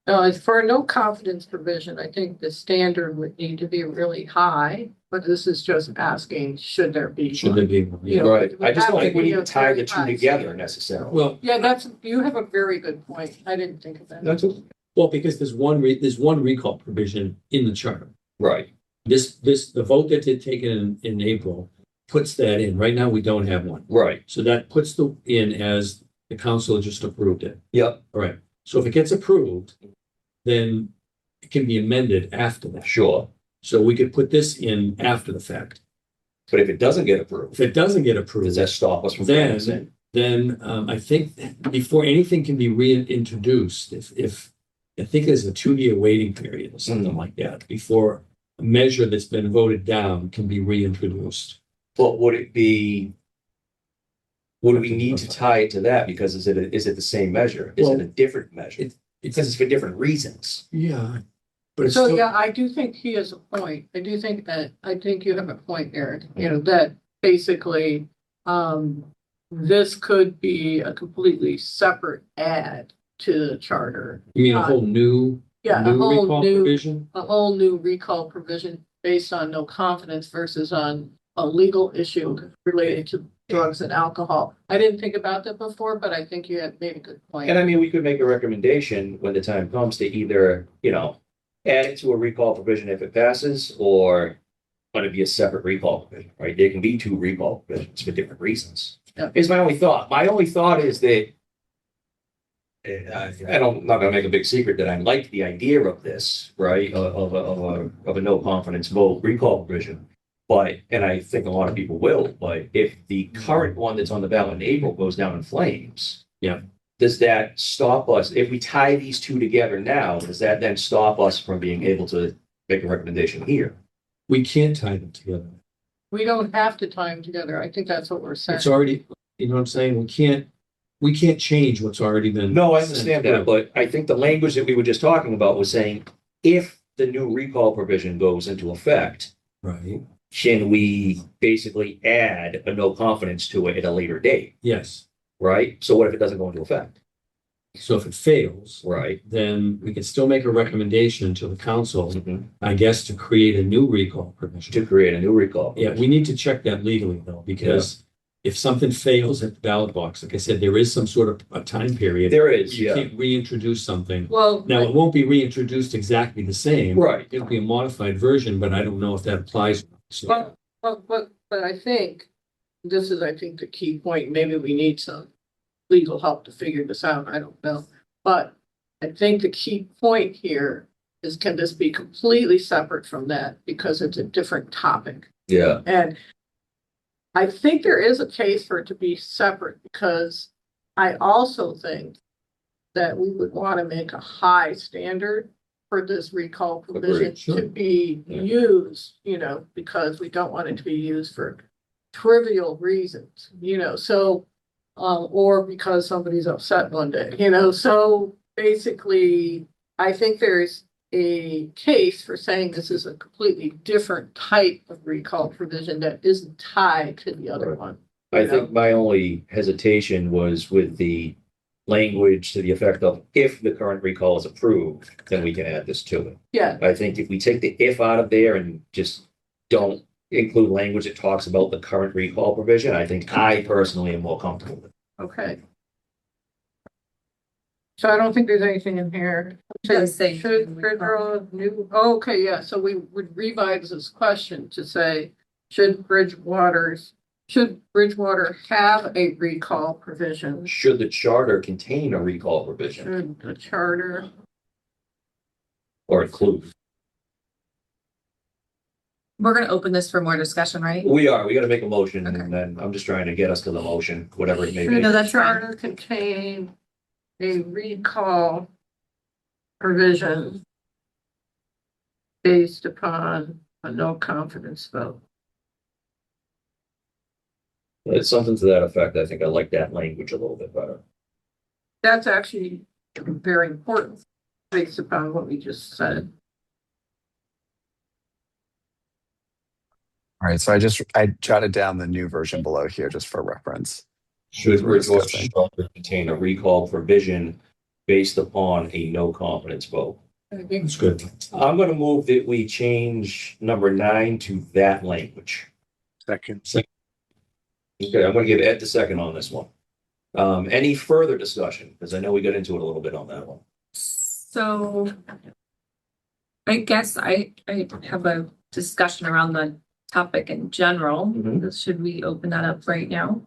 No, as for a no confidence provision, I think the standard would need to be really high, but this is just asking, should there be? Should there be? You know, Right, I just don't think we need to that tie would be the a two very high together standard. necessarily. Well, Yeah, you have a very good point. I didn't think of that. That's well, because there's one recall provision in the charter. right, The vote that did taken in April puts that in. Right now, we don't have one. right, So that puts in as the council just approved it. yep, All right. So if it gets approved, then it can be amended after that. sure, So we could put this in after the fact. But if it doesn't get approved, If it doesn't get does approved, that stop us from doing this? then I think before anything can be reintroduced, if I think there's a 2-year waiting period or something like that before a measure that's been voted down can be reintroduced. But would it be? Would we need to tie it to that? Because is it the same measure? Is it a different measure? Because it's for different reasons. Yeah. But it's So, still, yeah, I do think he has a point. I think you have a point, Eric, you know, that basically, this could be a completely separate add to the charter. you mean a whole new, Yeah, a new whole recall new, provision? a whole new recall provision based on no confidence versus on a legal issue related to drugs and alcohol. I didn't think about that before, but I think you had made a good point. And I mean, we could make a recommendation when the time comes to either, add it to a recall provision if it passes, or let it be a separate recall provision, right? There can be 2 recall provisions for different reasons. Yeah. Is my only thought. My only thought is that I'm not gonna make a big secret that I like the idea of this, right? Of a no confidence vote recall provision. But, and I think a lot of people will, but if the current one that's on the ballot in April goes down in flames. Yeah. Does that stop us? If we tie these 2 together now, does that then stop us from being able to make a recommendation here? We can't tie them together. We don't have to tie them together. I think that's what we're saying. It's already, you know what I'm saying? We can't change what's already been. No, I sent understand that, through. but I think the language that we were just talking about was saying, if the new recall provision goes into effect, Right, can we basically add a no confidence to it at a later date, yes. right? So what if it doesn't go into effect? So if it fails, Right. then we can still make a recommendation to the council, Mhm. I guess, to create a new recall provision. To create a new recall. Yeah, we need to check that legally though, because if something fails at the ballot box, like I said, there is some sort of a time period. There is, You yeah. can't reintroduce something. Well, Now, it won't be reintroduced exactly the same. Right. It'll be a modified version, but I don't know if that applies. So, but I think this is, I think, the key point. Maybe we need some legal help to figure this out. I don't know. But I think the key point here is, can this be completely separate from that because it's a different topic? Yeah. And I think there is a case for it to be separate, because I also think that we would want to make a high standard for this recall provision Agreed, sure. to be Yeah. used, because we don't want it to be used for trivial reasons, so, or because somebody's upset one day, so basically, I think there's a case for saying this is a completely different type of recall provision that isn't tied to the other Right. one. I think my only hesitation was with the language to the effect of, if the current recall is approved, then we can add this to it. Yeah, I think if we take the if out of there and just don't include language that talks about the current recall provision, I think I personally am more comfortable with it. okay. So I don't think there's anything in here. Does say Should Bridgewater new, okay, yeah, so we would revise this question to say, should Bridgewater have a recall provision? Should the charter contain a recall provision Should the charter, or include? We're gonna open this for more discussion, right? We gotta make a motion, Okay. and then I'm just trying to get us to the motion, whatever it may should be. No, the that's fine. charter contain a recall provision based upon a no confidence vote? It's something to that effect. I think I like that language a little bit better. That's actually very important based upon what we just said. All right, so I jotted down the new version below here just for reference. Should We're Bridgewater discussing. charter contain a recall provision based upon a no confidence vote? That's good. I'm gonna move that we change number 9 to that language. Second. Okay, I'm gonna give Ed the second on this one. Any further discussion? Because I know we got into it a little bit on that one. So I guess I have a discussion around the topic in general. Mhm. Should we open that up right now?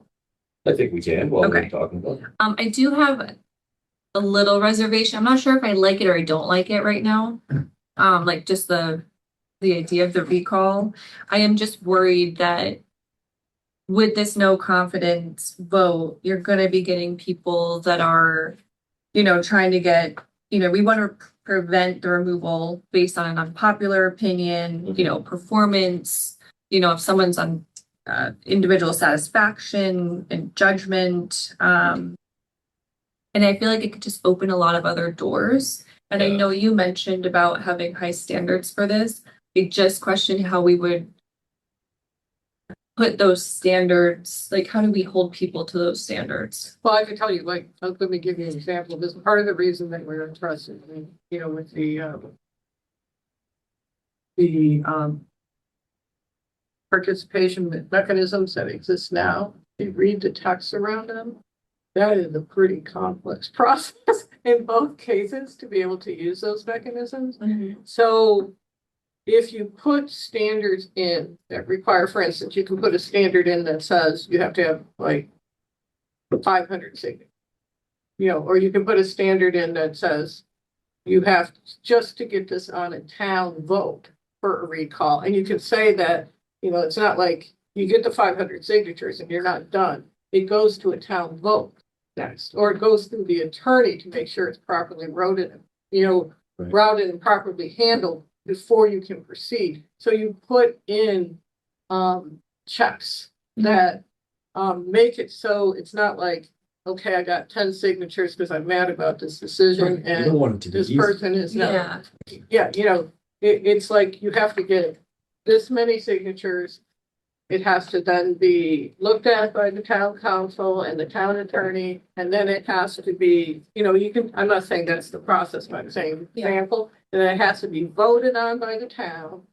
I think we can while we're Okay. talking about it. I do have a little reservation. I'm not sure if I like it or I don't like it right now. Like just the the idea of the recall. I am just worried that with this no confidence vote, you're gonna be getting people that are, trying to get, we want to prevent the removal based on an unpopular opinion, performance, if someone's on individual satisfaction and judgment. And I feel like it could just open a lot of other doors. And I know you mentioned about having high standards for this. I just question how we would put those standards, like how do we hold people to those standards? Well, I can tell you, like, let me give you an example. This is part of the reason that we're interested in, with the participation mechanisms that exist now. You read the text around them. That is a pretty complex process in both cases to be able to use those mechanisms. So if you put standards in that require, for instance, you can put a standard in that says you have to have like 500 signatures, or you can put a standard in that says you have just to get this on a town vote for a recall. And you can say that, it's not like you get the 500 signatures and you're not done. It goes to a town vote next, or it goes through the attorney to make sure it's properly routed, routed and properly handled before you can proceed. So you put in checks that make it so it's not like, okay, I got 10 signatures because I'm mad about this decision and this person is not. It's like you have to get this many signatures. It has to then be looked at by the town council and the town attorney, and then it has to be, I'm not saying that's the process, but I'm saying example, and then it has to be voted on by the town.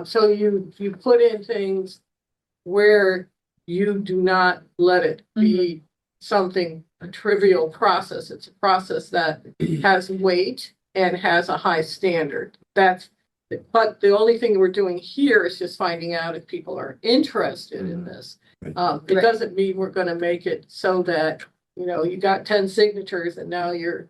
So you put in things where you do not let it be something, a trivial process. It's a process that has weight and has a high standard. But the only thing we're doing here is just finding out if people are interested in this. It doesn't mean we're going to make it so that, you got 10 signatures and now you're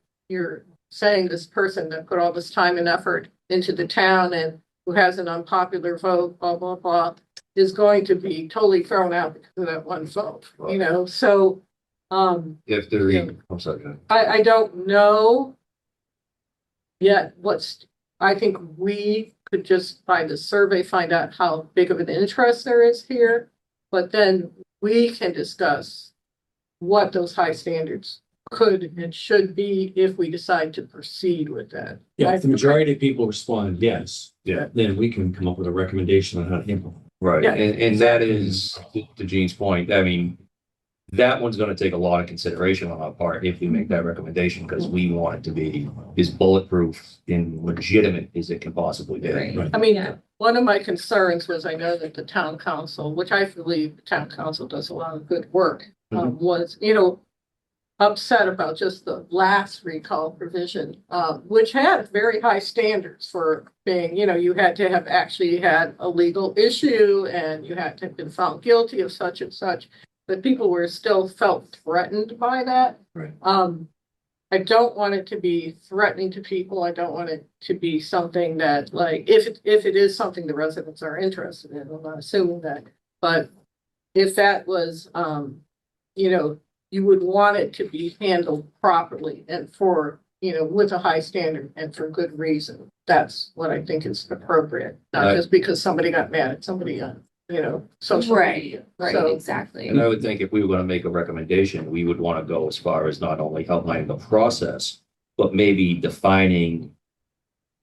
saying this person that put all this time and effort into the town and who has an unpopular vote, blah, blah, blah, is going to be totally thrown out because of that one vote, So, If they're, I'm sorry. I don't know yet I think we could just by the survey find out how big of an interest there is here, but then we can discuss what those high standards could and should be if we decide to proceed with that. Yeah, if the majority of people respond yes, then we can come up with a recommendation on how to handle it. Right, Yeah, and that is, to Gene's point, I mean, that one's gonna take a lot of consideration on our part if we make that recommendation, because we want it to be as bulletproof and legitimate as it can possibly be. Right. I mean, one of my concerns was I know that the town council, which I believe the town council does a lot of good work, was, upset about just the last recall provision, which had very high standards for being, you had to have actually had a legal issue and you had to have been found guilty of such and such. But people were still felt threatened by that. Right. I don't want it to be threatening to people. I don't want it to be something that, like, if it is something the residents are interested in, I'm not assuming that. But if that was, you would want it to be handled properly and for, with a high standard and for good reason. That's what I think is appropriate, not just because somebody got mad at somebody on, social media. Right, So, exactly. And I would think if we were going to make a recommendation, we would want to go as far as not only outlining the process, but maybe defining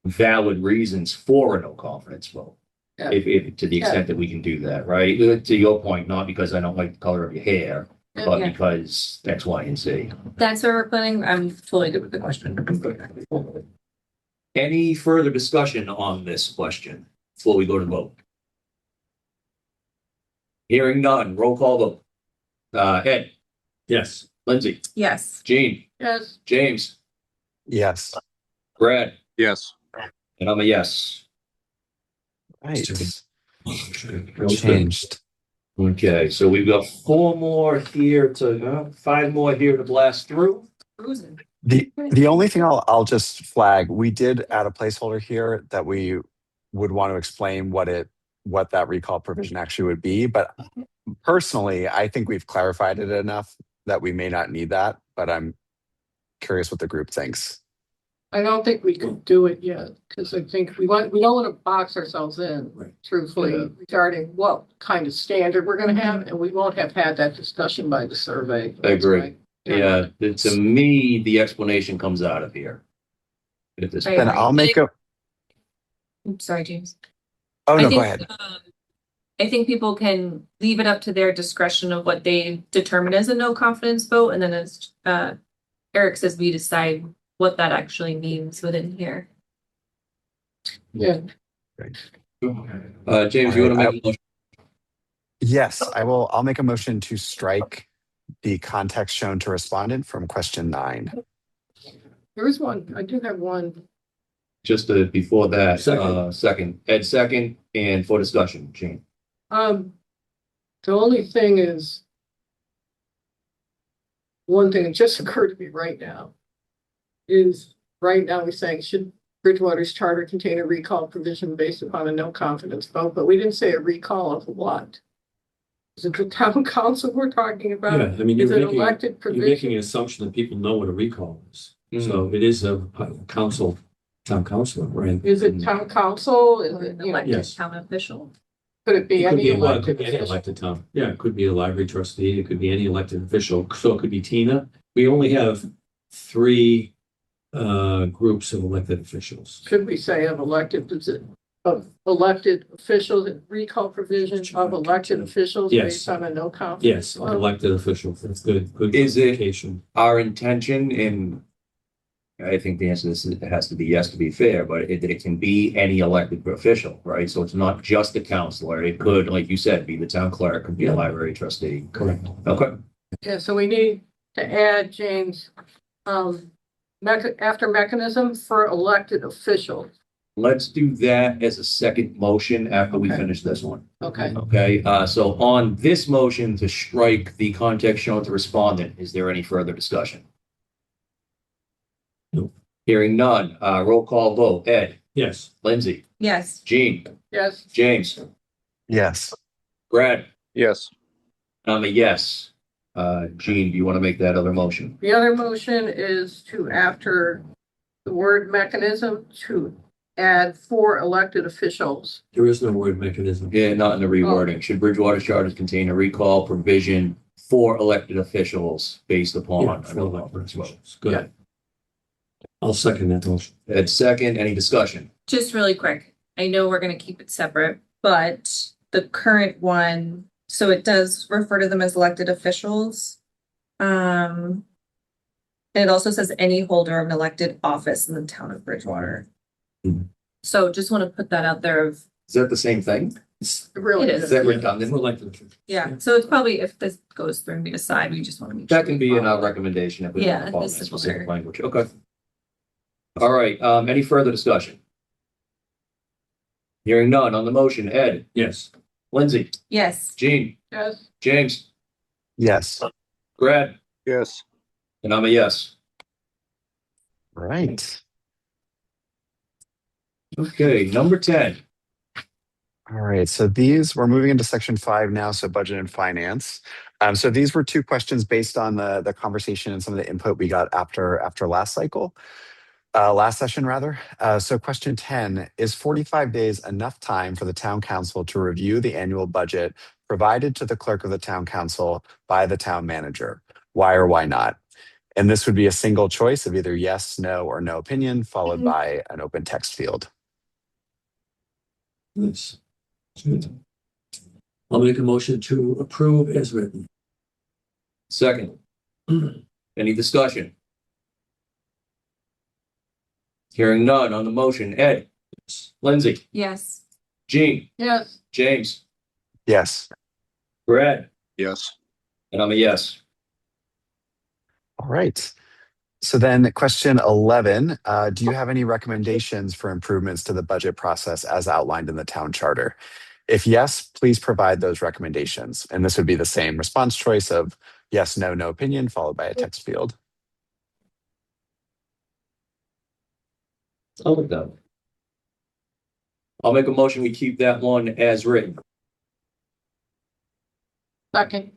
valid reasons for a no confidence vote. Yeah. If to the extent that we can do that, right? To your point, not because I don't like the color of your hair, but Yeah. because X, Y, and Z. That's where we're putting, I'm totally good with the question. Any further discussion on this question before we go to vote? Hearing none, roll call vote. Ed, Yes. Lindsay, Yes. Gene, yes, James, Yes. Brad, Yes. and I'm a yes. Right. Changed. Okay, so we've got five more here to blast through. The only thing I'll just flag, we did add a placeholder here that we would want to explain what that recall provision actually would be. But personally, I think we've clarified it enough that we may not need that, but I'm curious what the group thinks. I don't think we could do it yet, because I think we don't want to box ourselves in, Right. truthfully, Yeah. regarding what kind of standard we're gonna have, and we won't have had that discussion by the survey. I agree. That's Yeah, to me, the explanation comes out of here. At this Right. Then point. I'll make a, Oops, sorry, James. oh I no, go think, ahead. I think people can leave it up to their discretion of what they determine as a no confidence vote, and then as Eric says, we decide what that actually means within here. Yeah, James, you want to make a motion? Yes, I'll make a motion to strike the context shown to respondent from question 9. there is one, I do have one. Just before that, Second. second, Ed second, and for discussion, Gene. The only thing is, one thing that just occurred to me right now is, right now we're saying, should Bridgewater's charter contain a recall provision based upon a no confidence vote, but we didn't say a recall of what? Is it the town council we're talking about? Yeah, I mean, Is you're it making, elected you're making provision? an assumption that people know what a recall is. So it is a council, town council, right? Is it town council? Is Or it, an you know, elected Yes. town official. could it be It could any be could elected be any official? elected town. Yeah, it could be a library trustee. It could be any elected official. So it could be Tina. We only have 3 groups of elected officials. Should we say of elected, of elected officials, and recall provision of elected officials Yes. based on a no confidence? Yes, vote? elected officials. That's good. Good Is it- clarification. Our intention in, I think the answer to this has to be yes, to be fair, but it can be any elected official, right? So it's not just the counselor. It could, like you said, be the town clerk, could be a library trustee. Correct. Okay. Yeah, so we need to add, James, after mechanism for elected officials. Let's do that as a second motion after we Okay. finish this one. Okay, Okay, so on this motion to strike the context shown to respondent, is there any further discussion? No. Hearing none, roll call vote. Ed, Yes. Lindsay, Yes. Gene, yes, James, Yes. Brad, Yes. I'm a yes. Gene, do you want to make that other motion? the other motion is to, after the word mechanism, to add 4 elected officials. There is no word mechanism. Yeah, not in the rewording. Should Bridgewater charters contain a recall provision for elected officials based upon? Yeah, for elected officials. Good. I'll second that motion. Ed second, any discussion? Just really quick, I know we're gonna keep it separate, but the current one, so it does refer to them as elected officials. And it also says any holder of an elected office in the town of Bridgewater. Mhm. So just want to put that out there of, Is that the same thing? It really It is. Is that For redundant? elected officials. yeah, so it's probably, if this goes through and we decide, we just want to make. That sure can we be in follow our it. recommendation if we Yeah, want to follow this that is specific where- language. Okay. All right, any further discussion? Hearing none on the motion, Ed, Yes. Lindsay, Yes. Gene, Yes, James, Yes. Brad, Yes. and I'm a yes. Right. Okay, number 10. All right. So we're moving into section 5 now. So budget and finance. So these were 2 questions based on the conversation and some of the input we got after last cycle. Last session rather. So question 10, is 45 days enough time for the town council to review the annual budget provided to the clerk of the town council by the town manager? Why or why not? And this would be a single choice of either yes, no, or no opinion, followed by an open text field. Yes. Good. I'll make a motion to approve as written. Second, any discussion? Hearing none on the motion, Ed, Lindsay, Yes. Gene, yes, James, Yes. Brad, Yes. and I'm a yes. All right. So then question 11, do you have any recommendations for improvements to the budget process as outlined in the town charter? If yes, please provide those recommendations. And this would be the same response choice of yes, no, no opinion, followed by a text field. I'll look that. I'll make a motion, we keep that one as written. Second,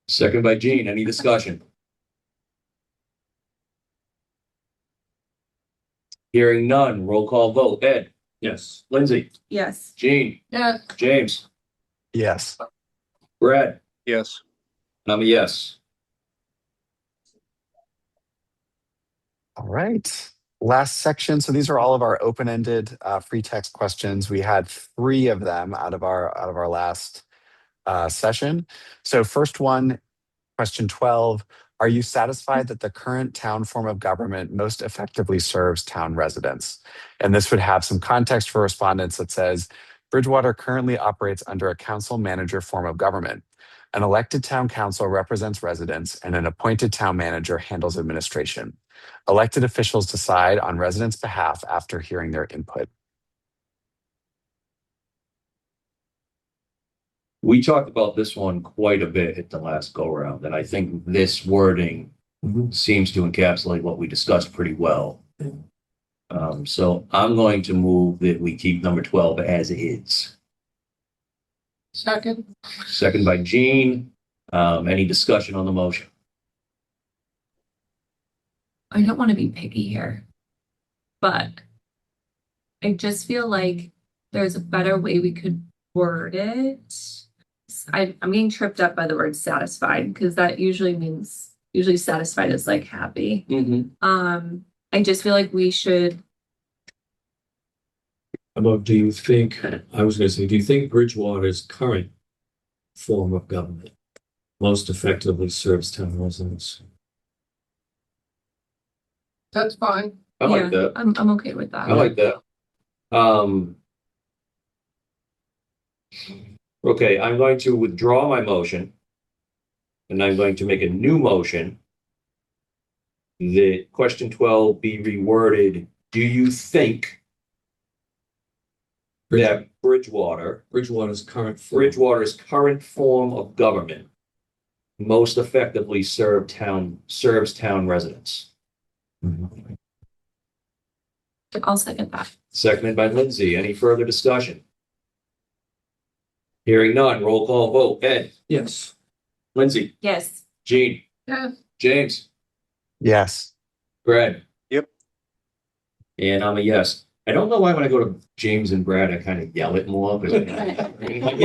Second by Gene, any discussion? Hearing none, roll call vote. Ed, Yes. Lindsay, Yes. Gene, yes, James, Yes. Brad, Yes. and I'm a yes. All right. Last section. So these are all of our open-ended free text questions. We had 3 of them out of our last session. So first one, question 12. Are you satisfied that the current town form of government most effectively serves town residents? And this would have some context for respondents that says, Bridgewater currently operates under a council manager form of government. An elected town council represents residents and an appointed town manager handles administration. Elected officials decide on residents' behalf after hearing their input. We talked about this one quite a bit at the last go round, and I think this wording seems to encapsulate what we discussed pretty well. So I'm going to move that we keep number 12 as is. second, Second by Gene. Any discussion on the motion? I don't want to be picky here, but I just feel like there's a better way we could word it. I'm getting tripped up by the word satisfied because that usually satisfied is like happy. I just feel like we should. About, do you think Bridgewater's current form of government most effectively serves town residents? that's fine. I like that. I'm okay with that. I like that. Okay, I'm going to withdraw my motion. And I'm going to make a new motion. That question 12 be reworded. Do you think that Bridgewater's current form of government most effectively serves town residents? I'll second that. Seconded by Lindsay. Any further discussion? Hearing none, roll call vote. Ed, Yes. Lindsay, Yes. Gene, Yes, James, Yes. Brad. Yep. And I'm a yes. I don't know why when I go to James and Brad, I kind of yell it more. But they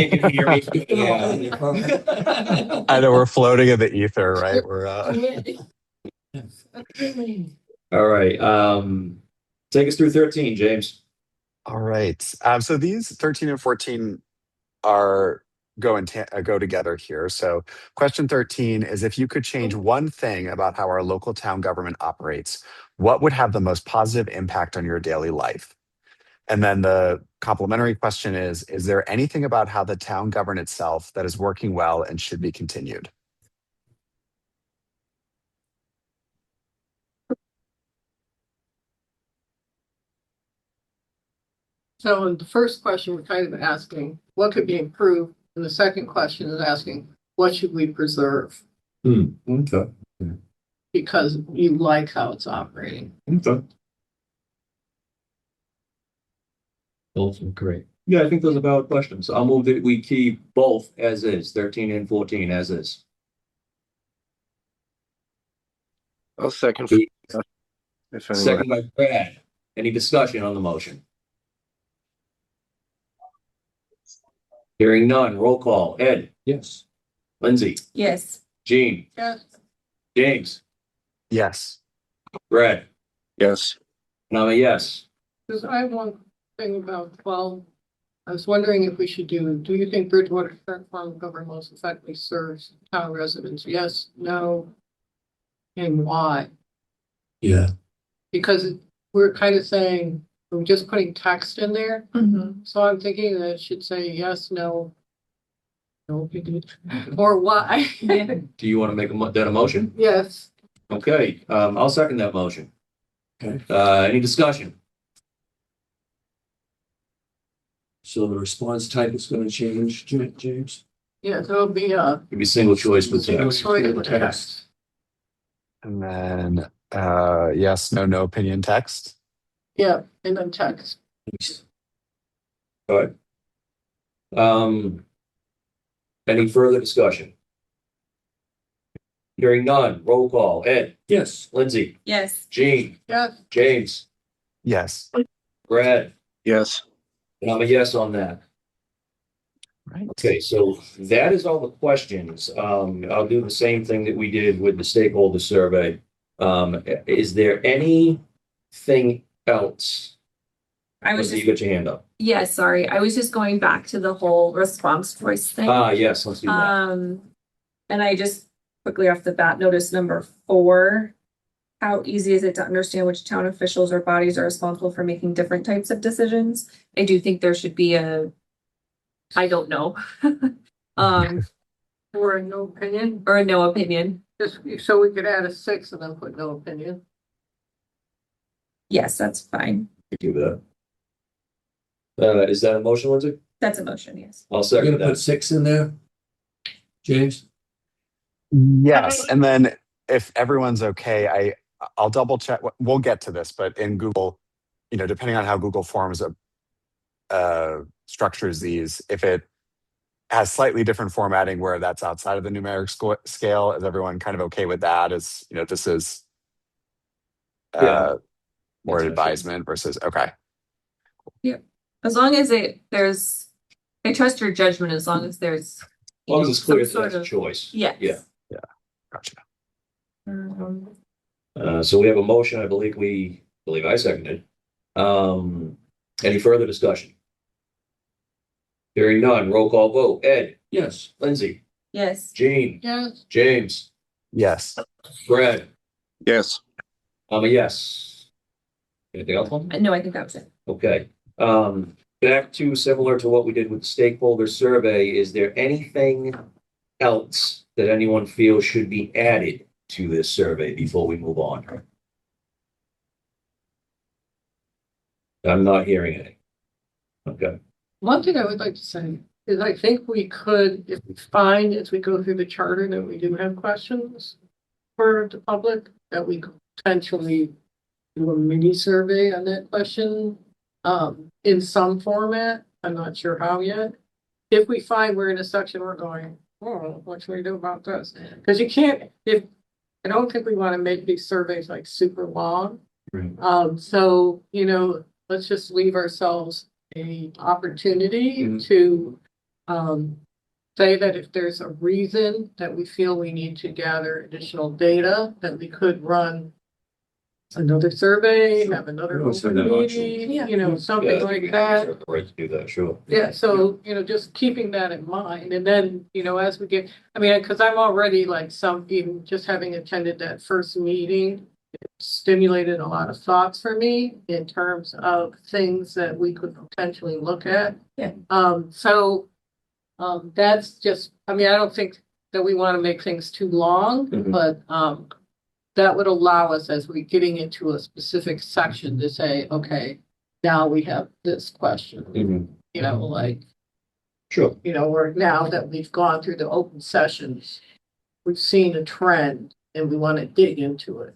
can hear me. Yeah. I know we're floating in the ether, right? We're All right. Take us through 13, James. all right. So these 13 and 14 are go together here. So question 13 is, if you could change one thing about how our local town government operates, what would have the most positive impact on your daily life? And then the complementary question is there anything about how the town govern itself that is working well and should be continued? so in the first question, we're kind of asking, what could be improved? And the second question is asking, what should we preserve? Okay. Because you like how it's operating. Okay. Both are great. Yeah, I think those are valid questions. I'll move that we keep both as is, 13 and 14 as is. I'll second. If anyone. Second by Brad. Any discussion on the motion? Hearing none, roll call. Ed, Yes. Lindsay, Yes. Gene, Yes, James, Yes. Brad, Yes. and I'm a yes. because I have one thing about 12. I was wondering if we should do you think Bridgewater's current form of government most effectively serves town residents? Yes, no, and why? Yeah. Because we're kind of saying, we're just putting text in there. Mm-hmm. So I'm thinking that it should say yes, no, or why. Do you want to make that a motion? Yes, Okay, I'll second that motion. Okay. Any discussion? So the response type is going to change, James? yeah, so it'll be a Give me single choice with single text. choice with text. And then yes, no opinion text. Yeah, and then text. All right. Any further discussion? Hearing none, roll call. Ed? Yes. Lindsay? Yes. Jean? Yes, James? Yes. Brad? Yes. And I'm a yes on that. Right. Okay, so that is all the questions. I'll do the same thing that we did with the stakeholder survey. Is there anything else? I was Lindsay, just, you got your hand up. yeah, sorry. I was just going back to the whole response voice thing. Yes, let's do that. And I just quickly off the bat noticed number 4. How easy is it to understand which town officials or bodies are responsible for making different types of decisions? I do think there should be I don't know. or no opinion, Or a no opinion. just so we could add a 6 and then put no opinion. Yes, that's fine. Do that. Is that a motion, Lindsay? That's a motion, yes. I'll second that. 6 in there? James? Yes, and then if everyone's okay, I'll double check. We'll get to this, but in Google, depending on how Google Forms structures these, if it has slightly different formatting where that's outside of the numeric scale, is everyone kind of okay with that? As this is Yeah. more That's advisement versus okay. As long as I trust your judgment as long as there's. As long as it's clear some that's sort a of- choice. Yes. Yeah. Gotcha. So we have a motion, I believe I seconded. Any further discussion? Hearing none, roll call vote. Ed? Yes. Lindsay? Yes. Jean? Yes, James? Yes. Brad? Yes. I'm a yes. Anything else? Lynn? No, I think that was it. Okay. Back to similar to what we did with the stakeholder survey, is there anything else that anyone feels should be added to this survey before we move on? I'm not hearing any. Okay. one thing I would like to say is I think we could, if we find as we go through the charter that we do have questions for the public, that we could potentially do a mini survey on that question, in some format. I'm not sure how yet. If we find we're in a section we're going, oh, what should we do about this? Because you can't, I don't think we want to make these surveys like super long. Right. So, let's just leave ourselves a opportunity Mhm. to say that if there's a reason that we feel we need to gather additional data, that we could run another survey, have another We'll send open that option. meeting, Yeah. something like that. The right to do that, sure. Yeah, so, just keeping that in mind, and then, as we get, because I'm already like even just having attended that first meeting, it stimulated a lot of thoughts for me in terms of things that we could potentially look at. Yeah. That's just, I don't think that we want to make things too long, Mhm. but, that would allow us, as we're getting into a specific section, to say, okay, now we have this question, Mhm. like, Sure. or now that we've gone through the open sessions, we've seen a trend and we want to dig into it.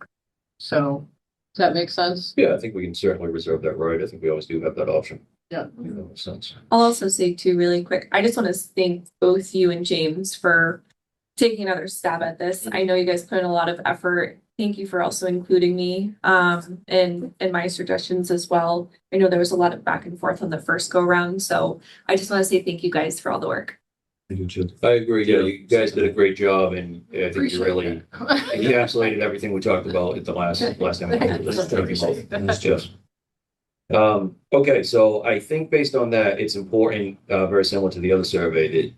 So, does that make sense? Yeah, I think we can certainly reserve that right. I think we always do have that option. Yeah. That makes sense. I'll also say too, really quick, I just want to thank both you and James for taking another stab at this. I know you guys put in a lot of effort. Thank you for also including me in my suggestions as well. I know there was a lot of back and forth on the first go round, so I just want to say thank you guys for all the work. I agree. Yeah, you guys did a great job, and I think you Appreciate really that. encapsulated everything we talked about at the last time. we did this. Appreciate that. Yes. Okay, so I think based on that, it's important, very similar to the other survey, that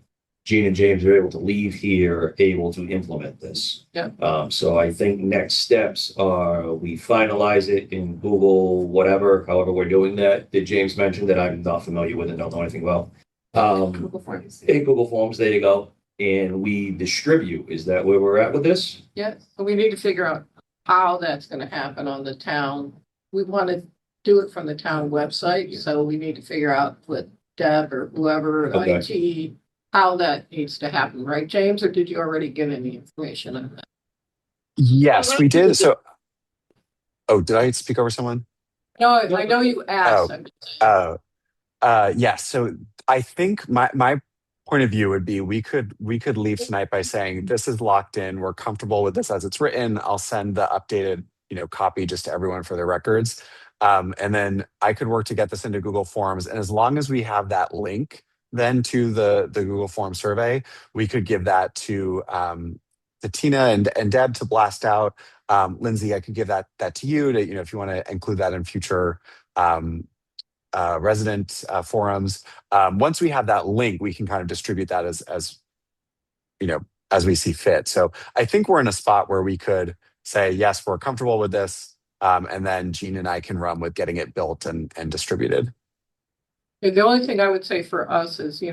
Gene and James are able to leave here, able to implement this. Yeah. So I think next steps are we finalize it in Google, whatever, however we're doing that. Did James mention that I'm not familiar with and don't know anything about? Google Forms. In Google Forms, there you go. And we distribute. Is that where we're at with this? Yeah, so we need to figure out how that's gonna happen on the town. We want to do it from the town website, so we need to figure out with Deb or whoever, Okay. IT, how that needs to happen, right, James? Or did you already get any information on that? Yes, we did. So, did I speak over someone? No, I know you asked. Oh. I'm just saying. Yes. So I think my point of view would be we could leave tonight by saying this is locked in. We're comfortable with this as it's written. I'll send the updated, copy just to everyone for their records. And then I could work to get this into Google Forms. And as long as we have that link then to the Google Form survey, we could give that to Tina and Deb to blast out. Lindsay, I could give that to you to, if you want to include that in future resident forums. Once we have that link, we can kind of distribute that as we see fit. So I think we're in a spot where we could say, yes, we're comfortable with this. And then Jean and I can run with getting it built and distributed. The only thing I would say for us is,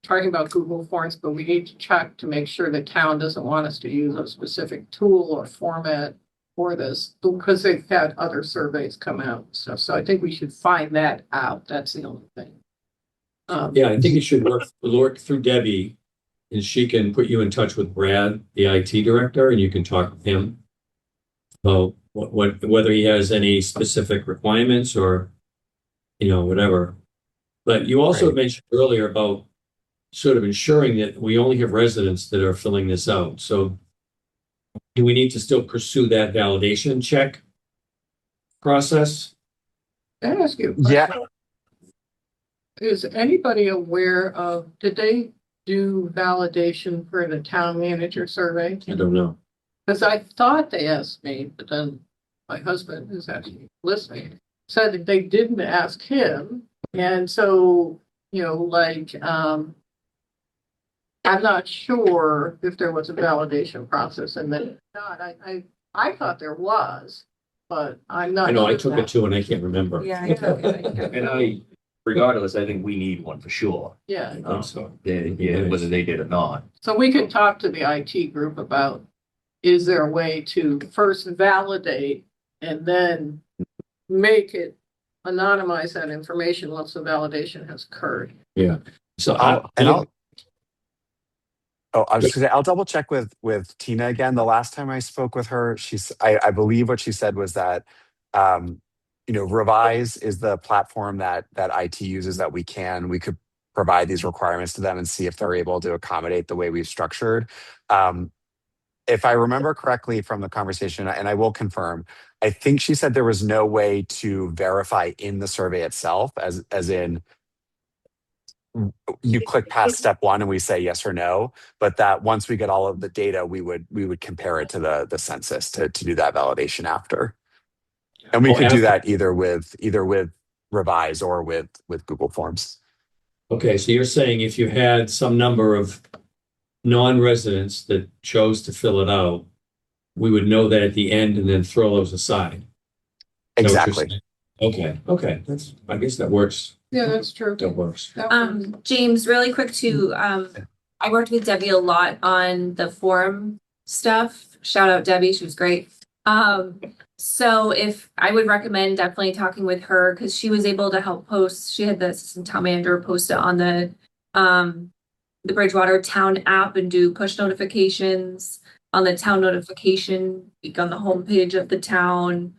talking about Google Forms, but we need to check to make sure the town doesn't want us to use a specific tool or format for this, because they've had other surveys come out and stuff. So I think we should find that out. That's the only thing. Yeah, I think it should work through Debbie, and she can put you in touch with Brad, the IT director, and you can talk with him about whether he has any specific requirements or, whatever. But you also mentioned earlier about sort of ensuring that we only have residents that are filling this out. So do we need to still pursue that validation check process? Can I ask you? Yeah. Is anybody aware of, did they do validation for the town manager survey? I don't know. Because I thought they asked me, but then my husband is actually listening, said that they didn't ask him. And so, I'm not sure if there was a validation process, and then not. I thought there was, but I'm not. I know I sure took now. it too, and I can't remember. Yeah. And regardless, I think we need one for sure. Yeah. I think so. Whether they did or not. So we could talk to the IT group about, is there a way to first validate and then make it anonymize that information once the validation has occurred? Yeah. So I was just gonna say, I'll double check with Tina again. The last time I spoke with her, I believe what she said was that, Revise is the platform that IT uses that we could provide these requirements to them and see if they're able to accommodate the way we've structured. If I remember correctly from the conversation, and I will confirm, I think she said there was no way to verify in the survey itself, as in you click past step one and we say yes or no, but that once we get all of the data, we would compare it to the census to do that validation after. And we could do that either with Revise or with Google Forms. Okay, so you're saying if you had some number of non-residents that chose to fill it out, we would know that at the end and then throw those aside. Exactly. Okay. I guess that works. Yeah, that's true. That works. James, really quick too, I worked with Debbie a lot on the forum stuff. Shout out Debbie, she was great. So if I would recommend definitely talking with her, because she was able to help post, she had the assistant town manager post it on the Bridgewater town app and do push notifications on the town notification on the homepage of the town.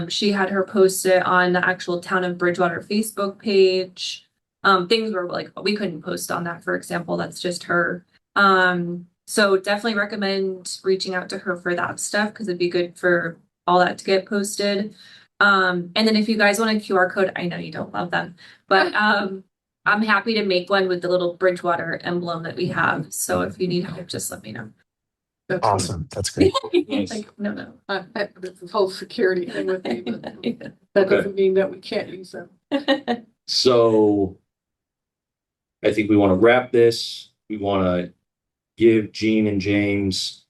She had her post it on the actual Town of Bridgewater Facebook page. Things were like, we couldn't post on that, for example. That's just her. So definitely recommend reaching out to her for that stuff, because it'd be good for all that to get posted. And then if you guys want a QR code, I know you don't love them, but I'm happy to make one with the little Bridgewater emblem that we have. So if you need help, just let me know. That's Awesome. That's great. Like, no. This whole security thing with me, but that doesn't mean that we can't use them. So I think we want to wrap this. We want to give Jean and James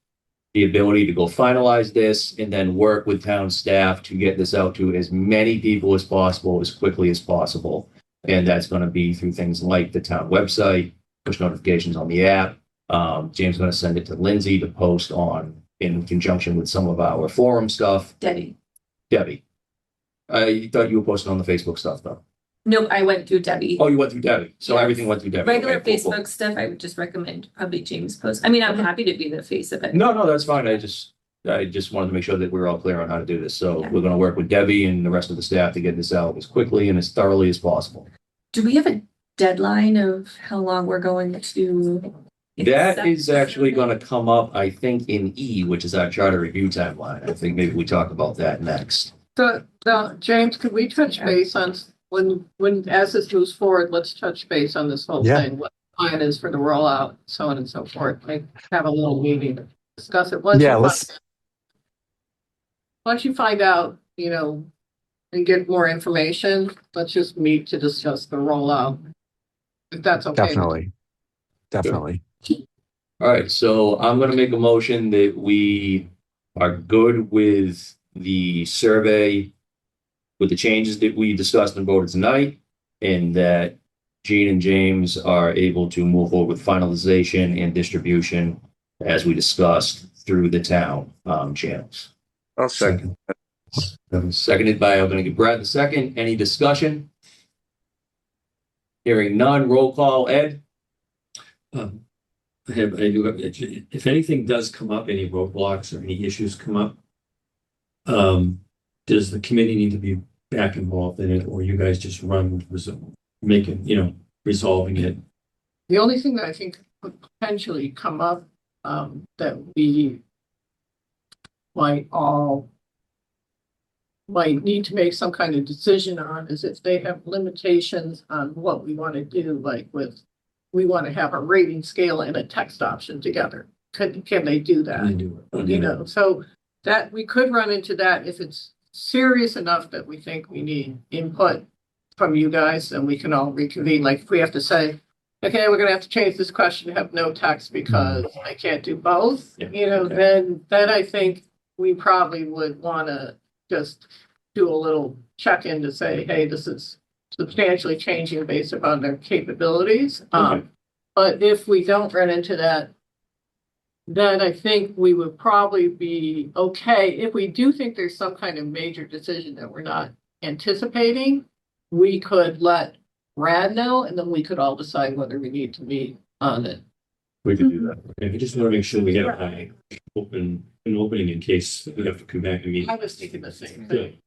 the ability to go finalize this and then work with town staff to get this out to as many people as possible, as quickly as possible. And that's going to be through things like the town website, push notifications on the app. James is going to send it to Lindsay to post on in conjunction with some of our forum stuff. Debbie. I thought you were posting on the Facebook stuff though. Nope, I went through Debbie. Oh, you went through Debbie. So Yes. everything went through Debbie. Regular Okay, cool, Facebook stuff, I would just recommend probably James post. I mean, I'm happy to be the face of it. No, that's fine. I just wanted to make sure that we're all clear on how to do this. So Yeah. we're going to work with Debbie and the rest of the staff to get this out as quickly and as thoroughly as possible. Do we have a deadline of how long we're going to? That is actually gonna come up, I think, in E, which is our charter review timeline. I think maybe we talk about that next. So, James, could we touch base on as this moves forward, let's touch base on this whole Yeah. thing, what the plan is for the rollout, so on and so forth, like have a little meeting, to discuss it. Yeah, let's, Once you find out, and get more information, let's just meet to discuss the rollout. If that's okay. definitely. Definitely. All right, so I'm gonna make a motion that we are good with the survey with the changes that we discussed and voted tonight, and that Gene and James are able to move forward with finalization and distribution as we discussed through the town channels. I'll second. Seconded by, I'm gonna give Brad the second. Any discussion? Hearing none, roll call, Ed? If anything does come up, any roadblocks or any issues come up, does the committee need to be back involved in it, or you guys just run, resolving it? The only thing that I think could potentially come up, that we might need to make some kind of decision on is if they have limitations on what we want to do, like we want to have a rating scale and a text option together. Can they do that? I do it. So that we could run into that if it's serious enough that we think we need input from you guys, then we can all reconvene. Like if we have to say, okay, we're gonna have to change this question to have no text because I can't do both, then I think we probably would want to just do a little check-in to say, hey, this is substantially changing based upon their capabilities. Okay. But if we don't run into that, then I think we would probably be okay. If we do think there's some kind of major decision that we're not anticipating, we could let Brad know, and then we could all decide whether we need to meet on it. We could do that. Okay, we just want to make sure we get an opening in case we have to come back and meet. I was thinking the same thing.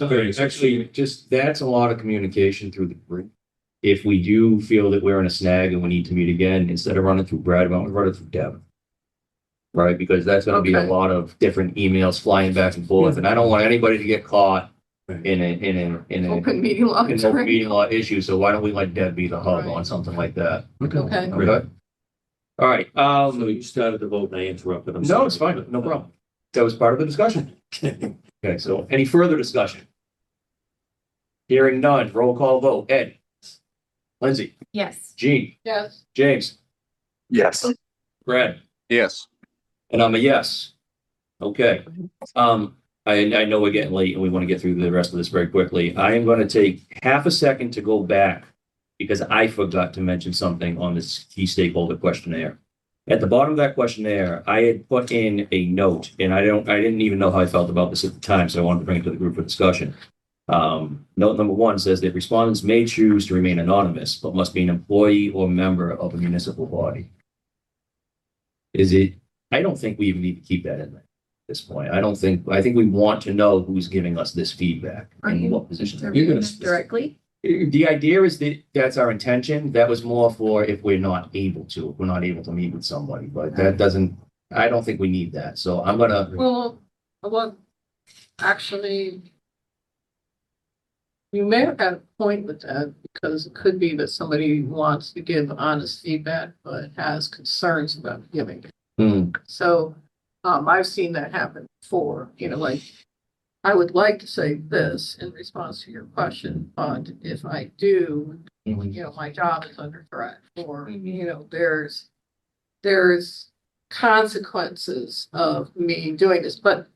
Okay, actually, just, that's a lot of communication through the group. If we do feel that we're in a snag and we need to meet again, instead of running through Brad, why don't we run it through Deb? Right, because that's gonna be a Okay. lot of different emails flying back and forth, and I don't want anybody to get caught in an Open meeting law. open meeting law issue, so why don't we let Deb be the hub on something like that? Okay. Are we good? All right, So you started the vote and I interrupted. I'm no, sorry. it's fine, no problem. That was part of the discussion. Okay, so any further discussion? Hearing none, roll call vote. Ed? Lindsay? Yes. Gene? Yes. James? Yes. Brad? Yes. And I'm a yes. Okay. I know we're getting late and we want to get through the rest of this very quickly. I am going to take half a second to go back because I forgot to mention something on this key stakeholder questionnaire. At the bottom of that questionnaire, I had put in a note, and I didn't even know how I felt about this at the time, so I wanted to bring it to the group for discussion. Note number 1 says that respondents may choose to remain anonymous, but must be an employee or member of a municipal body. I don't think we even need to keep that in there at this point. I think we want to know who's giving us this feedback and what position they're Reviewing in. it directly? The idea is that that's our intention. That was more for if we're not able to meet with somebody, but I don't think we need that. So I'm gonna, Well, actually, you may have had a point with that because it could be that somebody wants to give honest feedback, but has concerns about giving it. So, I've seen that happen before, like, I would like to say this in response to your question, but if I do, my job is under threat, or, there's consequences of me doing this. But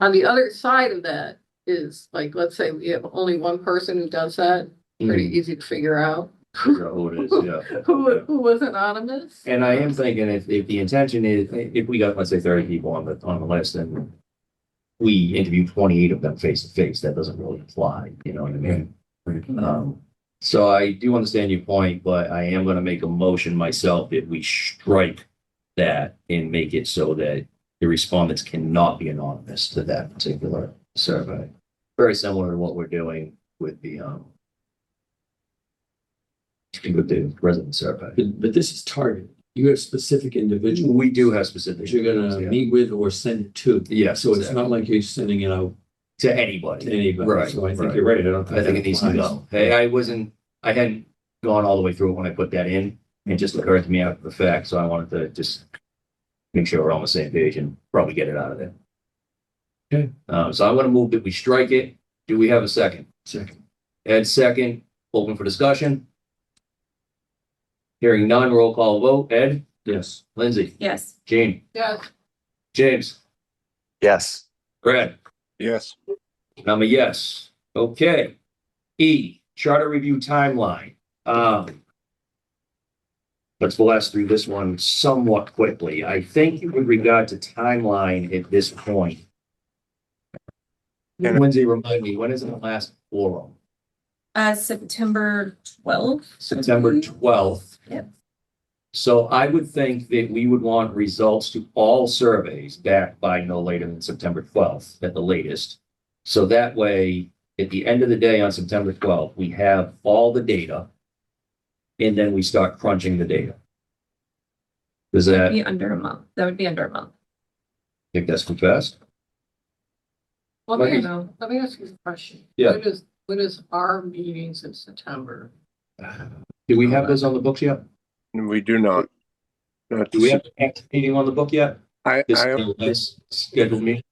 on the other side of that is, like, let's say we have only one person who does that, pretty easy to figure out figure out who it is, yeah. who was anonymous. And I am thinking if the intention is, if we got, let's say 30 people on the list and we interview 28 of them face to face, that doesn't really apply, you know what I mean? So I do understand your point, but I am going to make a motion myself that we strike that and make it so that the respondents cannot be anonymous to that particular survey. Very similar to what we're doing with the with the resident survey. But this is targeted. You have specific individuals We do have specific. that you're gonna yeah. meet with or send it to. Yes, So it's exactly. not like you're sending it out To to anybody. anybody. Right, So I think right. you're right. I don't think I think that it needs to applies. go. Hey, I hadn't gone all the way through it when I put that in. It just occurred to me after the fact, so I wanted to just make sure we're on the same page and probably get it out of there. Okay. So I'm gonna move that we strike it. Do we have a second? Second. Ed, second. Open for discussion. Hearing none, roll call vote. Ed, Yes. Lindsay, Yes. Jean, Yes, James, Yes. Brad. Yes. I'm a yes. Okay. E, charter review timeline. Let's blast through this one somewhat quickly. I think with regard to timeline at this point. And- Lindsay, remind me, when is the last forum? September 12th. September 12th. Yep. So I would think that we would want results to all surveys back by no later than September 12th at the latest. So that way, at the end of the day on September 12th, we have all the data. And then we start crunching the data. Does that, Be under a month. That would be under a month. think that's too fast? let Like- me ask you a question. Yeah. When is our meetings in September? Do we have this on the books yet? We do not. Not Do we have the next meeting on the book yet? I This scheduled meeting?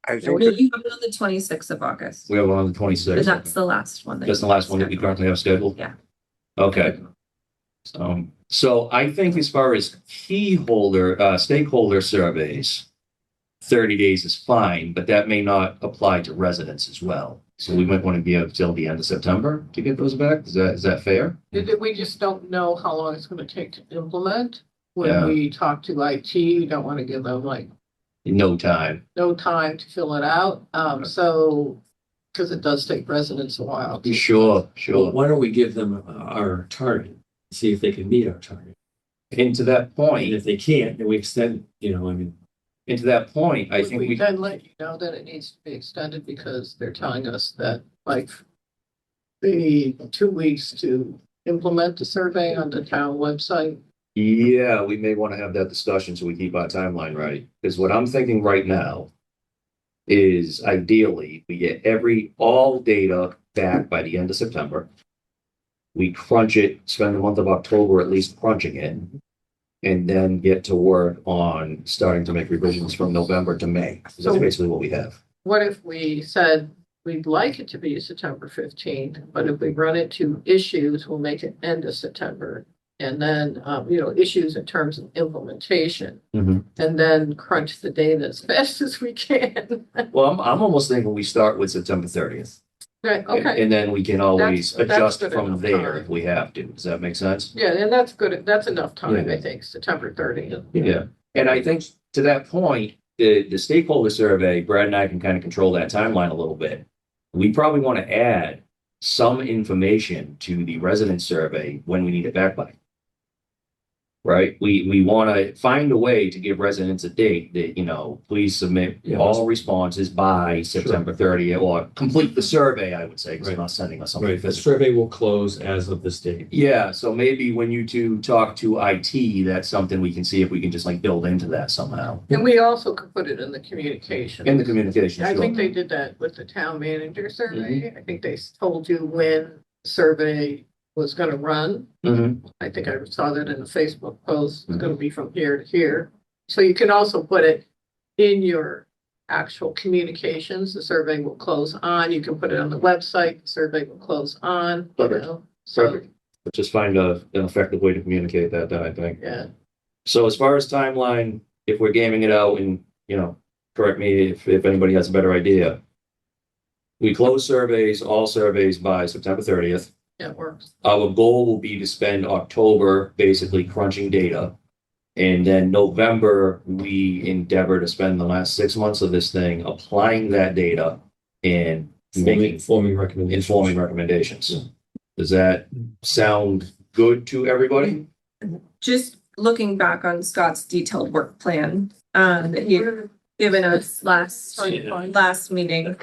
I think No, that you have it on the 26th of August. We have one on the But 26th. that's the last one. That's the last one that we currently have scheduled? Yeah. Okay. So I think as far as stakeholder surveys, 30 days is fine, but that may not apply to residents as well. So we might want to be up till the end of September to get those back. Is that fair? We just don't know how long it's gonna take to implement. Yeah. When we talk to IT, we don't wanna give them like In no time. no time to fill it out. So, cause it does take residents a while. Sure, Well, sure. why don't we give them our target? See if they can meet our target. And to that And point, if they can't, then we extend, I mean, and to that point, I Would think we we, then let you know that it needs to be extended because they're telling us that like they need 2 weeks to implement the survey on the town website. yeah, we may want to have that discussion so we keep our timeline right. Because what I'm thinking right now is ideally we get all data back by the end of September. We crunch it, spend the month of October at least crunching it. And then get to work on starting to make revisions from November to May. 'Cause that's basically what we have. What if we said we'd like it to be September 15th, but if we run into issues, we'll make it end of September. And then, issues in terms of implementation, Mhm. and then crunch the data as fast as we can. Well, I'm almost thinking we start with September 30th. Okay, And then we can always That's adjust good from enough there time. if we have to. Does that make sense? yeah, and that's good. That's enough time, Yeah. I think, September 30th. Yeah. And I think to that point, the stakeholder survey, Brad and I can kind of control that timeline a little bit. We probably want to add some information to the resident survey when we need it back by. Right? We want to find a way to give residents a date that, please submit Yeah. all responses by September 30th or complete the survey, I would say, because they're not sending us something right, the physical. survey will close as of this date. Yeah, so maybe when you two talk to IT, that's something we can see if we can just like build into that somehow. And we also could put it in the communication. In the communication, I sure. think they did that with the town manager survey. I think they told you when the survey was gonna run. Mhm. I think I saw that in a Facebook post. It's gonna be from here to here. So you can also put it in your actual communications. The survey will close on. You can put it on the website. The survey will close on, Perfect. So, Perfect. But just find an effective way to communicate that, I think. yeah. So as far as timeline, if we're gaming it out and, correct me if anybody has a better idea. We close surveys, all surveys by September 30th. Yeah, it works. Our goal will be to spend October basically crunching data. And then November, we endeavor to spend the last 6 months of this thing applying that data and making Informing recommendations. informing recommendations. Does that sound good to everybody? Just looking back on Scott's detailed work plan, that he given us last meeting.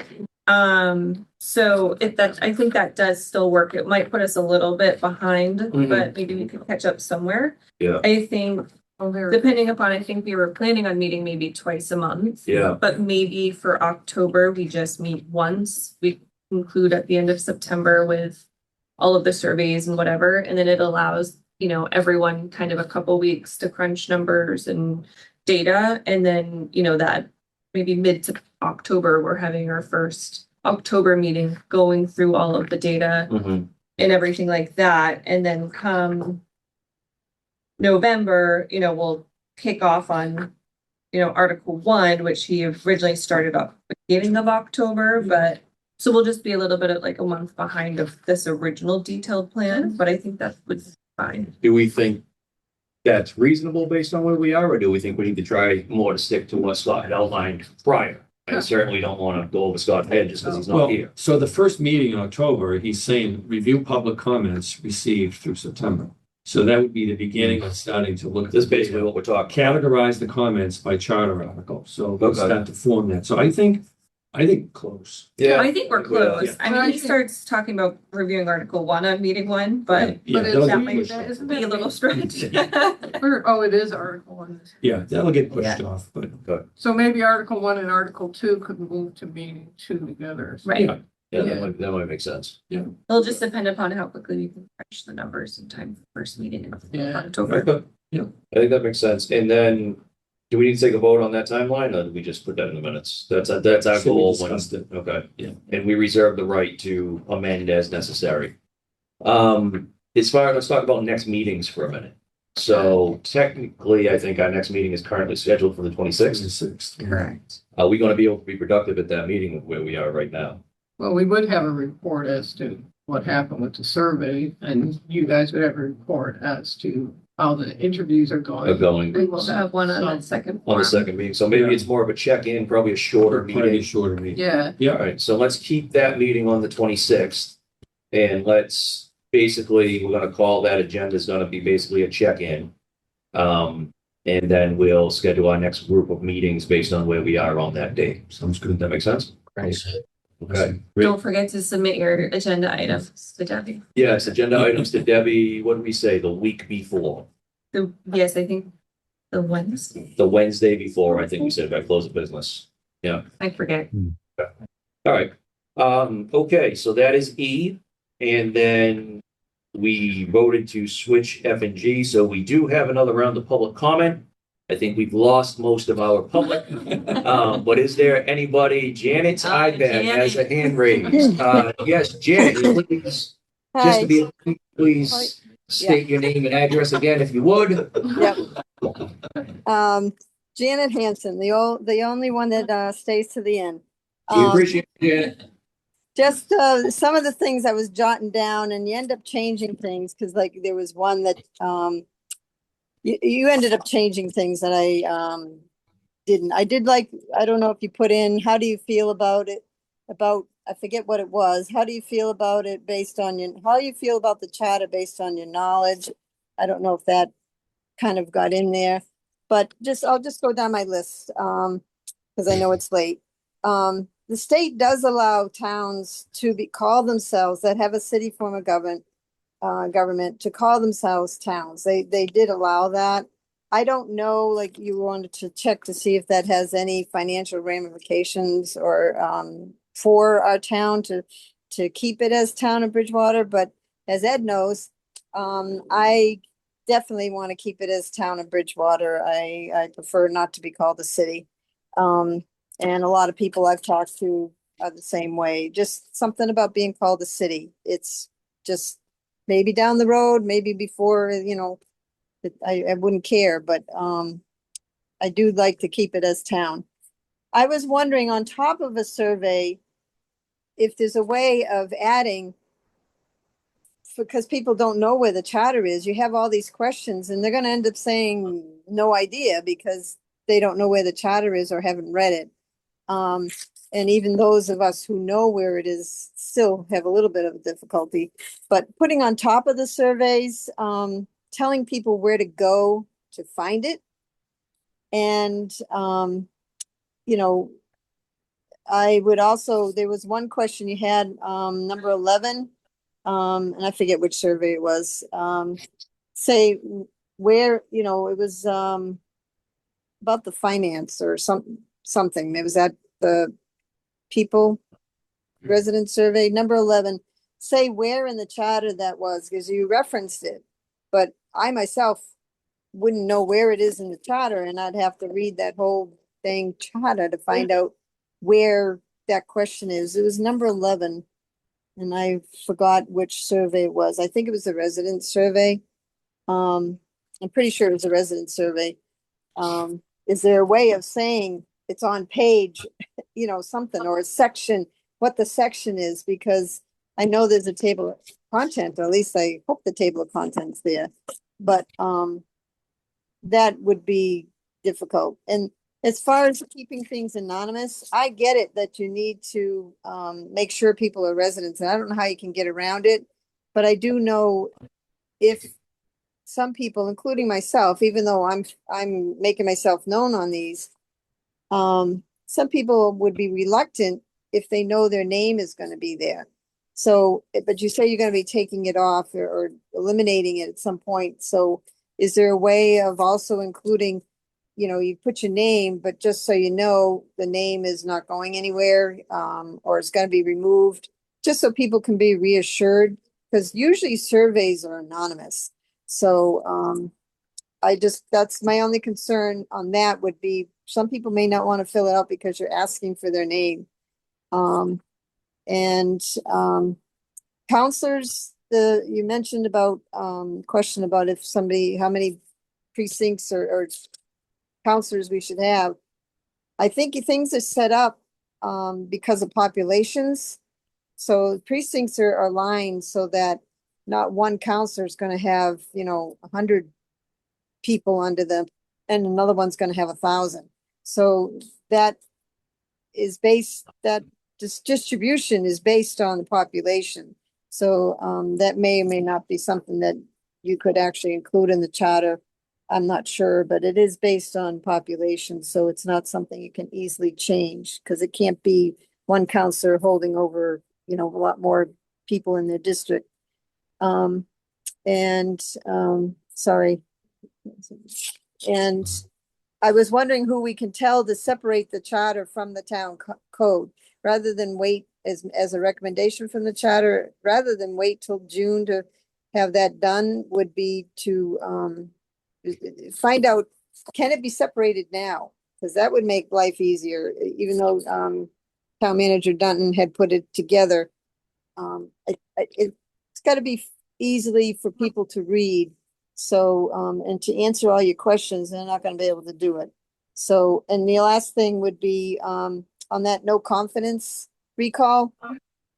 So if that, I think that does still work. It might put us a little bit behind, Mhm. but maybe we could catch up somewhere. Yeah. I think, Oh, there. depending upon, I think we were planning on meeting maybe twice a month. Yeah. But maybe for October, we just meet once. We conclude at the end of September with all of the surveys and whatever, and then it allows, you know, everyone kind of a couple weeks to crunch numbers and data, and then, you know, that maybe mid to October, we're having our first October meeting, going through all of the data Mhm. and everything like that, and then come November, you know, we'll kick off on, you know, Article 1, which he originally started up beginning of October, but so we'll just be a little bit of like a month behind of this original detailed plan, but I think that would be fine. Do we think that's reasonable based on where we are, or do we think we need to try more to stick to what Scott had outlined prior? I certainly don't want to go over Scott's head just because he's not Well, here. so the first meeting in October, he's saying review public comments received through September. So that would be the beginning of starting to look at. That's basically what we're talking. Categorize the comments by charter article. So we'll Okay. start to form that. So I think close. I think we're close. Yeah. I mean, he starts talking about reviewing Article 1 on meeting 1, but Yeah, But that'll that get might pushed that off. isn't be a little stretch. Oh, it is Article 1. Yeah, that'll get pushed off, but So maybe Article 1 and Article 2 could move to meeting 2 together. Right. yeah, Yeah, that might make sense. It'll just depend upon how quickly we can crunch the numbers in time for the first meeting in Yeah. October. Okay. Yeah. I think that makes sense. And then, do we need to take a vote on that timeline, or do we just put that in the minutes? That's our Should we goal. discuss it? Okay. Yeah. And we reserve the right to amend as necessary. Let's talk about next meetings for a minute. So technically, I think our next meeting is currently scheduled for the 26th. 26th. Correct. Are we gonna be able to be productive at that meeting where we are right now? Well, we would have a report as to what happened with the survey, and you guys would have a report as to how the interviews are Of going. going We will We'll have one on some- the second. on floor. the second meeting, so maybe it's more of a check-in, probably a shorter Probably a meeting. shorter meeting. Yeah, All Yeah, right, so let's keep that meeting on the 26th. And let's, basically, we're gonna call that agenda is gonna be basically a check-in. And then we'll schedule our next group of meetings based on where we are on that day. sounds Does good. that make sense? Okay. Don't forget to submit your agenda items to Debbie. Yes, agenda items to Debbie, what did we say, the week before? Yes, I think the Wednesday, The Wednesday before, I think we said by close of business. I forget. All right, okay, so that is E, and then we voted to switch F and G, so we do have another round of public comment. I think we've lost most of our public, but is there anybody, Janet's Hi, iPad has a Janet. hand raised. Yes, Janet, please, just Hi, to be, please state your name and address again if you would. yep. Janet Hanson, the only one that stays to the end. We appreciate it, Janet. Just some of the things I was jotting down, and you end up changing things, because like there was one that you ended up changing things that I didn't. I did like, I don't know if you put in, how do you feel about it? I forget what it was. How do you feel about it based on how do you feel about the charter based on your knowledge? I don't know if that kind of got in there, but I'll just go down my list, because I know it's late. The state does allow towns to call themselves, that have a city form of government, to call themselves towns. They did allow that. I don't know, like you wanted to check to see if that has any financial ramifications or for our town to keep it as Town of Bridgewater, but as Ed knows, I definitely want to keep it as Town of Bridgewater. I prefer not to be called a city. And a lot of people I've talked to are the same way. Just something about being called a city. It's just maybe down the road, maybe before, I wouldn't care, but I do like to keep it as town. I was wondering, on top of a survey, if there's a way of adding, because people don't know where the charter is, you have all these questions and they're going to end up saying no idea because they don't know where the charter is or haven't read it. And even those of us who know where it is still have a little bit of difficulty, but putting on top of the surveys, telling people where to go to find it. And, I would also, there was one question you had, number 11, and I forget which survey it was. Say where, it was, about the finance or something. It was at the people resident survey, number 11. Say where in the charter that was, because you referenced it, but I myself wouldn't know where it is in the charter, and I'd have to read that whole thing charter to find out where that question is. It was number 11, and I forgot which survey it was. I think it was the resident survey. I'm pretty sure it was a resident survey. Is there a way of saying it's on page, something, or a section, what the section is? Because I know there's a table of content, or at least I hope the table of content's there, but that would be difficult. And as far as keeping things anonymous, I get it that you need to make sure people are residents, and I don't know how you can get around it, but I do know if some people, including myself, even though I'm making myself known on these, some people would be reluctant if they know their name is going to be there. So, but you say you're going to be taking it off or eliminating it at some point. So is there a way of also including, you put your name, but just so you know, the name is not going anywhere, or it's going to be removed, just so people can be reassured? Because usually surveys are anonymous. So that's my only concern on that would be some people may not want to fill it out because you're asking for their name. Counselors, you mentioned about question about if how many precincts or counselors we should have. I think things are set up because of populations. So precincts are aligned so that not one counselor is going to have 100 people under them, and another one's going to have 1,000. So that is this distribution is based on the population. So that may or may not be something that you could actually include in the charter. I'm not sure, but it is based on population. So it's not something you can easily change, because it can't be one counselor holding over, a lot more people in their district. Sorry. And I was wondering who we can tell to separate the charter from the town code, rather than wait as a recommendation from the charter, rather than wait till June to have that done, would be to find out, can it be separated now? Because that would make life easier, even though town manager Dunton had put it together. It's got to be easily for people to read. So, and to answer all your questions, they're not going to be able to do it. So, and the last thing would be on that no confidence recall.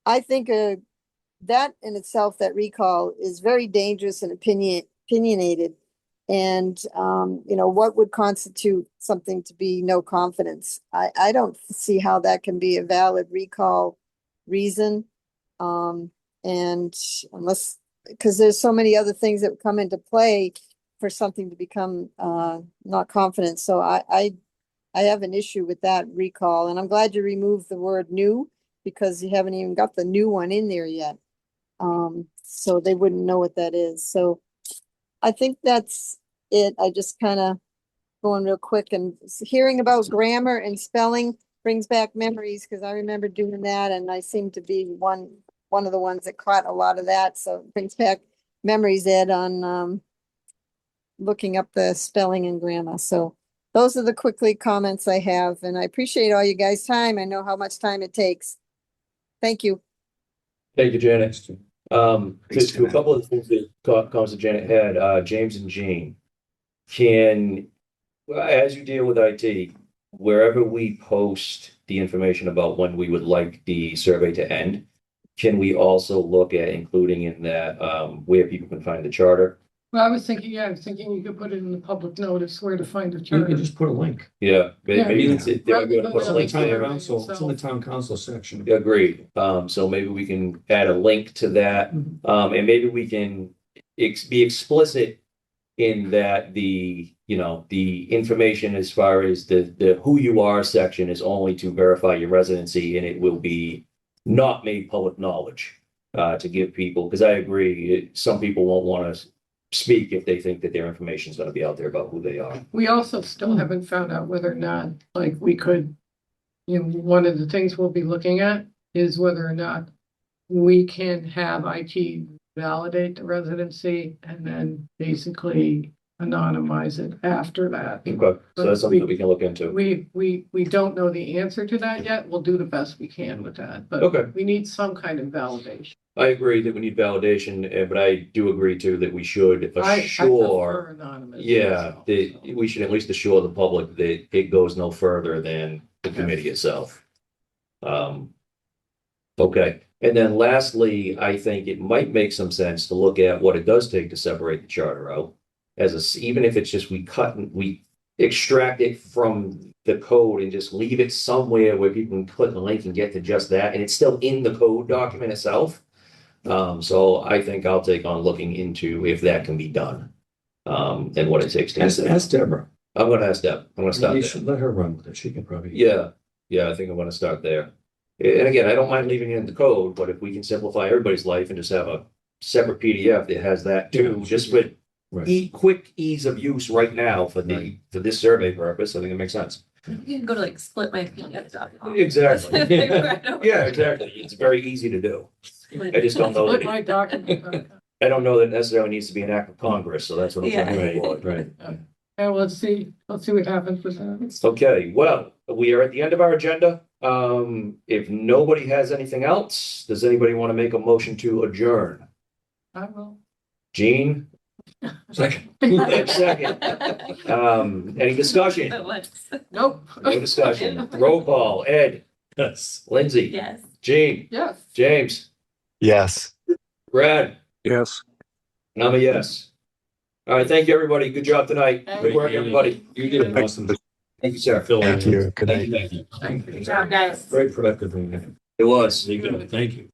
I think that in itself, that recall is very dangerous and opinionated. And, what would constitute something to be no confidence? I don't see how that can be a valid recall reason. And unless, because there's so many other things that come into play for something to become not confident. So I have an issue with that recall, and I'm glad you removed the word new, because you haven't even got the new one in there yet. So they wouldn't know what that is. So I think that's it. I just kind of going real quick, and hearing about grammar and spelling brings back memories, because I remember doing that, and I seem to be one of the ones that caught a lot of that. So it brings back memories, Ed, on looking up the spelling and grammar. So those are the quickly comments I have, and I appreciate all you guys' time. I know how much time it takes. Thank you. Thank you, Janet. Just to a couple of things that comments that Janet had, James and Jean, as you deal with IT, wherever we post the information about when we would like the survey to end, can we also look at including in that where people can find the charter? Well, I was thinking you could put it in the public notice where to find the You charter. can just put a link. Yeah, Yeah. maybe it's It's they might be able to put a in the link town there. council, it's in the town council section. Agreed. So maybe we can add a link to that, and maybe we can be explicit in that the, you know, the information as far as the who you are section is only to verify your residency, and it will be not made public knowledge to give people, because I agree, some people won't want to speak if they think that their information is going to be out there about who they are. We also still haven't found out whether or not, like, we could, you know, one of the things we'll be looking at is whether or not we can have IT validate the residency and then basically anonymize it after that. Okay, so that's something that we can look into. We don't know the answer to that yet. We'll do the best we can with that, but Okay. we need some kind of validation. I agree that we need validation, but I do agree too that we should I assure, prefer anonymous. yeah, so. that we should at least assure the public that it goes no further than the committee itself. Okay, and then lastly, I think it might make some sense to look at what it does take to separate the charter out. Even if it's just we extract it from the code and just leave it somewhere where people can click the link and get to just that, and it's still in the code document itself. So I think I'll take on looking into if that can be done. And what it takes to. Ask Deborah. I'm gonna ask Deb. I'm gonna start You there. should let her run with it. She can probably. Yeah, I think I'm gonna start there. And again, I don't mind leaving it in the code, but if we can simplify everybody's life and just have a separate PDF that has that too, just with Right. quick ease of use right now for this survey purpose, I think it makes sense. You can go to like splitmypdf.com. Exactly. Yeah, exactly. It's very easy to do. I just don't know Split that, my document. I don't know that necessarily needs to be an act of Congress, so that's what I'm trying to Right, avoid. right. And let's see what happens with that. Okay, well, we are at the end of our agenda. If nobody has anything else, does anybody want to make a motion to adjourn? I will. Gene? Second. Second. Any discussion? Nope. No discussion. Roll call. Ed, Yes. Lindsay, Yes. Gene, Yes. James, Yes. Brad, Yes. and I'm a yes. All right, thank you, everybody. Good job tonight. Good work, everybody. You did an awesome. Thank you, sir. Fill Thank in. you. Good night. Thank you. Thank you. Good job, guys. Very productive. Thank It was. you.